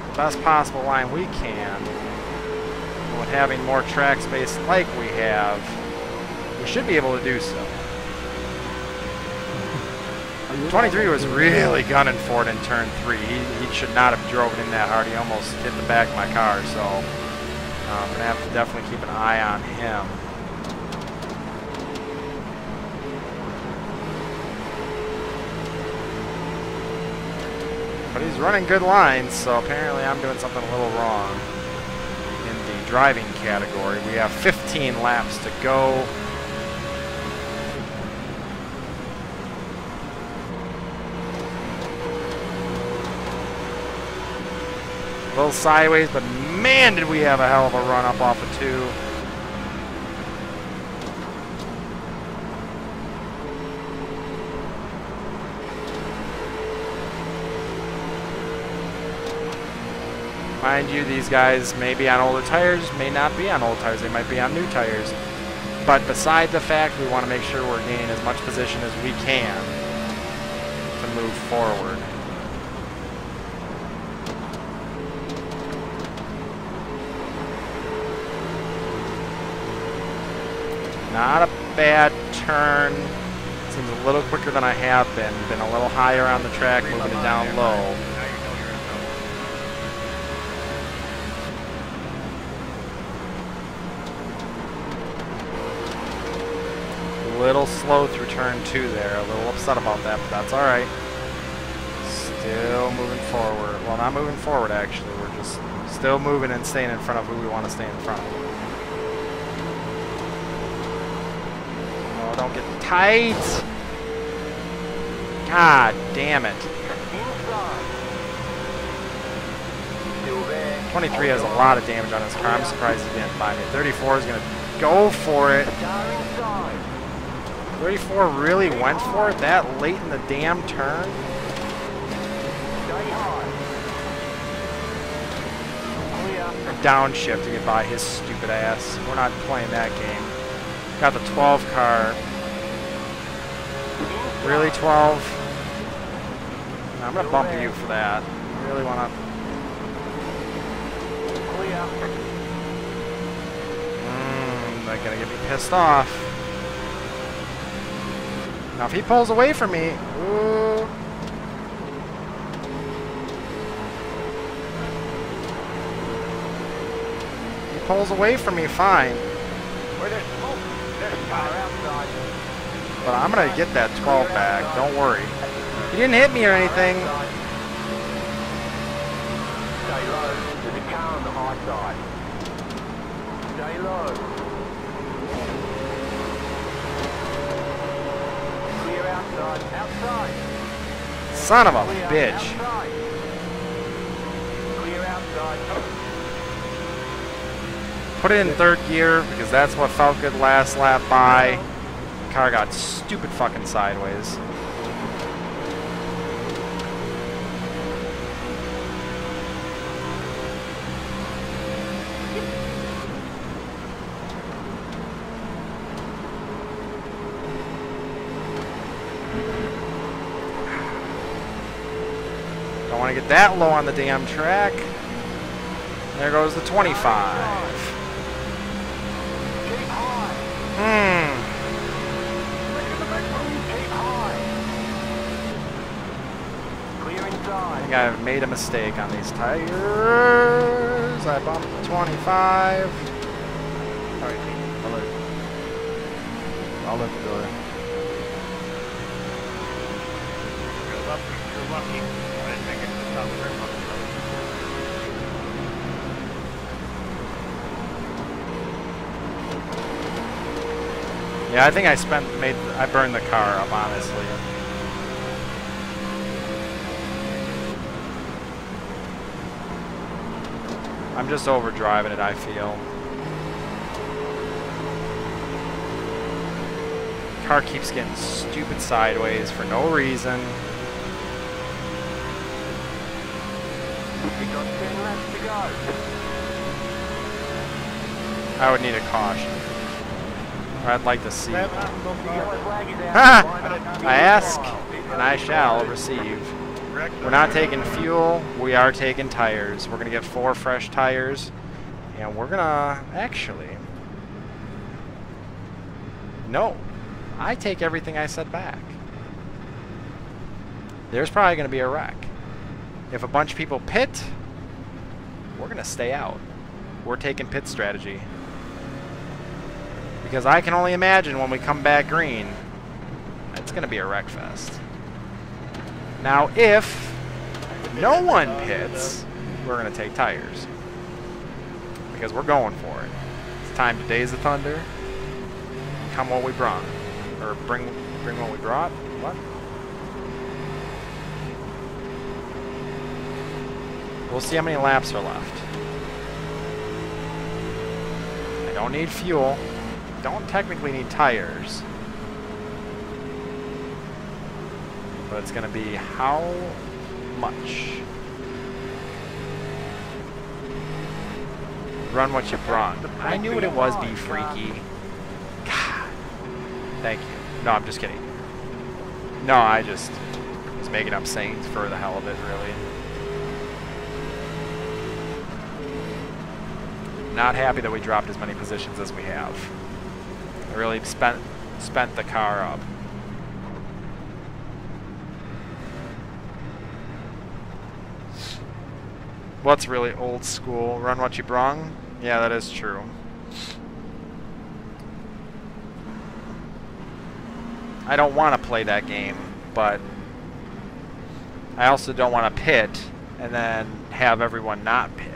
the best possible line we can. And with having more track space like we have, we should be able to do so. 23 was really gunning for it in turn 3. He should not have drove it in that hard. He almost hit the back of my car, so I'm going to have to definitely keep an eye on him. But he's running good lines, so apparently I'm doing something a little wrong in the driving category. We have 15 laps to go. A little sideways, but man, did we have a hell of a run up off of 2. Mind you, these guys may be on older tires, may not be on old tires, they might be on new tires. But beside the fact, we want to make sure we're gaining as much position as we can to move forward. Not a bad turn. Seems a little quicker than I have been. Been a little higher on the track, moving it down low. A little slow through turn 2 there. A little upset about that, but that's all right. Still moving forward. Well, not moving forward, actually. We're just still moving and staying in front of who we want to stay in front of. Don't get tight. Ah, damn it. Inside. Still there. 23 has a lot of damage on his car. I'm surprised he didn't buy me. 34 is going to go for it. Car inside. 34 really went for it that late in the damn turn. Stay high. Clear. Downshift to get by his stupid ass. We're not playing that game. Got the 12 car. Really, 12? I'm going to bump you for that. I really want to... Clear. They're going to get me pissed off. Now if he pulls away from me... Ooh. He pulls away from me, fine. Where there's smoke, there's Car fire. outside. But I'm going to get that 12 back. Don't worry. He didn't hit me or anything. Stay low. There's a car on the high side. Stay low. Clear outside. Outside. Son of a Clear bitch. outside. Clear outside. Put it in third gear because that's what felt good last lap by. Car got stupid fucking sideways. Don't want to get that low on the damn track. There goes the 25. Keep high. Hmm. Keep high. Clear I inside. think I've made a mistake on these tires. I bumped the 25. Alright, I'll let you go there. You're lucky. You're lucky. I didn't make it to the top very much. Yeah, I think I burned the car up, honestly. I'm just overdriving it, I feel. Car keeps getting stupid sideways for no reason. You've got 10 laps to go. I would need a caution. Or I'd like to see. The yellow flag is out. Ha! Find it. I ask, and I shall receive. We're not taking fuel, we are taking tires. We're going to get 4 fresh tires, and we're going to actually... No, I take everything I said back. There's probably going to be a wreck. If a bunch of people pit, we're going to stay out. We're taking pit strategy. Because I can only imagine when we come back green, it's going to be a wreck fest. Now, if no one pits, we're going to take tires. Because we're going for it. It's time to Days of Thunder. Come what we brought. Or bring what we brought? What? We'll see how many laps are left. I don't need fuel. Don't technically need tires. But it's going to be how much? Run what you brought. I knew what it was, be freaky. God. Thank you. No, I'm just kidding. No, I just was making up sayings for the hell of it, really. Not happy that we dropped as many positions as we have. I really spent the car up. What's really old school? Run what you brung? Yeah, that is true. I don't want to play that game, but I also don't want to pit and then have everyone not pit.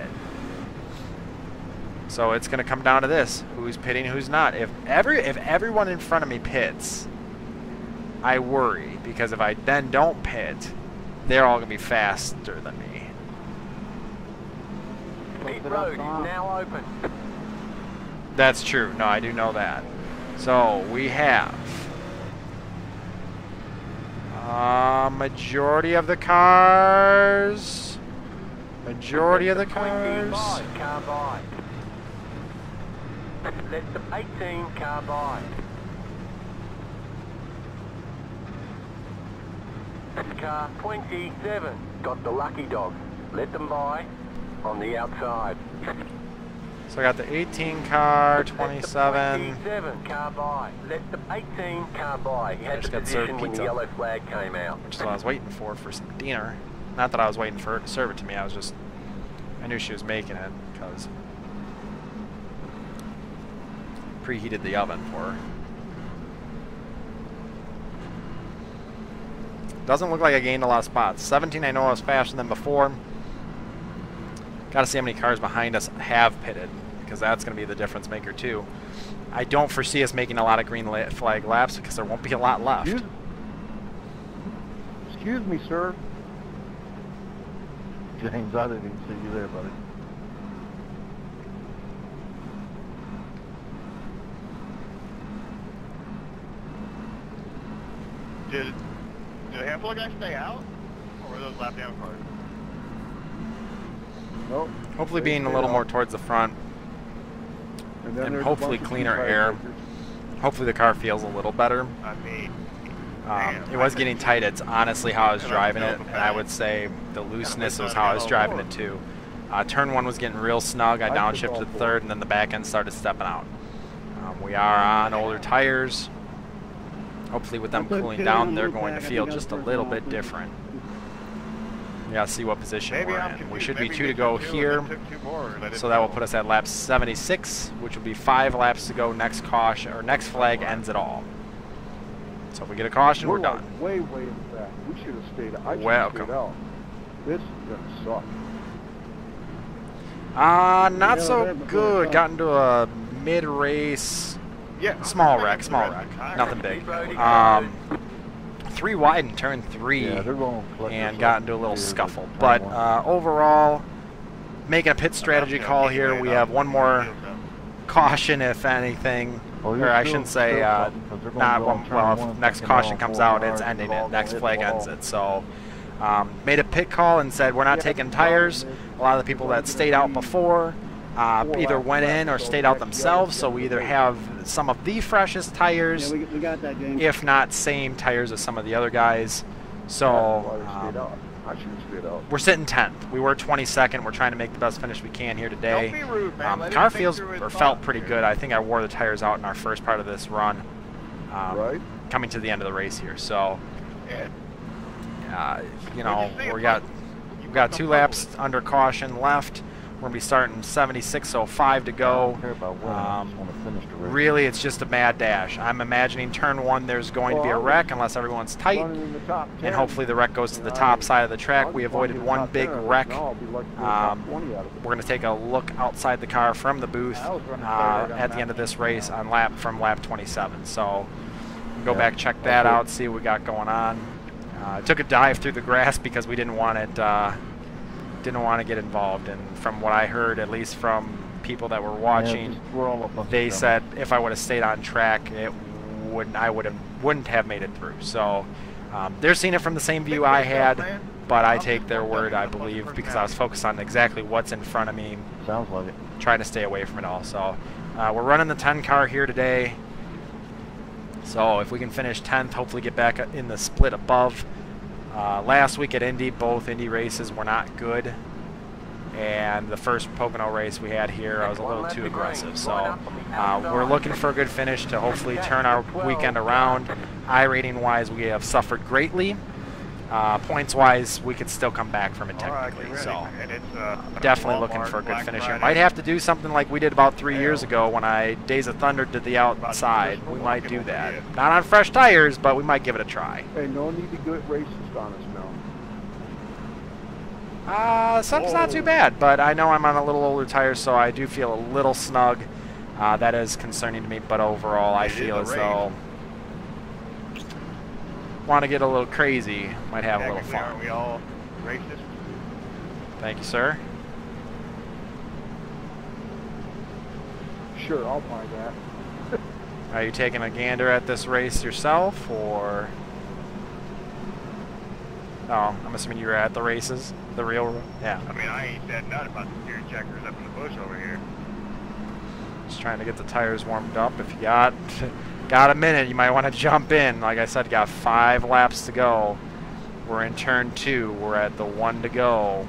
So it's going to come down to this: who's pitting, who's not. If everyone in front of me pits, I worry, because if I then don't pit, they're all going to be faster than me. Pit road is now open. That's true. No, I do know that. So we have majority of the cars. Majority of the cars. Car by. Let the 18 car by. Car 27 got the lucky dog. Let them by on the outside. So I got the 18 car, 27. 27 car by. Let the 18 car by. He had just the got served position when the pizza. yellow flag came out. Which is what I was waiting for some dinner. Not that I was waiting for her to serve it to me. I knew she was making it because preheated the oven for her. Doesn't look like I gained a lot of spots. 17, I know I was faster than before. Got to see how many cars behind us have pitted, because that's going to be the difference maker too. I don't foresee us making a lot of green flag laps because there won't be a lot left. Excuse me, sir. James, I didn't even see you there, buddy. Did a handful of guys stay out? Or were those lap down cars? Nope. Hopefully being a little more towards the front, And, then and there's a hopefully bunch of cleaner two-tire air. breakers. Hopefully the car feels a little better. I mean, It was getting tight. It's honestly how I was driving it, and I would say the looseness was how I was driving it too. Turn 1 was getting real snug. I downshifted to third, and then the back end started stepping out. We are on older tires. Hopefully with them cooling down, they're going to feel just a little bit different. We gotta see what position maybe we're I'm in. We confused. should be Maybe 2 to we go took two here. and then took 2 more, and I didn't So that will know. put us at lap 76, which will be 5 laps to go. Next caution or next flag ends it all. So if we get a caution, we're like done. way in the back. We should have stayed. I should have Welcome. stayed out. This is gonna suck. Not so good. Got into a mid-race Yeah, small wreck. Nothing big. 3 wide in turn 3. Yeah, they're going to And got into a little scuffle. But overall, making a pit strategy call here. We have one more caution, if anything. Or I shouldn't say, not one. Well, if next caution comes out, it's ending it. Next flag ends it. So, made a pit call and said we're not taking tires. A lot of the people that stayed out before either went in or stayed out themselves. So we either have some of the freshest tires, Yeah, we got that, James. if not same tires as some of the other guys. So I should have stayed out. we're sitting 10th. We were 22nd. We're trying to make the best finish we can here today. Don't be rude, man. Let The car him think feels through his or felt thoughts pretty here. good. I think I wore the tires out in our first part of this run, Right? coming to the end of the race here. So, Yeah. you know, What'd you say we about- got 2 laps under caution left. We're gonna be starting 76.05 to I go. don't care about winning. I just want to finish the race. Really, it's just a mad dash. I'm imagining turn 1 there's going to be a wreck unless everyone's tight. Running in the top 10. And hopefully the wreck goes to the top side of the track. We avoided one big wreck. Now I'll be lucky to get top 20 out of it. We're going to take a look outside the car from the booth at the end of this race on from lap 27. So go back, check that out, see what we got going on. Took a dive through the grass because we didn't want it. Didn't want to get involved. And from what I heard, at least from people that were watching, We're all up they said if I would have stayed on track, I wouldn't have made it through. So they're seeing it from the same view I had, but I take their word, I believe, because I was focused on exactly what's in front of me, Sounds like it. trying to stay away from it all. So we're running the 10 car here today. So if we can finish 10th, hopefully get back in the split above. Last week at Indy, both Indy races were not good. And the first Pocono race we had here, I was a little too aggressive. So we're looking for a good finish to hopefully turn our weekend around. iRating wise, we have suffered greatly. Points wise, we could still come back from it technically. So definitely looking for a good finish here. Might have to do something like we did about 3 years ago when I Days of Thunder did the outside. We might do that. Not on fresh tires, but we might give it a try. Hey, no need to get racist on us now. Something's not too bad, but I know I'm on a little older tires, so I do feel a little snug. That is concerning to me, but overall I feel as though want to get a little crazy, might have a little Technically, fun. aren't we all racist? Thank you, sir. Sure, I'll buy that. Are you taking a gander at this race yourself, or? Oh, I'm assuming you were at the races, the real, yeah. I mean, I ain't said nothing about the steer checkers up in the bush over here. Just trying to get the tires warmed up. If you got a minute, you might want to jump in. Like I said, you got 5 laps to go. We're in turn 2. We're at the 1 to go.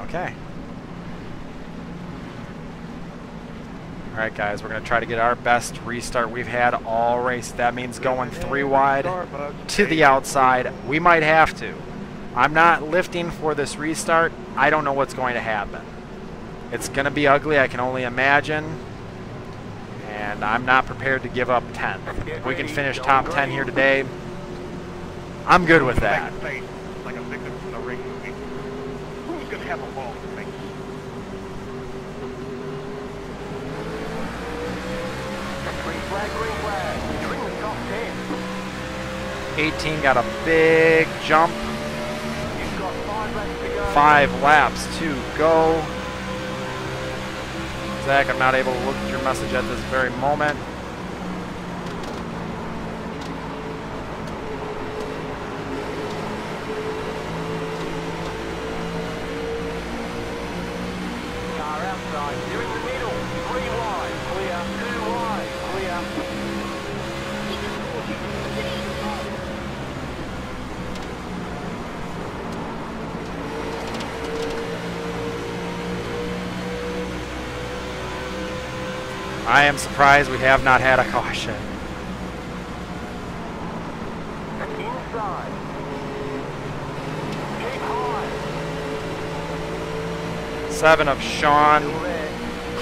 Okay. All right, guys, we're going to try to get our best restart we've had all race. That means going 3 wide to the outside. We might have to. I'm not lifting for this restart. I don't know what's going to happen. It's going to be ugly, I can only imagine. And I'm not prepared to give up 10. If we can finish top 10 here today, I'm good with that. Like a victim from the ring movie. Who's gonna have a ball face? Green flag, you're in the top 10. 18 got a big jump. You've got 5 laps to go. 5 laps to go. Zach, I'm not able to look at your message at this very moment. Car outside, you're in the middle. 3 wide, clear. 2 wide, clear. I am surprised we have not had a caution. Inside. Keep high. 7 of Sean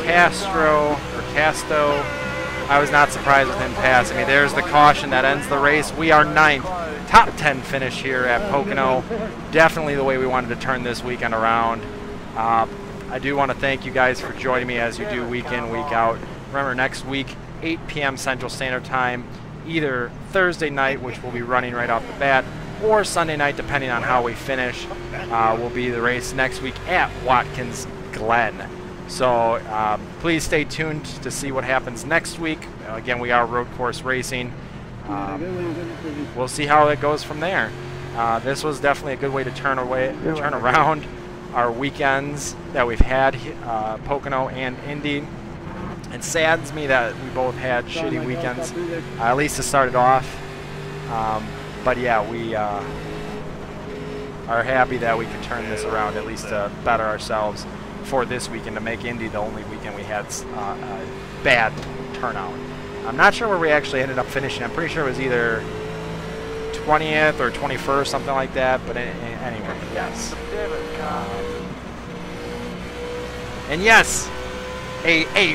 Casto. I was not surprised with him passing me. There's the caution that ends the race. We are 9th. Top 10 finish here at Pocono. Definitely the way we wanted to turn this weekend around. I do want to thank you guys for joining me as you do week in, week out. Remember, next week, 8 p.m. Central Standard Time, either Thursday night, which we'll be running right off the bat, or Sunday night, depending on how we finish, will be the race next week at Watkins Glen. So please stay tuned to see what happens next week. Again, we are road course racing. We'll see how it goes from there. This was definitely a good way to turn around our weekends that we've had, Pocono and Indy. It saddens me that we both had shitty weekends, at least to start it off. But yeah, we are happy that we could turn this around, at least to better ourselves for this weekend, to make Indy the only weekend we had a bad turnout. I'm not sure where we actually ended up finishing. I'm pretty sure it was either 20th or 21st, something like that. But anyway, yes. And yes,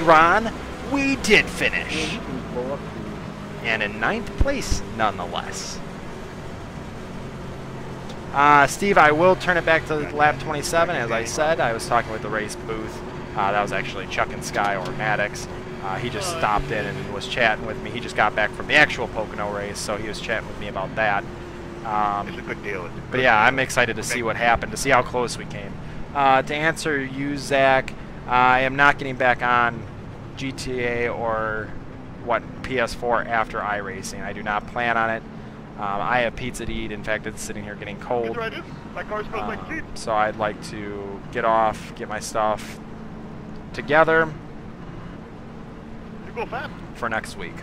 Ron, we did finish. And in 9th place, nonetheless. Steve, I will turn it back to lap 27. As I said, I was talking with the race booth. That was actually Chuck and Sky, or Maddox. He just stopped in and was chatting with me. He just got back from the actual Pocono race, so he was chatting with me about that. It's a good deal. But yeah, I'm excited to see what happened, to see how close we came. To answer you, Zach, I am not getting back on GTA or PS4 after iRacing. I do not plan on it. I have pizza to eat. In fact, it's sitting here getting cold. My car smells like feet. So I'd like to get off, get my stuff together You go fast. for next week.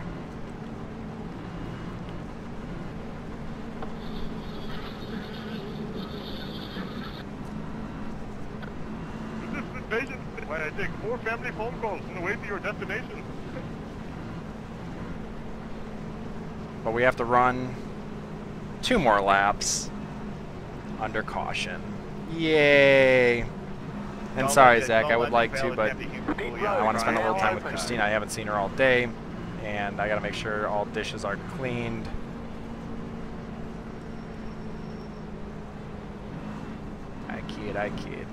This is invasion. Why I take 4 family phone calls on the way to your destination. But we have to run 2 more laps under caution. Yay! And sorry, Zach, I would like to, but I want to spend a little time with Christina. I haven't seen her all day, and I got to make sure all dishes are cleaned. I kid.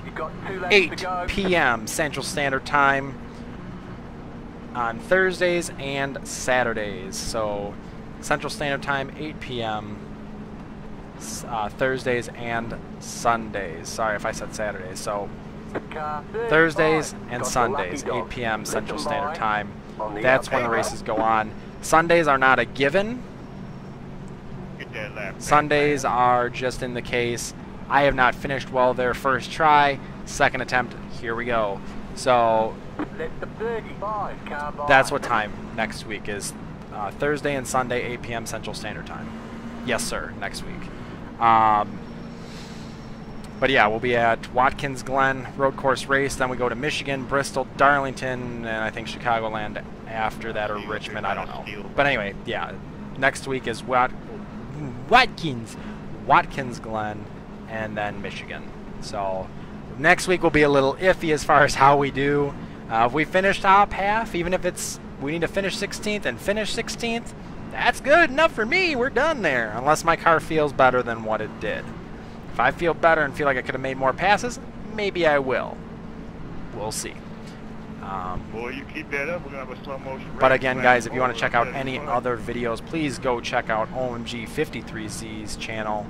You've got 2 laps 8 to go. p.m. Central Standard Time on Thursdays and Saturdays. So Central Standard Time, 8 p.m. Thursdays and Sundays. Sorry if I said Saturdays. So Thursdays and Sundays, 8 p.m. Central Standard Time. That's when the races go on. Sundays are not a given. Get that lap. Sundays are just in the case I have not finished well there first try, second attempt, here we go. So Let the 35 car by. that's what time next week is. Thursday and Sunday, 8 p.m. Central Standard Time. Yes, sir, next week. But yeah, we'll be at Watkins Glen road course race. Then we go to Michigan, Bristol, Darlington, and I think Chicagoland after that, or Richmond. I don't know. But anyway, yeah, next week is Watkins Glen, and then Michigan. So next week will be a little iffy as far as how we do. If we finish top half, even if it's we need to finish 16th and finish 16th, that's good enough for me. We're done there, unless my car feels better than what it did. If I feel better and feel like I could have made more passes, maybe I will. We'll see. Boy, you keep that up, we're going to have a slow motion race. But again, guys, if you want to check out any other videos, please go check out OMG53C's channel.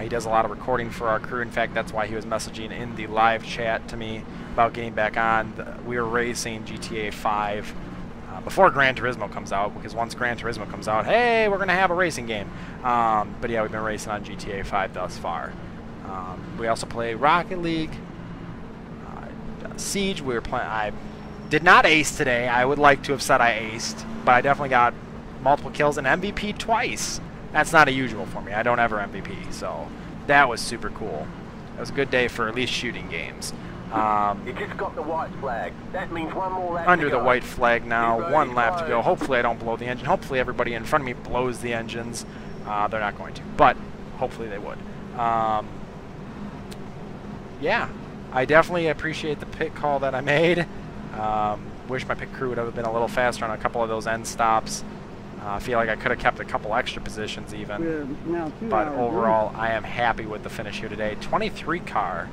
He does a lot of recording for our crew. In fact, that's why he was messaging in the live chat to me about getting back on. We were racing GTA 5 before Gran Turismo comes out, because once Gran Turismo comes out, hey, we're going to have a racing game. But yeah, we've been racing on GTA 5 thus far. We also play Rocket League, Siege. We were playing. I did not ace today. I would like to have said I aced, but I definitely got multiple kills and MVP twice. That's not a usual for me. I don't ever MVP, so that was super cool. It was a good day for at least shooting games. You just got the white flag. That means one more lap Under to the go. white flag now, Ready, one lap to go. fire. Hopefully I don't blow the engine. Hopefully everybody in front of me blows the engines. They're not going to, but hopefully they would. Yeah, I definitely appreciate the pit call that I made. Wish my pit crew would have been a little faster on a couple of those end stops. I feel like I could have kept a couple extra positions even. We're now 2 But hours overall, I am happy with the finish here today. 23 car.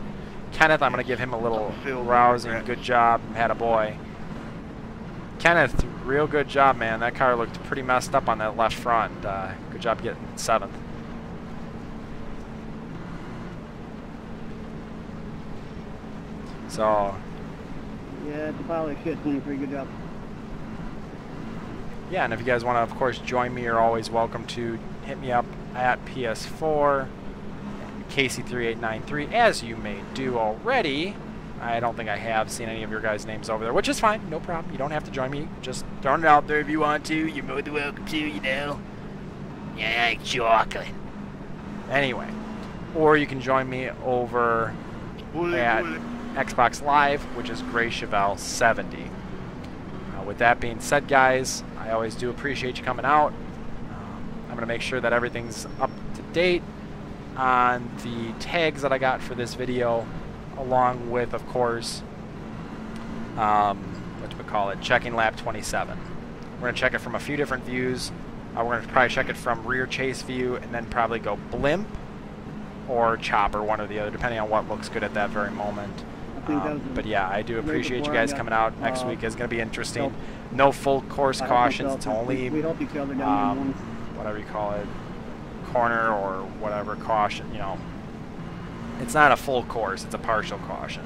Kenneth, I'm going to give him a little rousing good job. Had a boy. Kenneth, real good job, man. That car looked pretty messed up on that left front. Good job getting 7th. So, Yeah, it's a pile of shit. 23, good job. yeah, and if you guys want to, of course, join me, you're always welcome to hit me up at PS4, KC3893, as you may do already. I don't think I have seen any of your guys' names over there, which is fine. No problem. You don't have to join me. Just throwing it out there if you want to. You're more than welcome to, you know. Yeah, chocolate. Anyway, or you can join me over at Xbox Live, which is Gray Chevelle 70. With that being said, guys, I always do appreciate you coming out. I'm going to make sure that everything's up to date on the tags that I got for this video, along with, of course, checking lap 27. We're going to check it from a few different views. We're going to probably check it from rear chase view, and then probably go blimp or chopper, one or the other, depending on what looks good at that very moment. I think that was But yeah, I do appreciate you before I guys got, coming out. Next week is going to be interesting. help. No full course I help cautions. myself. It's only We help each other down in one. whatever you call it, corner or whatever caution, you know. It's not a full course, it's a partial caution.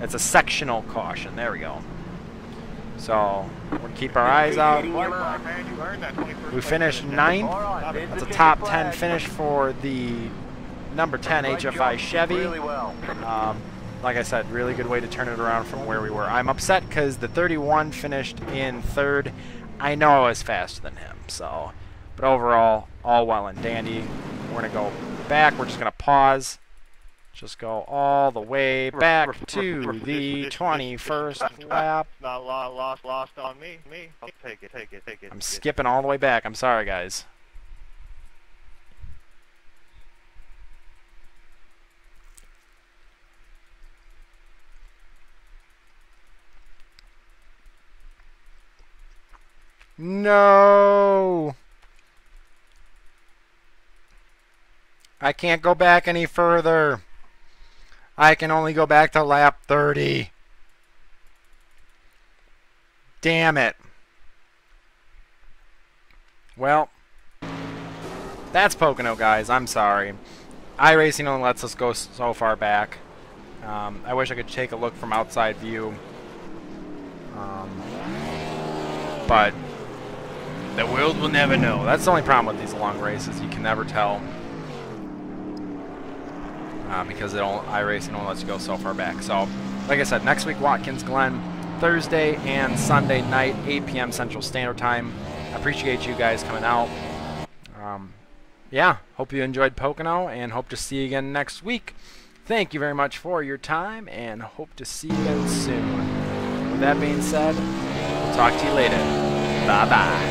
It's a sectional caution. There we go. So, we're going to keep our eyes out. We finished 9th. That's a top 10 finish for the number 10 HFI Chevy. Really well. Like I said, really good way to turn it around from where we were. I'm upset because the 31 finished in 3rd. I know I was faster than him, so. But overall, all well and dandy. We're going to go back. We're just going to pause. Just go all the way back to the 21st lap. Not lost on me. I'll take it. I'm skipping all the way back. I'm sorry, guys. No! I can't go back any further. I can only go back to lap 30. Damn it. Well, that's Pocono, guys. I'm sorry. iRacing only lets us go so far back. I wish I could take a look from outside view. But the world will never know. That's the only problem with these long races. You can never tell. Because iRacing only lets you go so far back. So, like I said, next week, Watkins Glen, Thursday and Sunday night, 8 p.m. Central Standard Time. I appreciate you guys coming out. Yeah, hope you enjoyed Pocono, and hope to see you again next week. Thank you very much for your time, and hope to see you again soon. With that being said, talk to you later. Bye-bye.